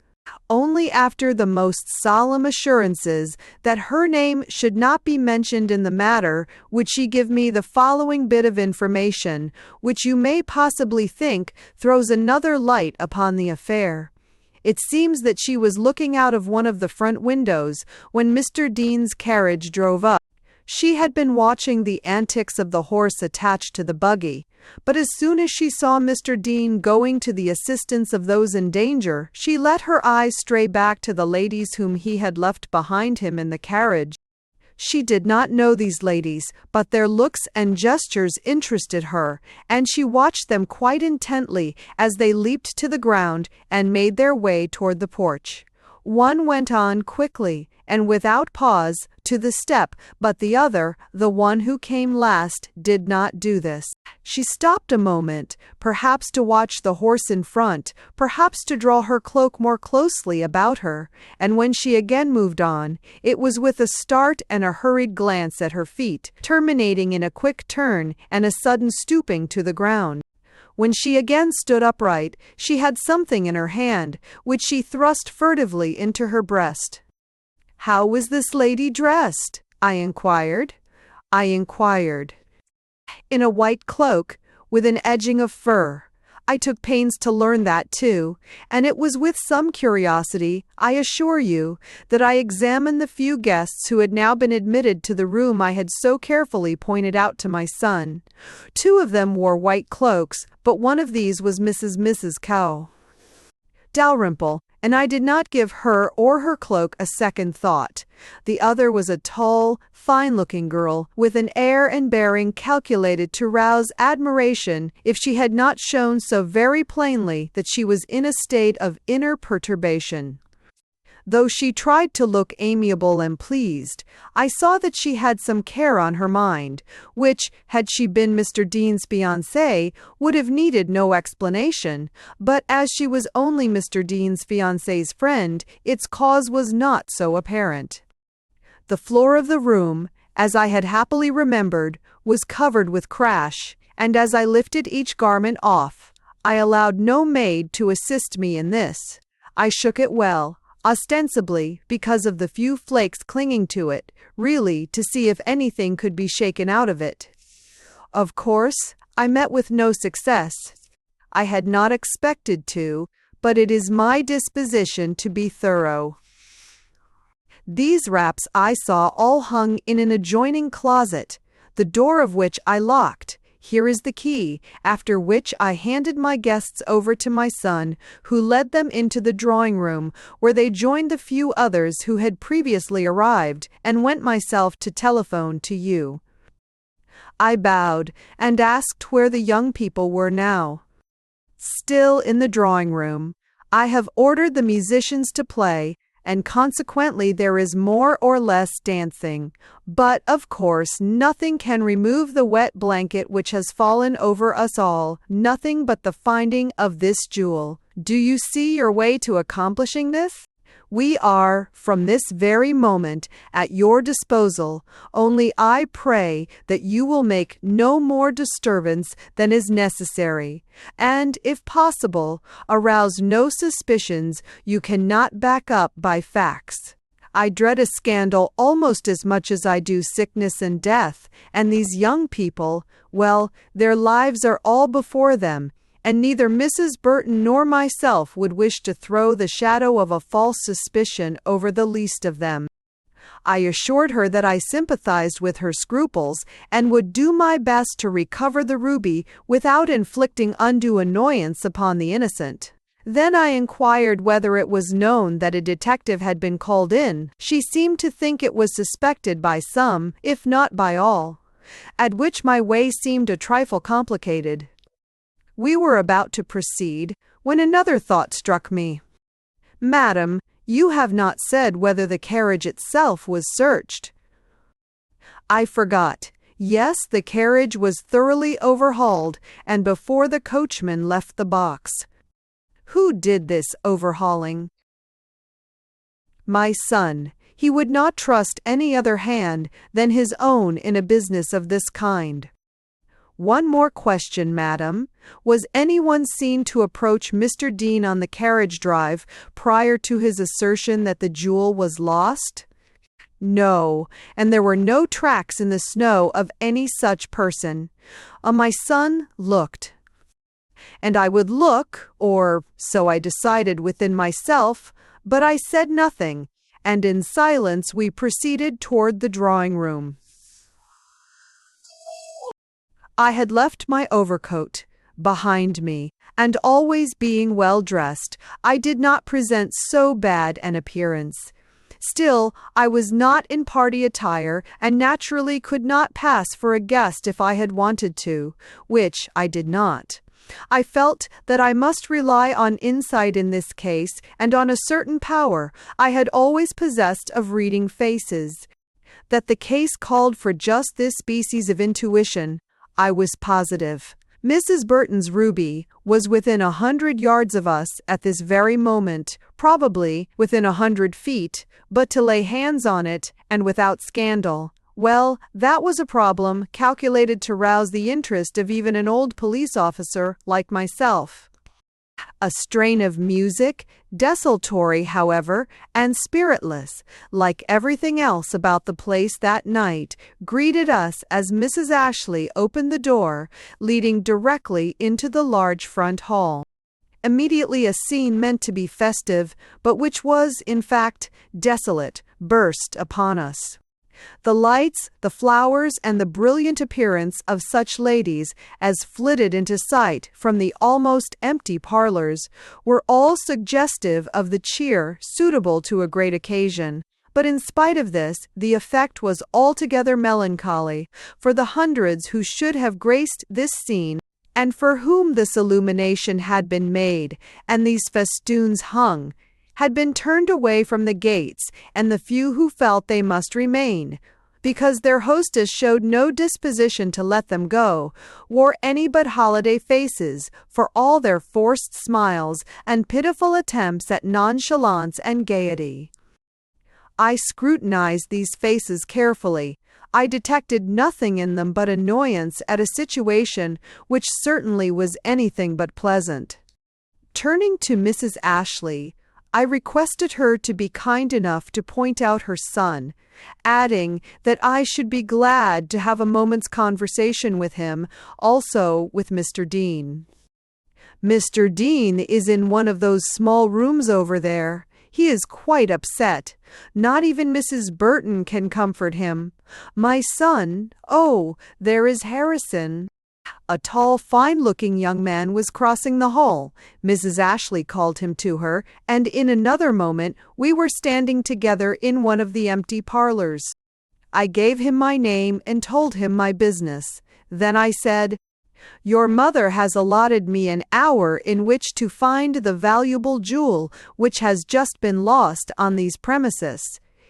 Only after the most solemn assurances that her name should not be mentioned in the matter would she give me the following bit of information, which you may possibly think throws another light upon the affair. It seems that she was looking out of one of the front windows when Mr. Dean's carriage drove up. She had been watching the antics of the horse attached to the buggy, but as soon as she saw Mr. Dean going to the assistance of those in danger, she let her eyes stray back to the ladies whom he had left behind him in the carriage. She did not know these ladies, but their looks and gestures interested her, and she watched them quite intently as they leaped to the ground and made their way toward the porch. One went on quickly, and without pause, to the step, but the other, the one who came last, did not do this. She stopped a moment, perhaps to watch the horse in front, perhaps to draw her cloak more closely about her, and when she again moved on, it was with a start and a hurried glance at her feet, terminating in a quick turn and a sudden stooping to the ground. When she again stood upright, she had something in her hand, which she thrust furtively into her breast. "How was this lady dressed?" I inquired. "In a white cloak, with an edging of fur. I took pains to learn that too, and it was with some curiosity, I assure you, that I examined the few guests who had now been admitted to the room I had so carefully pointed out to my son. 2 of them wore white cloaks, but one of these was Mrs. Cow Dalrymple, and I did not give her or her cloak a second thought. The other was a tall, fine-looking girl, with an air and bearing calculated to rouse admiration if she had not shown so very plainly that she was in a state of inner perturbation. Though she tried to look amiable and pleased, I saw that she had some care on her mind, which, had she been Mr. Dean's fiancée, would have needed no explanation, but as she was only Mr. Dean's fiancée's friend, its cause was not so apparent. The floor of the room, as I had happily remembered, was covered with crash, and as I lifted each garment off, I allowed no maid to assist me in this. I shook it well, ostensibly because of the few flakes clinging to it, really to see if anything could be shaken out of it. Of course, I met with no success. I had not expected to, but it is my disposition to be thorough. These wraps I saw all hung in an adjoining closet, the door of which I locked. Here is the key," after which I handed my guests over to my son, who led them into the drawing room, where they joined the few others who had previously arrived, and went myself to telephone to you. I bowed, and asked where the young people were now. "Still in the drawing room. I have ordered the musicians to play, and consequently there is more or less dancing. But, of course, nothing can remove the wet blanket which has fallen over us all, nothing but the finding of this jewel. Do you see your way to accomplishing this? We are, from this very moment, at your disposal, only I pray that you will make no more disturbance than is necessary, and, if possible, arouse no suspicions you cannot back up by facts. I dread a scandal almost as much as I do sickness and death, and these young people, well, their lives are all before them, and neither Mrs. Burton nor myself would wish to throw the shadow of a false suspicion over the least of them." I assured her that I sympathized with her scruples, and would do my best to recover the ruby without inflicting undue annoyance upon the innocent. Then I inquired whether it was known that a detective had been called in. She seemed to think it was suspected by some, if not by all, at which my way seemed a trifle complicated. We were about to proceed, when another thought struck me. "Madam, you have not said whether the carriage itself was searched." I forgot. Yes, the carriage was thoroughly overhauled, and before the coachman left the box. Who did this overhauling? My son. He would not trust any other hand than his own in a business of this kind. One more question, madam. Was anyone seen to approach Mr. Dean on the carriage drive prior to his assertion that the jewel was lost? No, and there were no tracks in the snow of any such person. My son looked. And I would look, or so I decided within myself, but I said nothing, and in silence we proceeded toward the drawing room. I had left my overcoat behind me, and always being well dressed, I did not present so bad an appearance. Still, I was not in party attire, and naturally could not pass for a guest if I had wanted to, which I did not. I felt that I must rely on insight in this case, and on a certain power I had always possessed of reading faces. That the case called for just this species of intuition, I was positive. Mrs. Burton's ruby was within 100 yards of us at this very moment, probably within 100 feet, but to lay hands on it, and without scandal, well, that was a problem calculated to rouse the interest of even an old police officer like myself. A strain of music, desultory, however, and spiritless, like everything else about the place that night, greeted us as Mrs. Ashley opened the door, leading directly into the large front hall. Immediately a scene meant to be festive, but which was, in fact, desolate, burst upon us. The lights, the flowers, and the brilliant appearance of such ladies as flitted into sight from the almost empty parlors were all suggestive of the cheer suitable to a great occasion. But in spite of this, the effect was altogether melancholy, for the hundreds who should have graced this scene, and for whom this illumination had been made, and these festoons hung, had been turned away from the gates, and the few who felt they must remain, because their hostess showed no disposition to let them go, wore any but holiday faces, for all their forced smiles and pitiful attempts at nonchalance and gaiety. I scrutinized these faces carefully. I detected nothing in them but annoyance at a situation which certainly was anything but pleasant. Turning to Mrs. Ashley, I requested her to be kind enough to point out her son, adding that I should be glad to have a moment's conversation with him, also with Mr. Dean. "Mr. Dean is in one of those small rooms over there. He is quite upset. Not even Mrs. Burton can comfort him. My son, oh, there is Harrison." A tall, fine-looking young man was crossing the hall. Mrs. Ashley called him to her, and in another moment we were standing together in one of the empty parlors. I gave him my name and told him my business. Then I said, "Your mother has allotted me an hour in which to find the valuable jewel which has just been lost on these premises."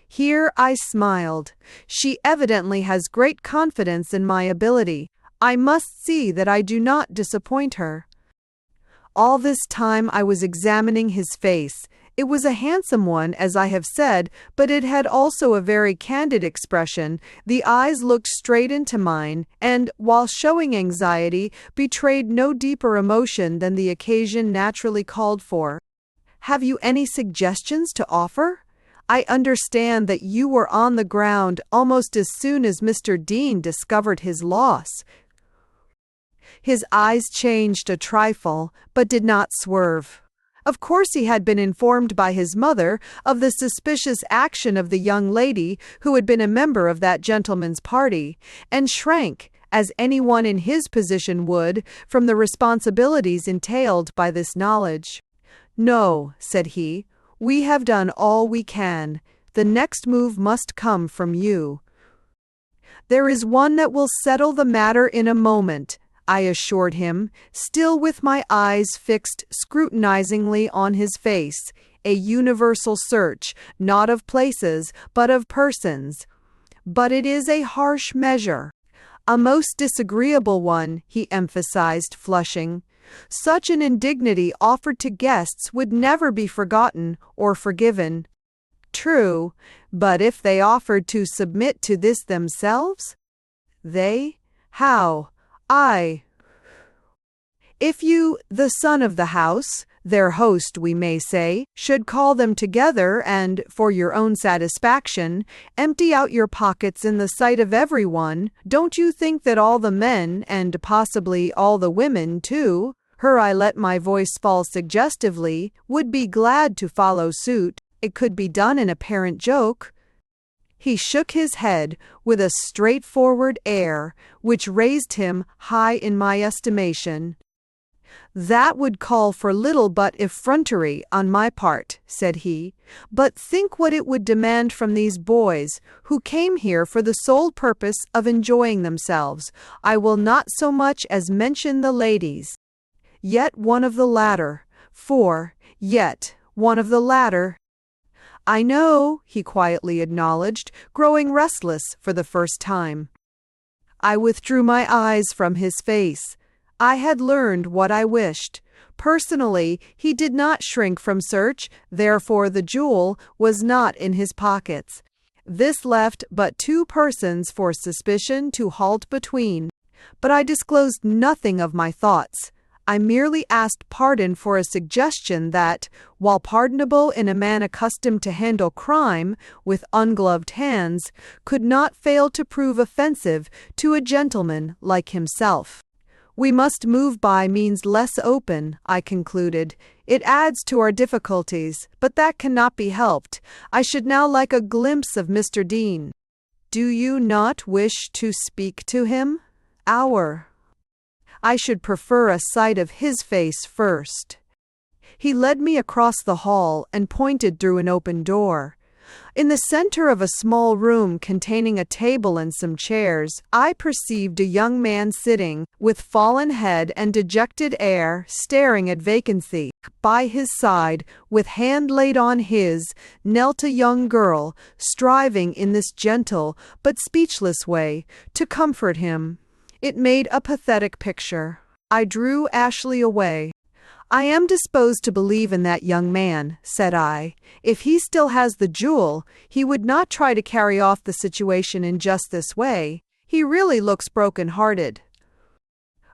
Here I smiled. She evidently has great confidence in my ability. I must see that I do not disappoint her. All this time I was examining his face. It was a handsome one, as I have said, but it had also a very candid expression. The eyes looked straight into mine, and, while showing anxiety, betrayed no deeper emotion than the occasion naturally called for. "Have you any suggestions to offer? I understand that you were on the ground almost as soon as Mr. Dean discovered his loss." His eyes changed a trifle, but did not swerve. Of course he had been informed by his mother of the suspicious action of the young lady who had been a member of that gentleman's party, and shrank, as anyone in his position would, from the responsibilities entailed by this knowledge. "No," said he, "we have done all we can. The next move must come from you." "There is one that will settle the matter in a moment," I assured him, still with my eyes fixed scrutinizingly on his face. "A universal search, not of places, but of persons. But it is a harsh measure. A most disagreeable one," he emphasized, flushing. "Such an indignity offered to guests would never be forgotten or forgiven." "True, but if they offered to submit to this themselves?" "They? How? If you, the son of the house, their host we may say, should call them together and, for your own satisfaction, empty out your pockets in the sight of everyone, don't you think that all the men, and possibly all the women too," I let my voice fall suggestively, "would be glad to follow suit? It could be done in apparent joke." He shook his head with a straightforward air, which raised him high in my estimation. "That would call for little but effrontery on my part," said he, "but think what it would demand from these boys, who came here for the sole purpose of enjoying themselves. I will not so much as mention the ladies. Yet one of the latter. "I know," he quietly acknowledged, growing restless for the first time. I withdrew my eyes from his face. I had learned what I wished. Personally, he did not shrink from search, therefore the jewel was not in his pockets. This left but two persons for suspicion to halt between. But I disclosed nothing of my thoughts. I merely asked pardon for a suggestion that, while pardonable in a man accustomed to handle crime with ungloved hands, could not fail to prove offensive to a gentleman like himself. "We must move by means less open," I concluded. "It adds to our difficulties, but that cannot be helped. I should now like a glimpse of Mr. Dean." "Do you not wish to speak to him?" "I should prefer a sight of his face first." He led me across the hall and pointed through an open door. In the center of a small room containing a table and some chairs, I perceived a young man sitting, with fallen head and dejected air, staring at vacancy. By his side, with hand laid on his, knelt a young girl, striving in this gentle but speechless way to comfort him. It made a pathetic picture. I drew Ashley away. "I am disposed to believe in that young man," said I. "If he still has the jewel, he would not try to carry off the situation in just this way. He really looks broken-hearted."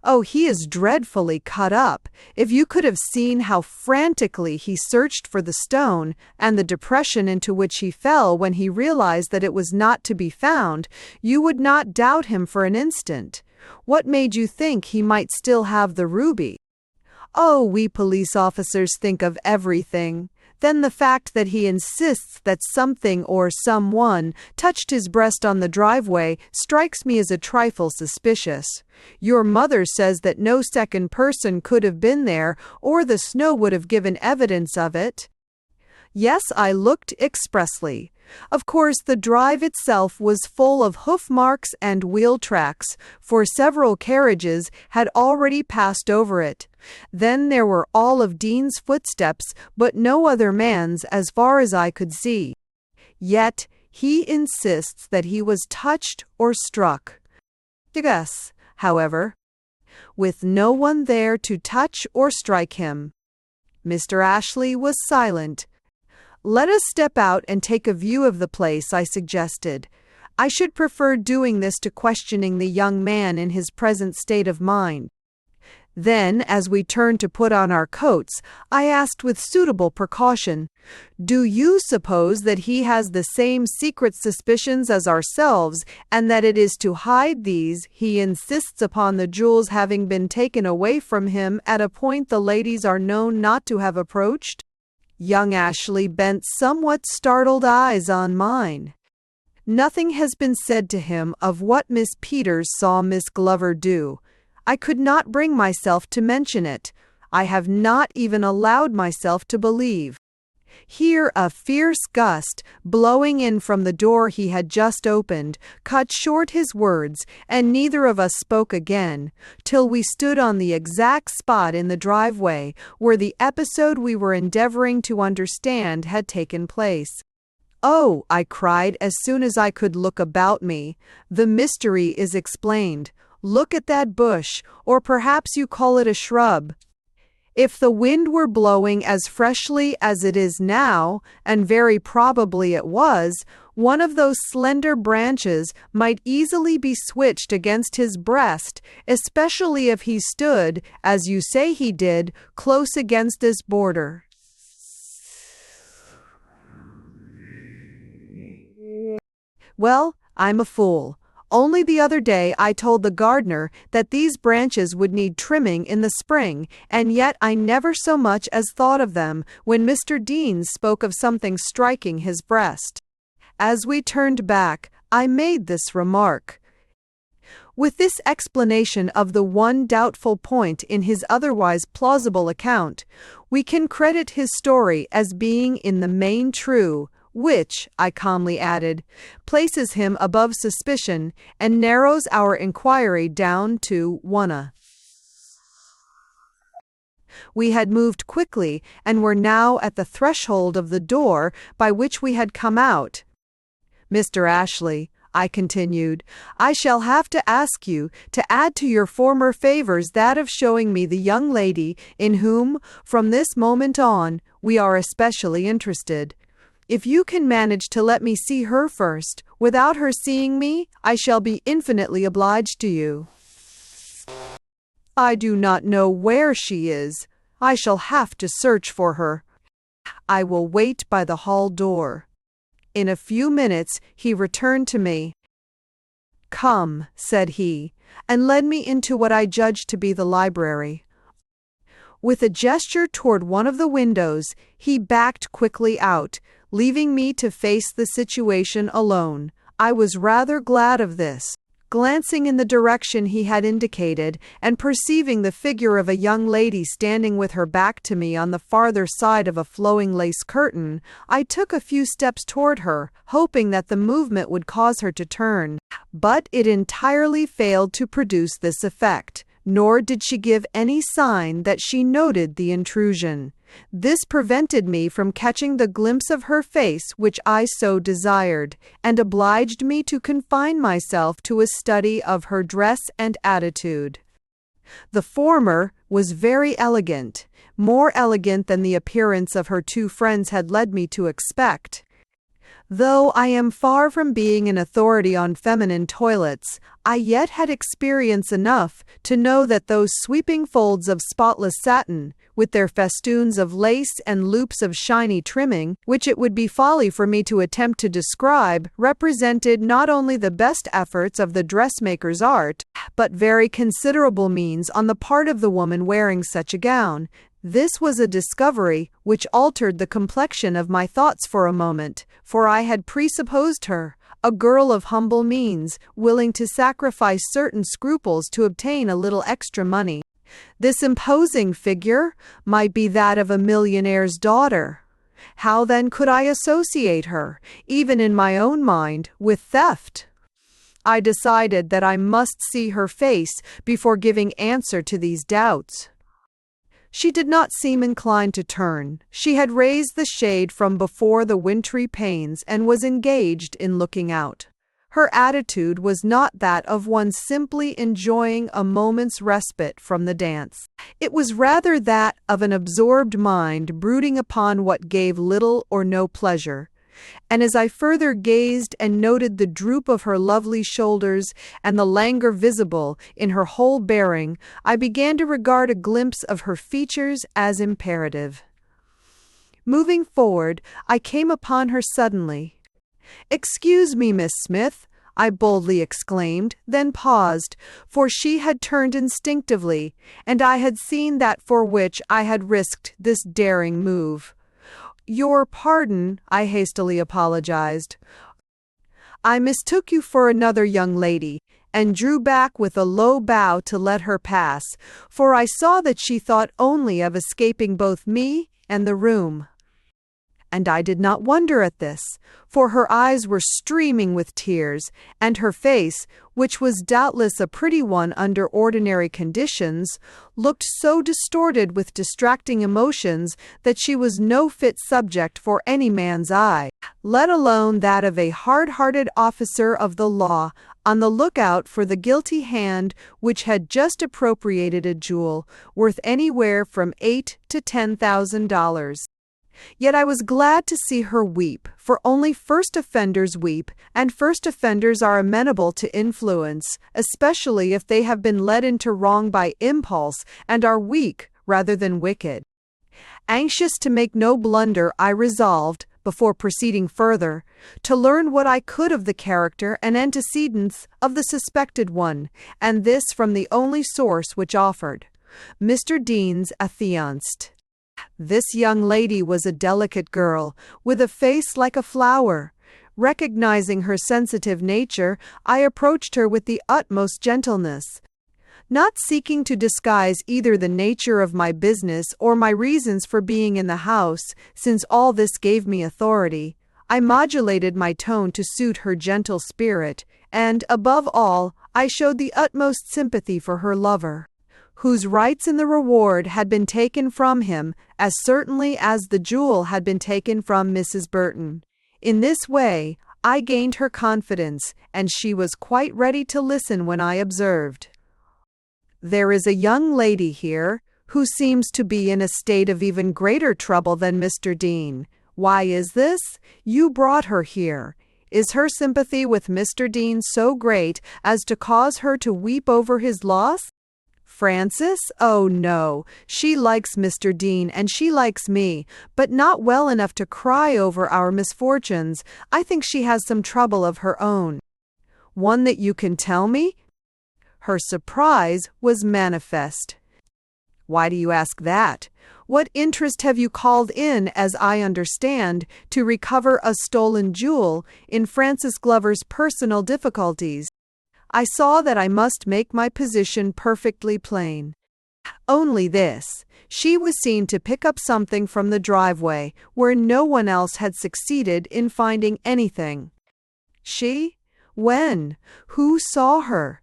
"Oh, he is dreadfully cut up. If you could have seen how frantically he searched for the stone, and the depression into which he fell when he realized that it was not to be found, you would not doubt him for an instant. What made you think he might still have the ruby?" "Oh, we police officers think of everything. Then the fact that he insists that something or someone touched his breast on the driveway strikes me as a trifle suspicious. Your mother says that no second person could have been there, or the snow would have given evidence of it. Yes, I looked expressly. Of course, the drive itself was full of hoof marks and wheel tracks, for several carriages had already passed over it. Then there were all of Dean's footsteps, but no other man's as far as I could see. Yet he insists that he was touched or struck. Yes, however, with no one there to touch or strike him. Mr. Ashley was silent. "Let us step out and take a view of the place," I suggested. I should prefer doing this to questioning the young man in his present state of mind. Then, as we turned to put on our coats, I asked with suitable precaution, "Do you suppose that he has the same secret suspicions as ourselves, and that it is to hide these he insists upon the jewels having been taken away from him at a point the ladies are known not to have approached?" Young Ashley bent somewhat startled eyes on mine. Nothing has been said to him of what Miss Peters saw Miss Glover do. I could not bring myself to mention it. I have not even allowed myself to believe. Here a fierce gust, blowing in from the door he had just opened, cut short his words, and neither of us spoke again, till we stood on the exact spot in the driveway where the episode we were endeavoring to understand had taken place. "Oh," I cried as soon as I could look about me, "the mystery is explained. Look at that bush, or perhaps you call it a shrub. If the wind were blowing as freshly as it is now, and very probably it was, one of those slender branches might easily be switched against his breast, especially if he stood, as you say he did, close against this border." Well, I'm a fool. Only the other day I told the gardener that these branches would need trimming in the spring, and yet I never so much as thought of them when Mr. Dean spoke of something striking his breast. As we turned back, I made this remark. With this explanation of the one doubtful point in his otherwise plausible account, we can credit his story as being in the main true, which, I calmly added, places him above suspicion and narrows our inquiry down to one. We had moved quickly and were now at the threshold of the door by which we had come out. "Mr. Ashley," I continued, "I shall have to ask you to add to your former favors that of showing me the young lady in whom, from this moment on, we are especially interested. If you can manage to let me see her first, without her seeing me, I shall be infinitely obliged to you." "I do not know where she is. I shall have to search for her. I will wait by the hall door." In a few minutes he returned to me. "Come," said he, and led me into what I judged to be the library. With a gesture toward one of the windows, he backed quickly out, leaving me to face the situation alone. I was rather glad of this. Glancing in the direction he had indicated, and perceiving the figure of a young lady standing with her back to me on the farther side of a flowing lace curtain, I took a few steps toward her, hoping that the movement would cause her to turn. But it entirely failed to produce this effect, nor did she give any sign that she noted the intrusion. This prevented me from catching the glimpse of her face which I so desired, and obliged me to confine myself to a study of her dress and attitude. The former was very elegant, more elegant than the appearance of her two friends had led me to expect. Though I am far from being an authority on feminine toilets, I yet had experience enough to know that those sweeping folds of spotless satin, with their festoons of lace and loops of shiny trimming, which it would be folly for me to attempt to describe, represented not only the best efforts of the dressmaker's art, but very considerable means on the part of the woman wearing such a gown. This was a discovery which altered the complexion of my thoughts for a moment, for I had presupposed her a girl of humble means, willing to sacrifice certain scruples to obtain a little extra money. This imposing figure might be that of a millionaire's daughter. How then could I associate her, even in my own mind, with theft? I decided that I must see her face before giving answer to these doubts. She did not seem inclined to turn. She had raised the shade from before the wintry panes and was engaged in looking out. Her attitude was not that of one simply enjoying a moment's respite from the dance. It was rather that of an absorbed mind brooding upon what gave little or no pleasure. And as I further gazed and noted the droop of her lovely shoulders and the languor visible in her whole bearing, I began to regard a glimpse of her features as imperative. Moving forward, I came upon her suddenly. "Excuse me, Miss Smith," I boldly exclaimed, then paused, for she had turned instinctively, and I had seen that for which I had risked this daring move. "Your pardon," I hastily apologized. "I mistook you for another young lady," and drew back with a low bow to let her pass, for I saw that she thought only of escaping both me and the room. And I did not wonder at this, for her eyes were streaming with tears, and her face, which was doubtless a pretty one under ordinary conditions, looked so distorted with distracting emotions that she was no fit subject for any man's eye, let alone that of a hard-hearted officer of the law on the lookout for the guilty hand which had just appropriated a jewel worth anywhere from $8,000 to $10,000. Yet I was glad to see her weep, for only first offenders weep, and first offenders are amenable to influence, especially if they have been led into wrong by impulse and are weak rather than wicked. Anxious to make no blunder, I resolved, before proceeding further, to learn what I could of the character and antecedents of the suspected one, and this from the only source which offered, Mr. Dean's affianced. This young lady was a delicate girl, with a face like a flower. Recognizing her sensitive nature, I approached her with the utmost gentleness. Not seeking to disguise either the nature of my business or my reasons for being in the house, since all this gave me authority, I modulated my tone to suit her gentle spirit, and, above all, I showed the utmost sympathy for her lover, whose rights in the reward had been taken from him as certainly as the jewel had been taken from Mrs. Burton. In this way, I gained her confidence, and she was quite ready to listen when I observed, "There is a young lady here, who seems to be in a state of even greater trouble than Mr. Dean. Why is this? You brought her here. Is her sympathy with Mr. Dean so great as to cause her to weep over his loss?" "Frances? Oh, no. She likes Mr. Dean and she likes me, but not well enough to cry over our misfortunes. I think she has some trouble of her own." "One that you can tell me?" Her surprise was manifest. "Why do you ask that? What interest have you called in, as I understand, to recover a stolen jewel in Francis Glover's personal difficulties?" I saw that I must make my position perfectly plain. "Only this. She was seen to pick up something from the driveway, where no one else had succeeded in finding anything." "She? When? Who saw her?"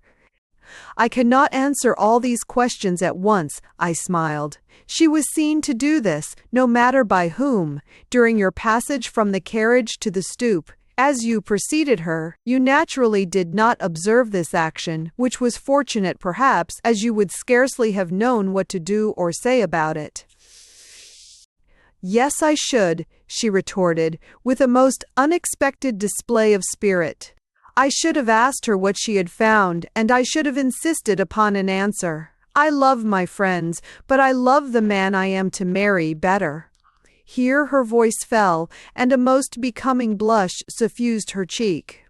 "I cannot answer all these questions at once," I smiled. "She was seen to do this, no matter by whom, during your passage from the carriage to the stoop. As you preceded her, you naturally did not observe this action, which was fortunate perhaps, as you would scarcely have known what to do or say about it." "Yes, I should," she retorted, with a most unexpected display of spirit. "I should have asked her what she had found, and I should have insisted upon an answer. I love my friends, but I love the man I am to marry better." Here her voice fell, and a most becoming blush suffused her cheek.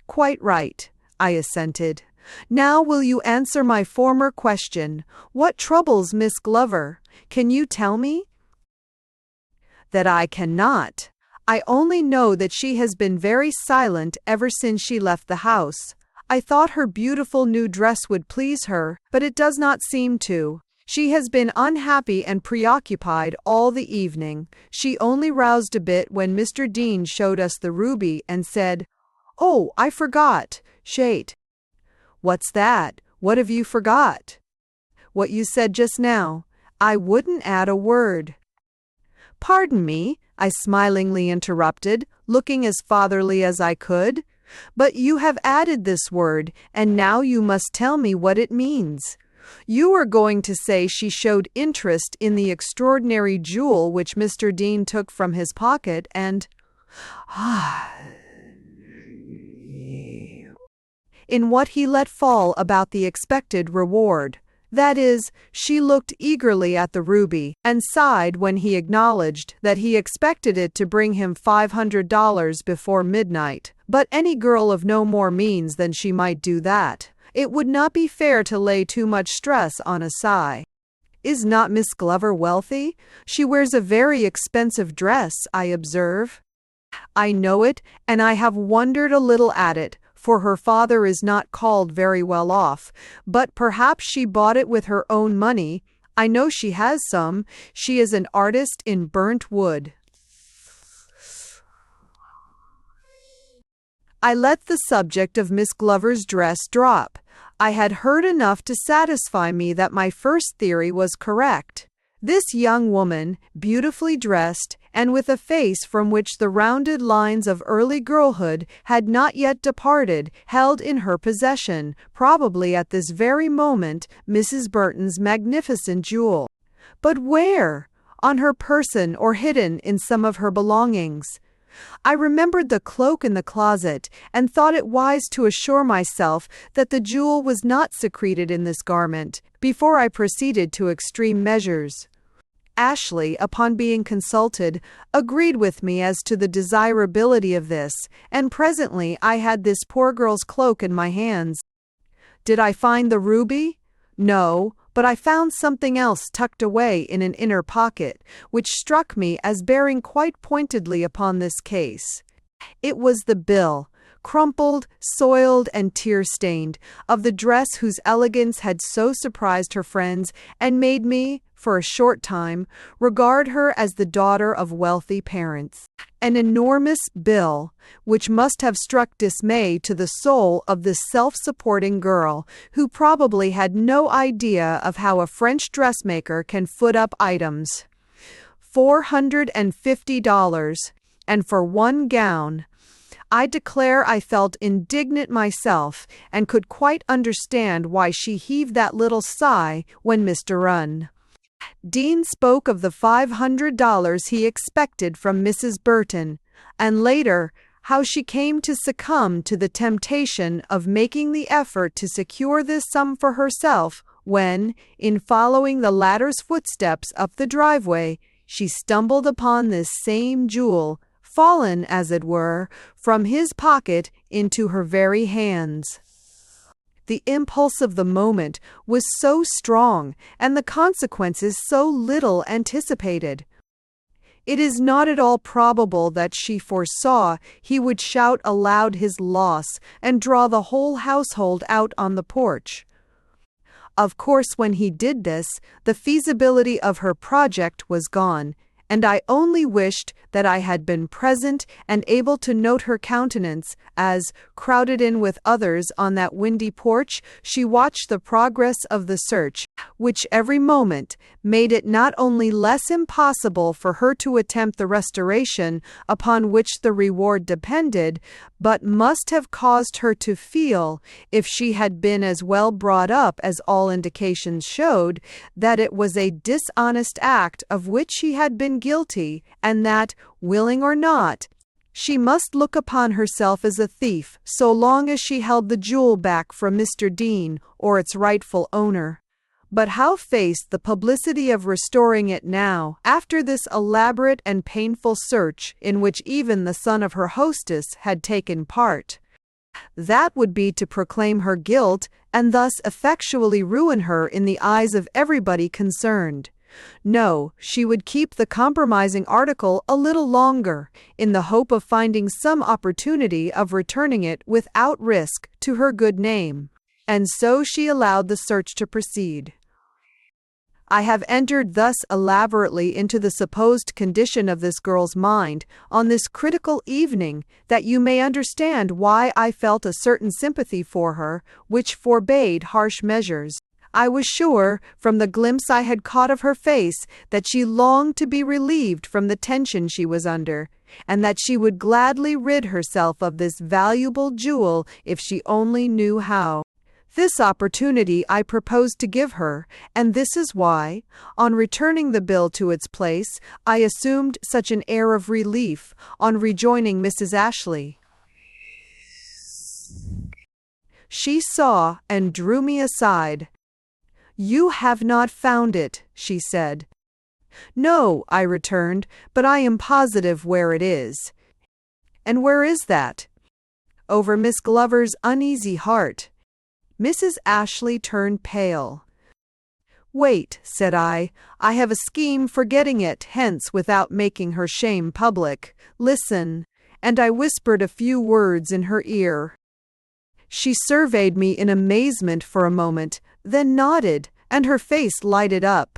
"Quite right," I assented. "Now will you answer my former question? What troubles Miss Glover? Can you tell me?" "That I cannot. I only know that she has been very silent ever since she left the house. I thought her beautiful new dress would please her, but it does not seem to. She has been unhappy and preoccupied all the evening. She only roused a bit when Mr. Dean showed us the ruby and said, 'Oh, I forgot. Shait.'" "What's that? What have you forgot?" "What you said just now. I wouldn't add a word." "Pardon me," I smilingly interrupted, looking as fatherly as I could. "But you have added this word, and now you must tell me what it means. You were going to say she showed interest in the extraordinary jewel which Mr. Dean took from his pocket and in what he let fall about the expected reward. That is, she looked eagerly at the ruby, and sighed when he acknowledged that he expected it to bring him $500 before midnight. But any girl of no more means than she might do that. It would not be fair to lay too much stress on a sigh. Is not Miss Glover wealthy? She wears a very expensive dress, I observe. I know it, and I have wondered a little at it, for her father is not called very well off, but perhaps she bought it with her own money. I know she has some. She is an artist in burnt wood. I let the subject of Miss Glover's dress drop. I had heard enough to satisfy me that my first theory was correct. This young woman, beautifully dressed, and with a face from which the rounded lines of early girlhood had not yet departed, held in her possession, probably at this very moment, Mrs. Burton's magnificent jewel. But where? On her person or hidden in some of her belongings? I remembered the cloak in the closet, and thought it wise to assure myself that the jewel was not secreted in this garment, before I proceeded to extreme measures. Ashley, upon being consulted, agreed with me as to the desirability of this, and presently I had this poor girl's cloak in my hands. Did I find the ruby? No, but I found something else tucked away in an inner pocket, which struck me as bearing quite pointedly upon this case. It was the bill, crumpled, soiled, and tear-stained, of the dress whose elegance had so surprised her friends and made me, for a short time, regard her as the daughter of wealthy parents. An enormous bill, which must have struck dismay to the soul of this self-supporting girl, who probably had no idea of how a French dressmaker can foot up items. $450, and for one gown. I declare I felt indignant myself, and could quite understand why she heaved that little sigh when Mr. Dean spoke of the $500 he expected from Mrs. Burton, and later, how she came to succumb to the temptation of making the effort to secure this sum for herself when, in following the latter's footsteps up the driveway, she stumbled upon this same jewel, fallen, as it were, from his pocket into her very hands. The impulse of the moment was so strong, and the consequences so little anticipated. It is not at all probable that she foresaw he would shout aloud his loss and draw the whole household out on the porch. Of course, when he did this, the feasibility of her project was gone, and I only wished that I had been present and able to note her countenance as, crowded in with others on that windy porch, she watched the progress of the search, which every moment made it not only less impossible for her to attempt the restoration upon which the reward depended, but must have caused her to feel, if she had been as well brought up as all indications showed, that it was a dishonest act of which she had been guilty, and that, willing or not, She must look upon herself as a thief so long as she held the jewel back from Mr. Dean or its rightful owner. But how face the publicity of restoring it now, after this elaborate and painful search in which even the son of her hostess had taken part? That would be to proclaim her guilt and thus effectually ruin her in the eyes of everybody concerned. No, she would keep the compromising article a little longer, in the hope of finding some opportunity of returning it without risk to her good name. And so she allowed the search to proceed. I have entered thus elaborately into the supposed condition of this girl's mind on this critical evening that you may understand why I felt a certain sympathy for her, which forbade harsh measures. I was sure, from the glimpse I had caught of her face, that she longed to be relieved from the tension she was under, and that she would gladly rid herself of this valuable jewel if she only knew how. This opportunity I proposed to give her, and this is why, on returning the bill to its place, I assumed such an air of relief on rejoining Mrs. Ashley. She saw and drew me aside. "You have not found it," she said. "No," I returned, "but I am positive where it is." "And where is that?" "Over Miss Glover's uneasy heart." Mrs. Ashley turned pale. "Wait," said I have a scheme for getting it hence without making her shame public. "Listen," and I whispered a few words in her ear. She surveyed me in amazement for a moment, then nodded, and her face lighted up.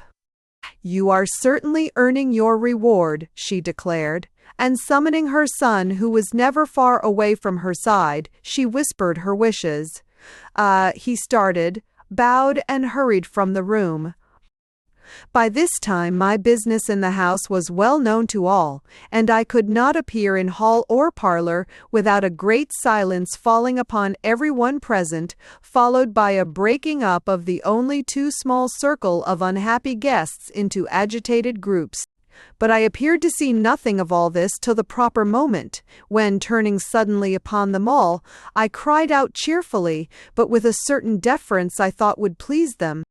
"You are certainly earning your reward," she declared, and summoning her son, who was never far away from her side, she whispered her wishes. He started, bowed, and hurried from the room. By this time my business in the house was well known to all, and I could not appear in hall or parlor without a great silence falling upon every one present, followed by a breaking up of the only too small circle of unhappy guests into agitated groups. But I appeared to see nothing of all this till the proper moment, when, turning suddenly upon them all, I cried out cheerfully, but with a certain deference I thought would please them,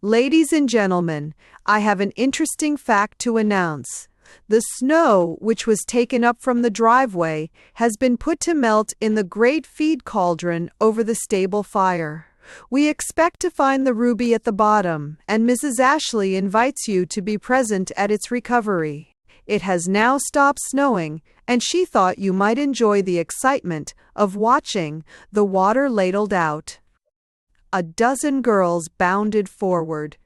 "Ladies and gentlemen, I have an interesting fact to announce. The snow, which was taken up from the driveway, has been put to melt in the great feed cauldron over the stable fire. We expect to find the ruby at the bottom, and Mrs. Ashley invites you to be present at its recovery. It has now stopped snowing, and she thought you might enjoy the excitement of watching the water ladled out." A dozen girls bounded forward.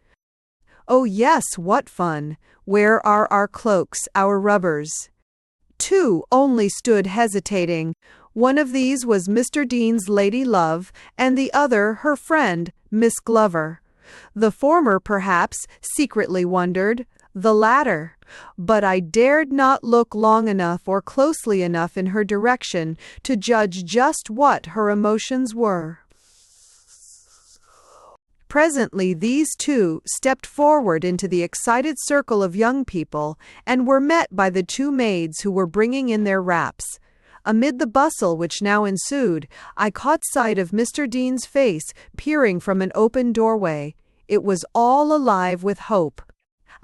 "Oh yes, what fun! Where are our cloaks, our rubbers?" Two only stood hesitating. One of these was Mr. Dean's lady love, and the other her friend, Miss Glover. The former, perhaps, secretly wondered, the latter. But I dared not look long enough or closely enough in her direction to judge just what her emotions were. Presently these two stepped forward into the excited circle of young people, and were met by the two maids who were bringing in their wraps. Amid the bustle which now ensued, I caught sight of Mr. Dean's face peering from an open doorway. It was all alive with hope.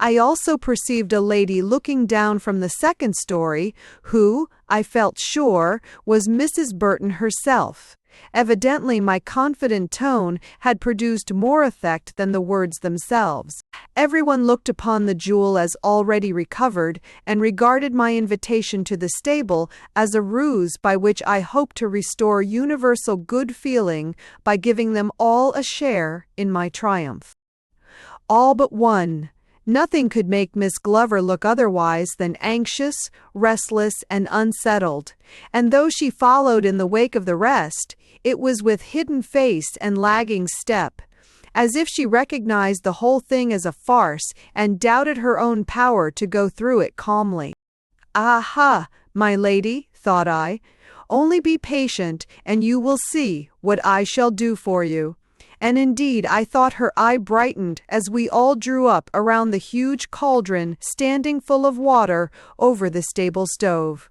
I also perceived a lady looking down from the second story, who, I felt sure, was Mrs. Burton herself. Evidently my confident tone had produced more effect than the words themselves. Everyone looked upon the jewel as already recovered, and regarded my invitation to the stable as a ruse by which I hoped to restore universal good feeling by giving them all a share in my triumph. All but one. Nothing could make Miss Glover look otherwise than anxious, restless, and unsettled, and though she followed in the wake of the rest, it was with hidden face and lagging step, as if she recognized the whole thing as a farce and doubted her own power to go through it calmly. "Aha, my lady," thought I, "only be patient, and you will see what I shall do for you." And indeed I thought her eye brightened as we all drew up around the huge cauldron standing full of water over the stable stove.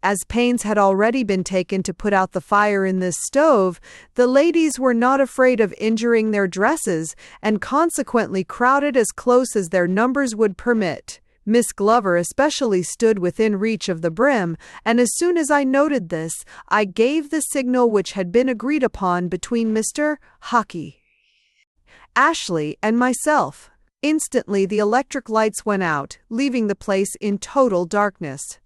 As pains had already been taken to put out the fire in this stove, the ladies were not afraid of injuring their dresses, and consequently crowded as close as their numbers would permit. Miss Glover especially stood within reach of the brim, and as soon as I noted this, I gave the signal which had been agreed upon between Mr. Hockey, Ashley, and myself. Instantly the electric lights went out, leaving the place in total darkness.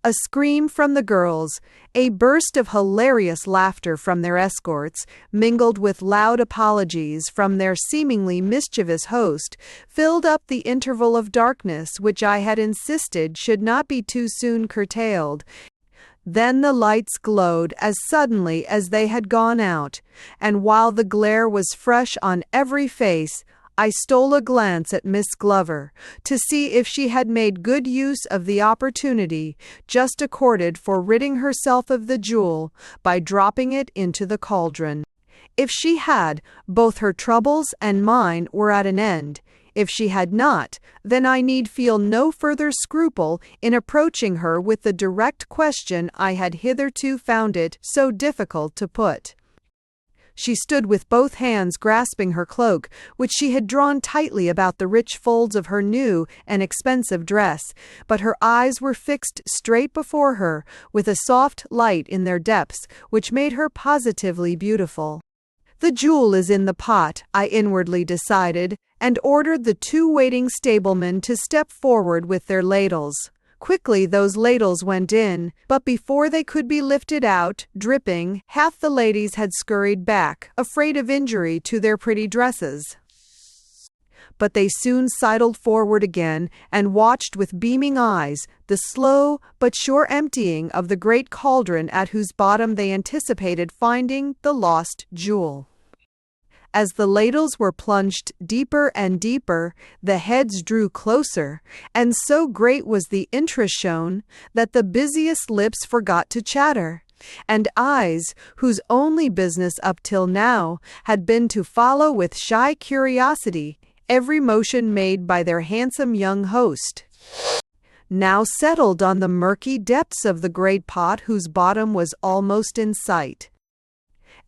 A scream from the girls, a burst of hilarious laughter from their escorts, mingled with loud apologies from their seemingly mischievous host, filled up the interval of darkness which I had insisted should not be too soon curtailed. Then the lights glowed as suddenly as they had gone out, and while the glare was fresh on every face, I stole a glance at Miss Glover, to see if she had made good use of the opportunity just accorded for ridding herself of the jewel by dropping it into the cauldron. If she had, both her troubles and mine were at an end. If she had not, then I need feel no further scruple in approaching her with the direct question I had hitherto found it so difficult to put. She stood with both hands grasping her cloak, which she had drawn tightly about the rich folds of her new and expensive dress, but her eyes were fixed straight before her, with a soft light in their depths, which made her positively beautiful. The jewel is in the pot, I inwardly decided, and ordered the 2 waiting stablemen to step forward with their ladles. Quickly those ladles went in, but before they could be lifted out, dripping, half the ladies had scurried back, afraid of injury to their pretty dresses. But they soon sidled forward again and watched with beaming eyes the slow but sure emptying of the great cauldron at whose bottom they anticipated finding the lost jewel. As the ladles were plunged deeper and deeper, the heads drew closer, and so great was the interest shown that the busiest lips forgot to chatter, and eyes, whose only business up till now had been to follow with shy curiosity every motion made by their handsome young host, now settled on the murky depths of the great pot whose bottom was almost in sight.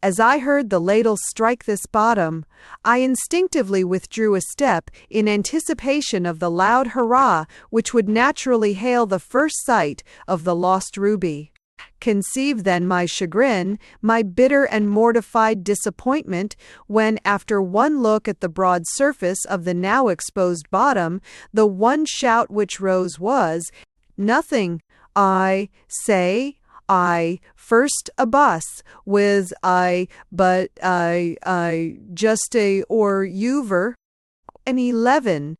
As I heard the ladle strike this bottom, I instinctively withdrew a step in anticipation of the loud hurrah which would naturally hail the first sight of the lost ruby. Conceive then my chagrin, my bitter and mortified disappointment, when, after one look at the broad surface of the now exposed bottom, the one shout which rose was, "Nothing, I say! I first a bus with but just a or youver an 11."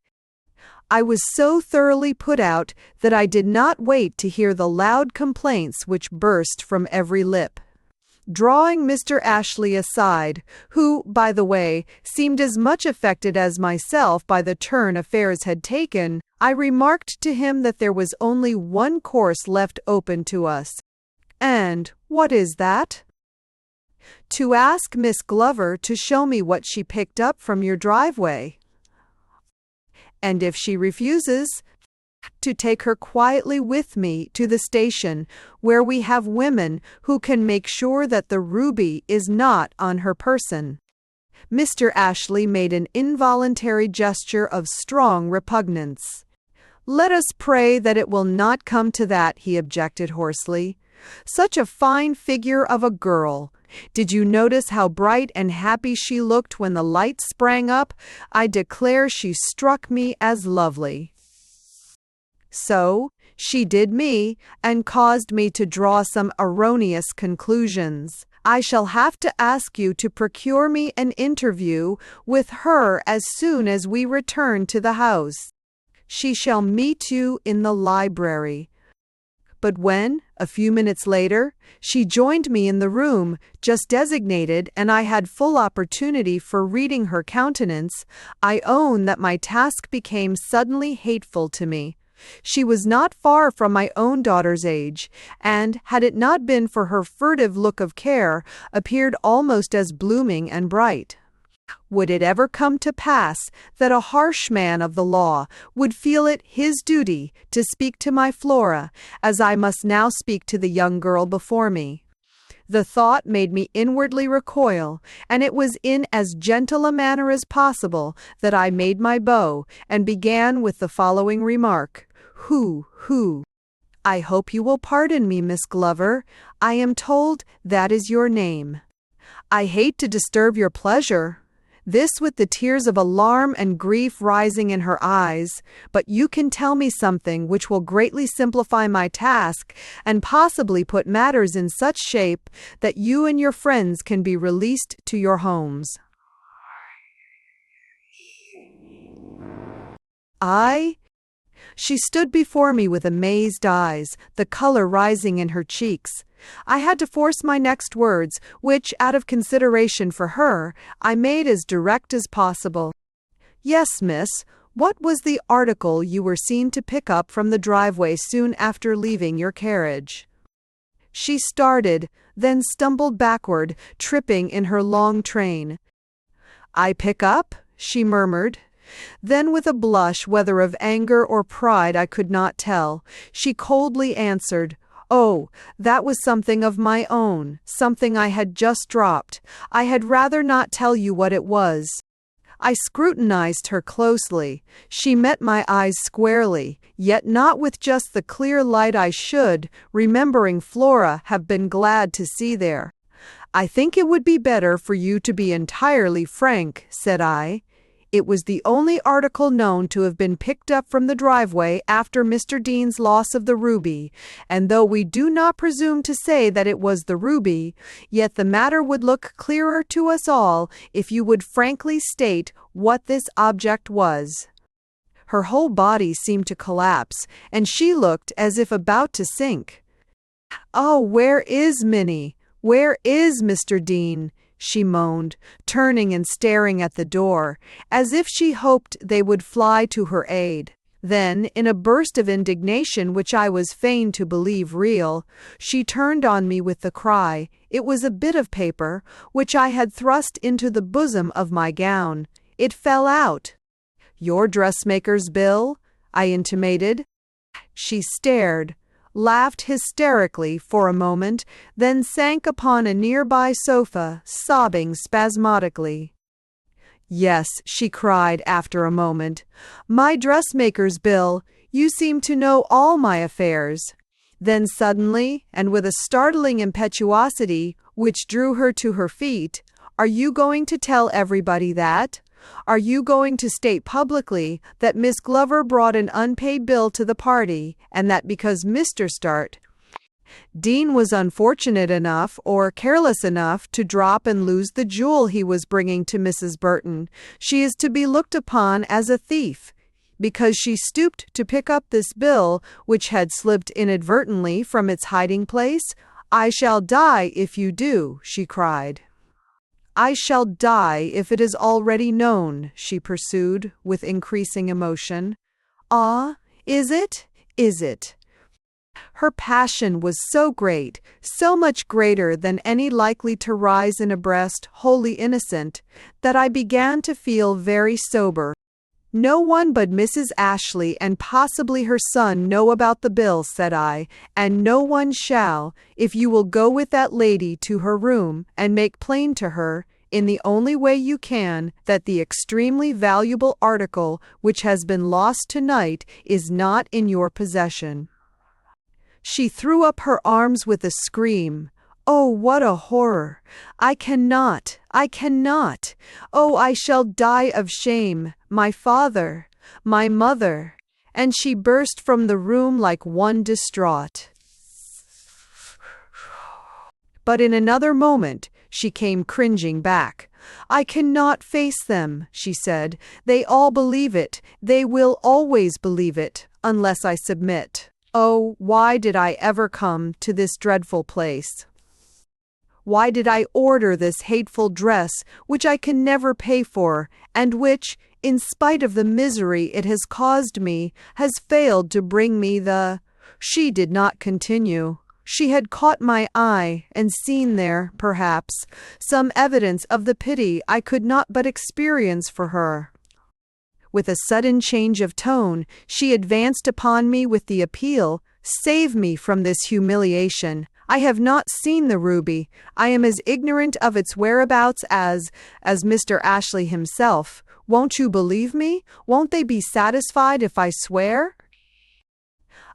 I was so thoroughly put out that I did not wait to hear the loud complaints which burst from every lip. Drawing Mr. Ashley aside, who, by the way, seemed as much affected as myself by the turn affairs had taken, I remarked to him that there was only one course left open to us. "And what is that?" "To ask Miss Glover to show me what she picked up from your driveway. And if she refuses, to take her quietly with me to the station, where we have women who can make sure that the ruby is not on her person." Mr. Ashley made an involuntary gesture of strong repugnance. "Let us pray that it will not come to that," he objected hoarsely. "Such a fine figure of a girl! Did you notice how bright and happy she looked when the light sprang up? I declare she struck me as lovely." "So she did me, and caused me to draw some erroneous conclusions. I shall have to ask you to procure me an interview with her as soon as we return to the house. She shall meet you in the library." But when, a few minutes later, she joined me in the room just designated and I had full opportunity for reading her countenance, I own that my task became suddenly hateful to me. She was not far from my own daughter's age, and, had it not been for her furtive look of care, appeared almost as blooming and bright. Would it ever come to pass that a harsh man of the law would feel it his duty to speak to my Flora, as I must now speak to the young girl before me? The thought made me inwardly recoil, and it was in as gentle a manner as possible that I made my bow, and began with the following remark: "Who? I hope you will pardon me, Miss Glover. I am told that is your name. I hate to disturb your pleasure." This with the tears of alarm and grief rising in her eyes, "but you can tell me something which will greatly simplify my task, and possibly put matters in such shape that you and your friends can be released to your homes." She stood before me with amazed eyes, the color rising in her cheeks. I had to force my next words, which, out of consideration for her, I made as direct as possible. "Yes, miss. What was the article you were seen to pick up from the driveway soon after leaving your carriage?" She started, then stumbled backward, tripping in her long train. "I pick up?" she murmured. Then, with a blush, whether of anger or pride I could not tell, she coldly answered, "Oh, that was something of my own, something I had just dropped. I had rather not tell you what it was." I scrutinized her closely. She met my eyes squarely, yet not with just the clear light I should, remembering Flora, have been glad to see there. "I think it would be better for you to be entirely frank," said I. "It was the only article known to have been picked up from the driveway after Mr. Dean's loss of the ruby, and though we do not presume to say that it was the ruby, yet the matter would look clearer to us all if you would frankly state what this object was." Her whole body seemed to collapse, and she looked as if about to sink. "Oh, where is Minnie? Where is Mr. Dean?" she moaned, turning and staring at the door, as if she hoped they would fly to her aid. Then, in a burst of indignation which I was fain to believe real, she turned on me with the cry, it was a bit of paper, which I had thrust into the bosom of my gown. It fell out. "Your dressmaker's bill?" I intimated. She stared, laughed hysterically for a moment, then sank upon a nearby sofa, sobbing spasmodically. "Yes," she cried after a moment, "my dressmaker's bill. You seem to know all my affairs." Then suddenly, and with a startling impetuosity which drew her to her feet, "Are you going to tell everybody that? Are you going to state publicly that Miss Glover brought an unpaid bill to the party, and that because Mr. Dean was unfortunate enough or careless enough to drop and lose the jewel he was bringing to Mrs. Burton, she is to be looked upon as a thief, because she stooped to pick up this bill which had slipped inadvertently from its hiding place? I shall die if you do," she cried. "I shall die if it is already known," she pursued, with increasing emotion. "Ah, is it? Is it?" Her passion was so great, so much greater than any likely to rise in a breast wholly innocent, that I began to feel very sober. "No one but Mrs. Ashley and possibly her son know about the bill," said I, "and no one shall, if you will go with that lady to her room and make plain to her, in the only way you can, that the extremely valuable article which has been lost tonight is not in your possession." She threw up her arms with a scream. "Oh, what a horror! I cannot! Oh, I shall die of shame! My father! My mother!" And she burst from the room like one distraught. But in another moment she came cringing back. "I cannot face them," she said. "They all believe it. They will always believe it, unless I submit. Oh, why did I ever come to this dreadful place? Why did I order this hateful dress, which I can never pay for, and which, in spite of the misery it has caused me, has failed to bring me the—" She did not continue. She had caught my eye and seen there, perhaps, some evidence of the pity I could not but experience for her. With a sudden change of tone, she advanced upon me with the appeal, "Save me from this humiliation. I have not seen the ruby. I am as ignorant of its whereabouts as Mr. Ashley himself. Won't you believe me? Won't they be satisfied if I swear?"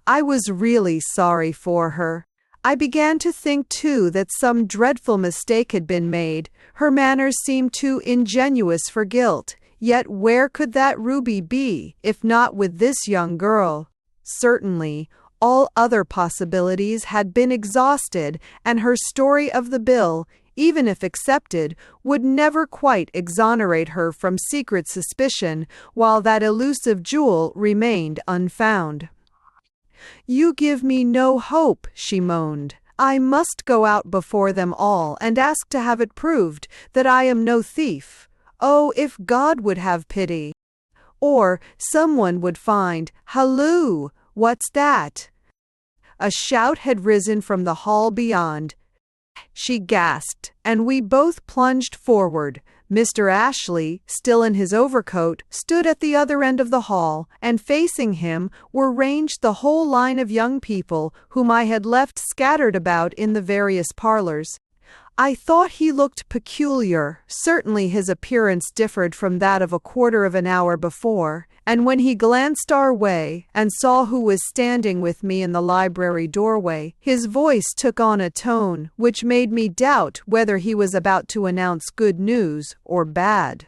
I was really sorry for her. I began to think, too, that some dreadful mistake had been made. Her manners seemed too ingenuous for guilt. Yet where could that ruby be, if not with this young girl? Certainly, all other possibilities had been exhausted, and her story of the bill, even if accepted, would never quite exonerate her from secret suspicion while that elusive jewel remained unfound. "You give me no hope," she moaned. "I must go out before them all and ask to have it proved that I am no thief. Oh, if God would have pity! Or someone would find, halloo, what's that?" A shout had risen from the hall beyond. She gasped, and we both plunged forward. Mr. Ashley, still in his overcoat, stood at the other end of the hall, and facing him were ranged the whole line of young people whom I had left scattered about in the various parlors. I thought he looked peculiar. Certainly his appearance differed from that of a quarter of an hour before, and when he glanced our way and saw who was standing with me in the library doorway, his voice took on a tone which made me doubt whether he was about to announce good news or bad.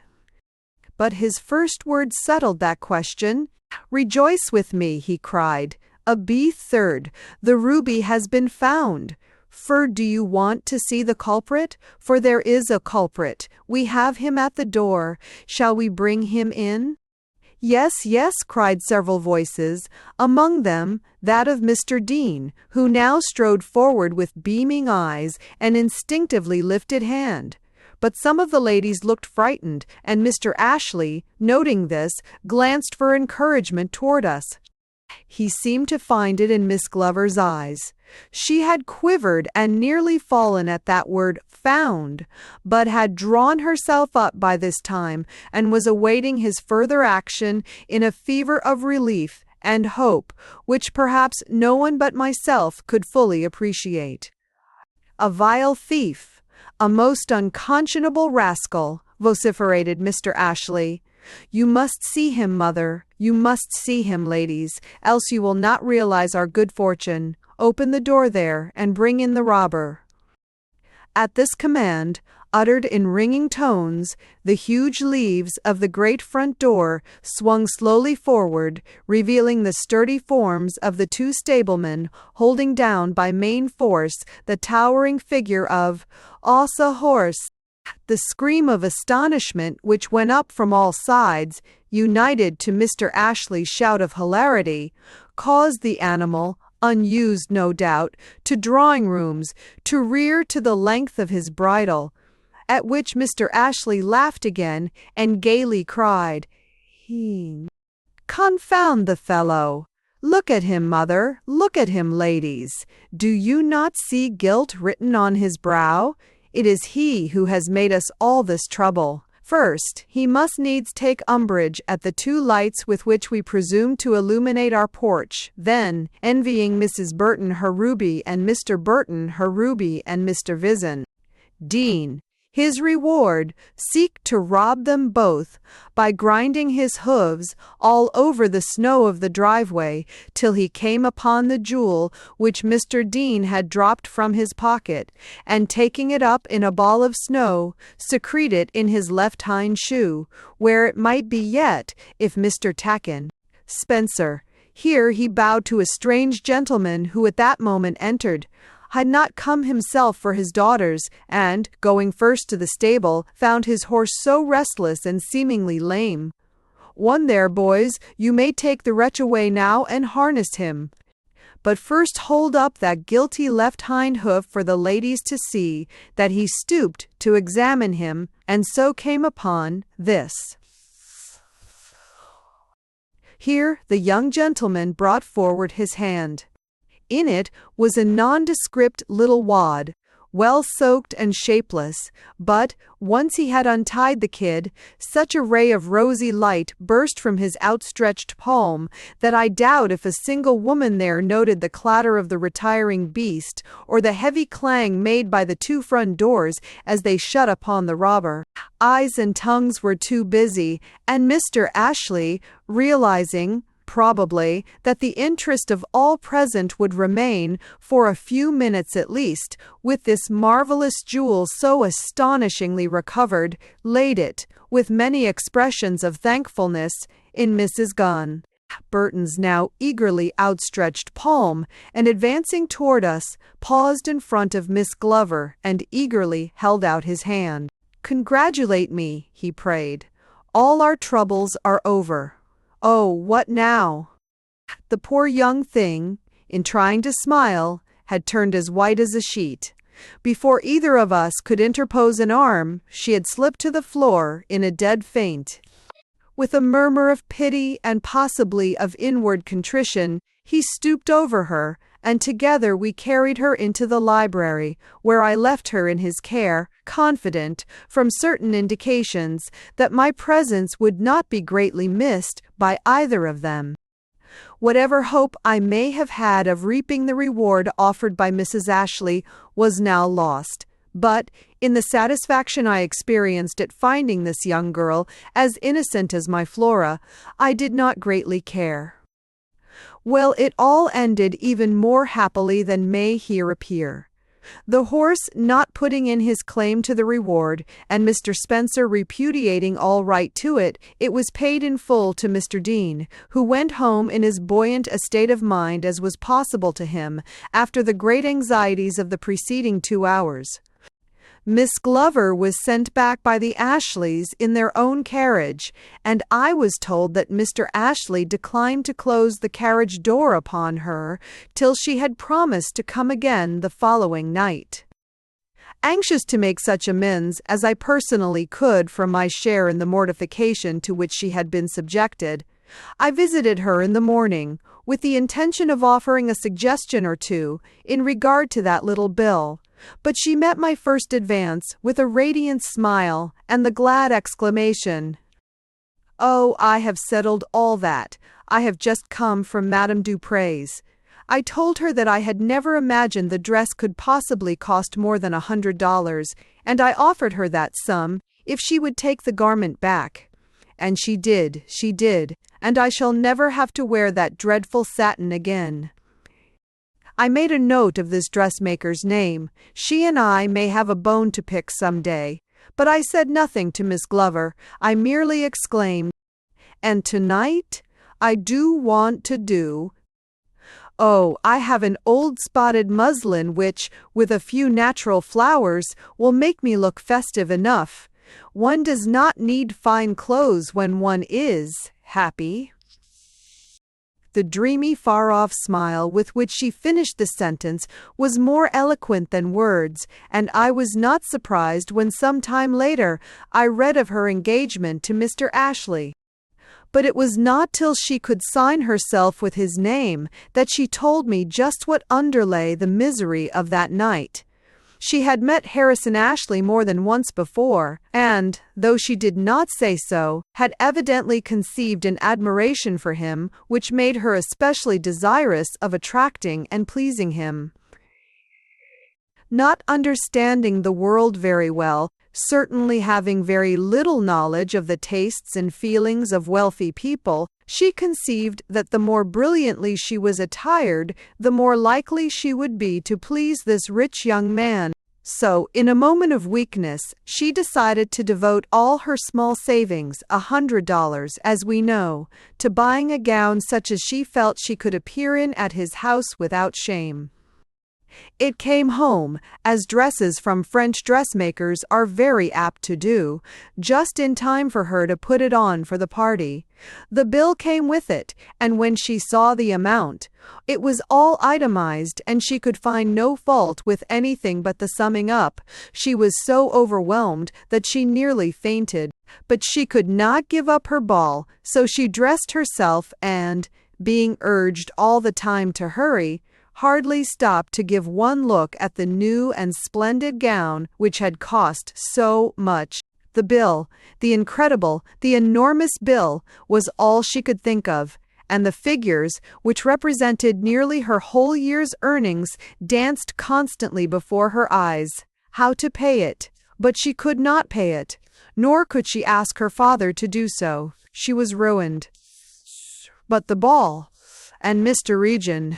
But his first words settled that question. "Rejoice with me," he cried. "A B3rd. The ruby has been found. Do you want to see the culprit? For there is a culprit. We have him at the door. Shall we bring him in?" "Yes, yes," cried several voices, among them that of Mr. Dean, who now strode forward with beaming eyes and instinctively lifted hand. But some of the ladies looked frightened, and Mr. Ashley, noting this, glanced for encouragement toward us. He seemed to find it in Miss Glover's eyes. She had quivered and nearly fallen at that word "found," but had drawn herself up by this time and was awaiting his further action in a fever of relief and hope which perhaps no one but myself could fully appreciate. "A vile thief, a most unconscionable rascal," vociferated Mr. Ashley. "You must see him, mother. You must see him, ladies, else you will not realize our good fortune. Open the door there, and bring in the robber." At this command, uttered in ringing tones, the huge leaves of the great front door swung slowly forward, revealing the sturdy forms of the two stablemen, holding down by main force the towering figure of Ossa Horse. The scream of astonishment which went up from all sides, united to Mr. Ashley's shout of hilarity, caused the animal, unused no doubt, to drawing-rooms, to rear to the length of his bridle, at which Mr. Ashley laughed again and gaily cried, "Confound the fellow! Look at him, mother, look at him, ladies. Do you not see guilt written on his brow? It is he who has made us all this trouble. First, he must needs take umbrage at the two lights with which we presume to illuminate our porch. Then, envying Mrs. Burton her ruby and Mr. Burton her ruby and Mr. Vizon, Dean, his reward, seek to rob them both by grinding his hoofs all over the snow of the driveway till he came upon the jewel which Mr. Dean had dropped from his pocket, and taking it up in a ball of snow, secrete it in his left hind shoe, where it might be yet if Mr. Tackin, Spencer," here he bowed to a strange gentleman who at that moment entered, "had not come himself for his daughters, and, going first to the stable, found his horse so restless and seemingly lame. One there, boys, you may take the wretch away now and harness him. But first hold up that guilty left hind hoof for the ladies to see that he stooped to examine him, and so came upon this." Here the young gentleman brought forward his hand. In it was a nondescript little wad, well soaked and shapeless, but, once he had untied the kid, such a ray of rosy light burst from his outstretched palm that I doubt if a single woman there noted the clatter of the retiring beast or the heavy clang made by the 2 front doors as they shut upon the robber. Eyes and tongues were too busy, and Mr. Ashley, realizing, probably, that the interest of all present would remain, for a few minutes at least, with this marvelous jewel so astonishingly recovered, laid it, with many expressions of thankfulness, in Mrs. Gunn Burton's now eagerly outstretched palm, and advancing toward us, paused in front of Miss Glover and eagerly held out his hand. "Congratulate me," he prayed. "All our troubles are over. Oh, what now?" The poor young thing, in trying to smile, had turned as white as a sheet. Before either of us could interpose an arm, she had slipped to the floor in a dead faint. With a murmur of pity and possibly of inward contrition, he stooped over her, and together we carried her into the library, where I left her in his care, confident, from certain indications, that my presence would not be greatly missed by either of them. Whatever hope I may have had of reaping the reward offered by Mrs. Ashley was now lost, but, in the satisfaction I experienced at finding this young girl as innocent as my Flora, I did not greatly care. Well, it all ended even more happily than may here appear. The horse not putting in his claim to the reward, and Mr. Spencer repudiating all right to it, it was paid in full to Mr. Dean, who went home in as buoyant a state of mind as was possible to him after the great anxieties of the preceding 2 hours. Miss Glover was sent back by the Ashleys in their own carriage, and I was told that Mr. Ashley declined to close the carriage door upon her till she had promised to come again the following night. Anxious to make such amends as I personally could for my share in the mortification to which she had been subjected, I visited her in the morning, with the intention of offering a suggestion or two in regard to that little bill. But she met my first advance with a radiant smile and the glad exclamation, "Oh, I have settled all that. I have just come from Madame Dupre's." I told her that I had never imagined the dress could possibly cost more than $100, and I offered her that sum if she would take the garment back. And she did, and I shall never have to wear that dreadful satin again. I made a note of this dressmaker's name. She and I may have a bone to pick some day. But I said nothing to Miss Glover. I merely exclaimed, "And tonight? I do want to do. Oh, I have an old spotted muslin which, with a few natural flowers, will make me look festive enough. One does not need fine clothes when one is happy." The dreamy, far-off smile with which she finished the sentence was more eloquent than words, and I was not surprised when some time later I read of her engagement to Mr. Ashley. But it was not till she could sign herself with his name that she told me just what underlay the misery of that night. She had met Harrison Ashley more than once before, and, though she did not say so, had evidently conceived an admiration for him which made her especially desirous of attracting and pleasing him. Not understanding the world very well, certainly having very little knowledge of the tastes and feelings of wealthy people, she conceived that the more brilliantly she was attired, the more likely she would be to please this rich young man. So, in a moment of weakness, she decided to devote all her small savings, $100, as we know, to buying a gown such as she felt she could appear in at his house without shame. It came home, as dresses from French dressmakers are very apt to do, just in time for her to put it on for the party. The bill came with it, and when she saw the amount, it was all itemized and she could find no fault with anything but the summing up. She was so overwhelmed that she nearly fainted, but she could not give up her ball, so she dressed herself and, being urged all the time to hurry, hardly stopped to give one look at the new and splendid gown which had cost so much. The bill, the incredible, the enormous bill, was all she could think of, and the figures, which represented nearly her whole year's earnings, danced constantly before her eyes. How to pay it? But she could not pay it, nor could she ask her father to do so. She was ruined. But the ball, and Mr. Regent.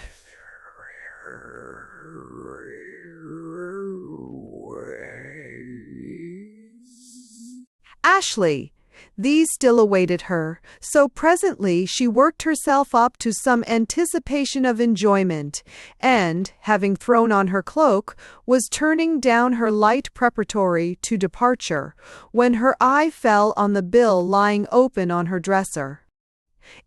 Ashley. These still awaited her, so presently she worked herself up to some anticipation of enjoyment, and, having thrown on her cloak, was turning down her light preparatory to departure, when her eye fell on the bill lying open on her dresser.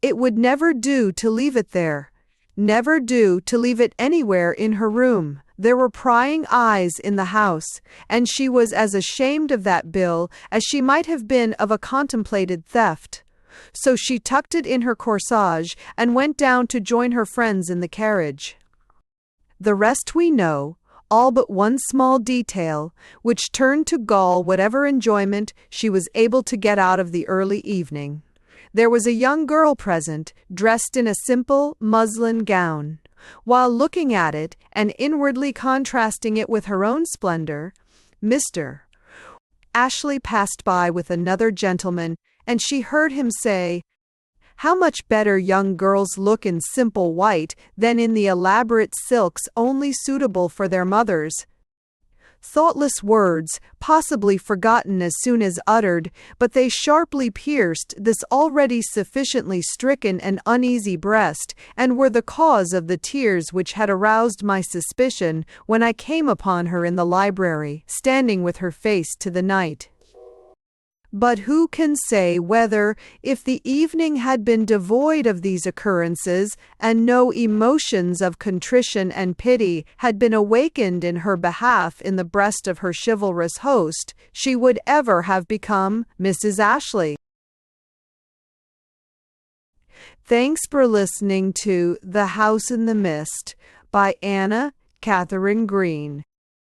It would never do to leave it there. Never do to leave it anywhere in her room. There were prying eyes in the house, and she was as ashamed of that bill as she might have been of a contemplated theft. So she tucked it in her corsage and went down to join her friends in the carriage. The rest we know, all but one small detail, which turned to gall whatever enjoyment she was able to get out of the early evening. There was a young girl present, dressed in a simple muslin gown. While looking at it, and inwardly contrasting it with her own splendor, Mr. Ashley passed by with another gentleman, and she heard him say, "How much better young girls look in simple white than in the elaborate silks only suitable for their mothers." Thoughtless words, possibly forgotten as soon as uttered, but they sharply pierced this already sufficiently stricken and uneasy breast, and were the cause of the tears which had aroused my suspicion when I came upon her in the library, standing with her face to the night. But who can say whether, if the evening had been devoid of these occurrences, and no emotions of contrition and pity had been awakened in her behalf in the breast of her chivalrous host, she would ever have become Mrs. Ashley? Thanks for listening to The House in the Mist by Katharine Green.